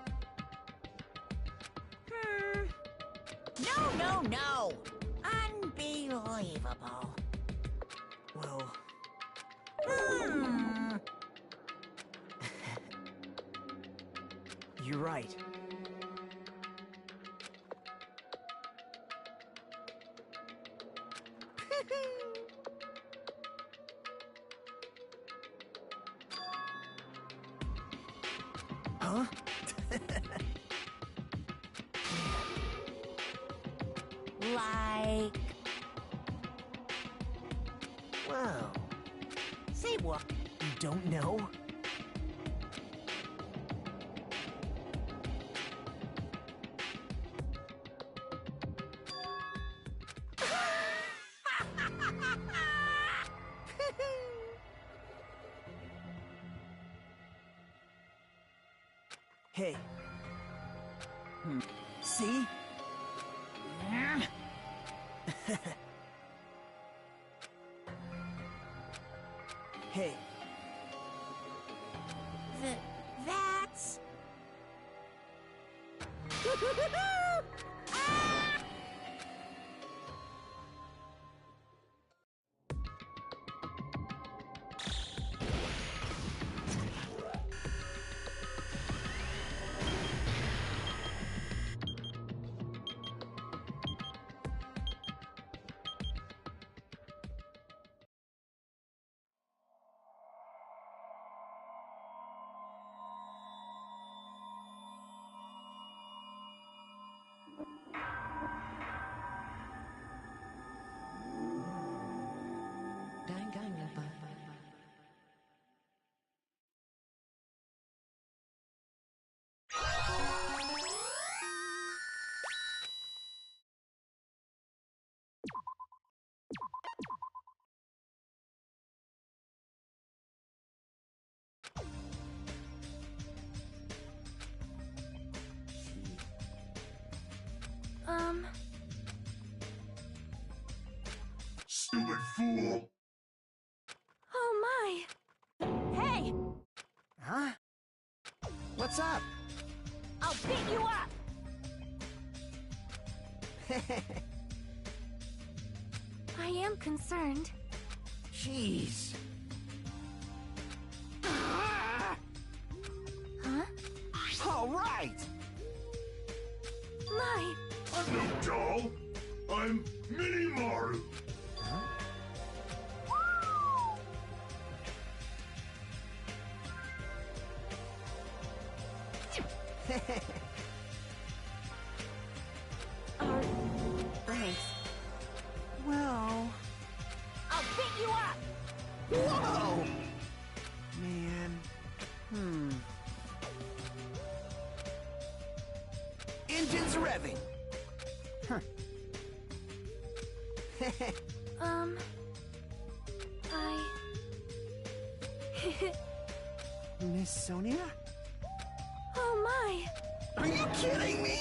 Hmm. No, no, no! Unbelievable. Well... Hmm. You're right. Huh? Like... Well... Say what? You don't know? Hey. See? Hey, That's... Dragonropa. Stupid fool! Oh my! Hey! Huh? What's up? I'll beat you up! I am concerned. Jeez. Huh? All right. My! I'm no doll! I'm Mini Maru! Thanks. Well... I'll beat you up! Whoa! Man. Engines revving. Huh. Miss Sonia? Oh my! Are you kidding me?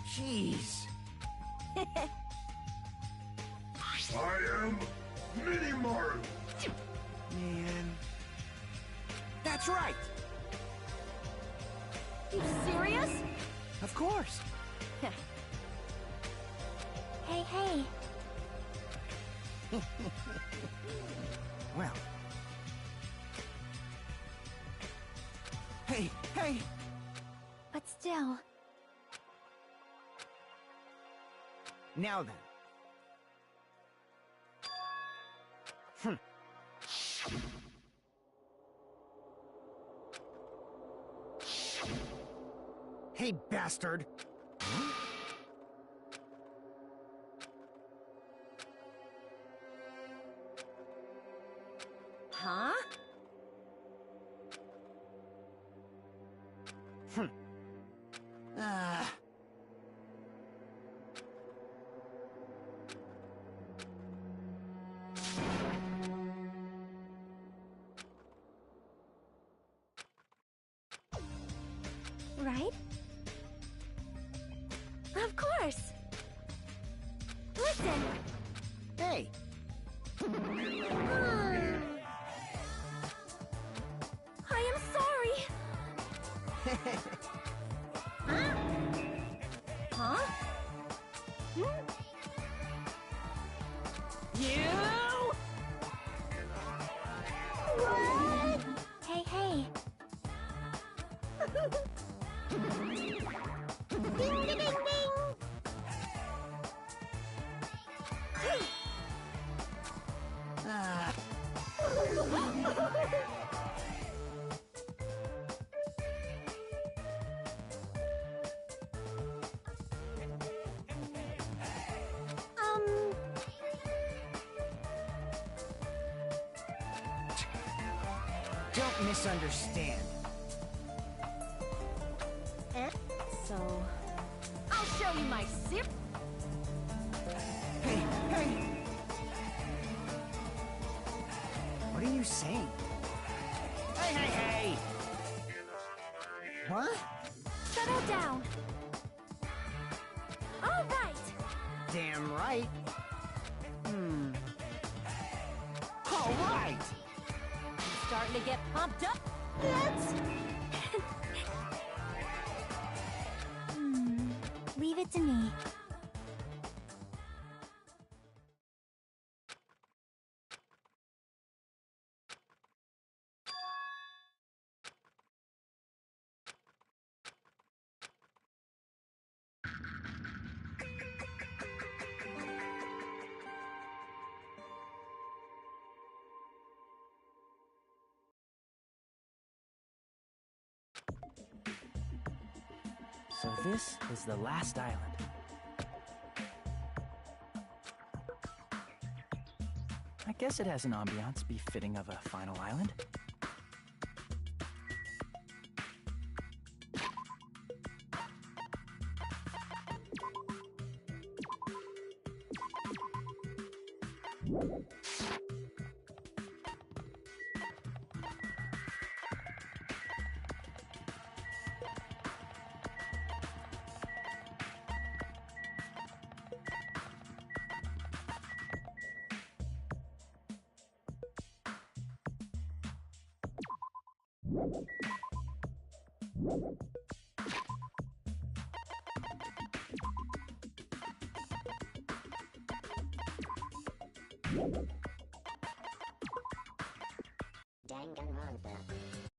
Jeez. I am Mini Maru! Man. That's right. You serious? Of course. Hey, hey. Well. Hey, hey. But still, Now then. Hey, bastard! Huh? Ah. Right? Of course! Listen! Hey! I am sorry! Huh? You? what? Hey, hey. Ding, ding, ding, ding. Ah. Don't misunderstand. So, I'll show you my sip. Hey, hey! What are you saying? Hey, hey, hey! What? Settle down! All right! Damn right. All right! right. I'm starting to get pumped up. Let's... Leave it to me. So this is the last island. I guess it has an ambiance befitting of a final island.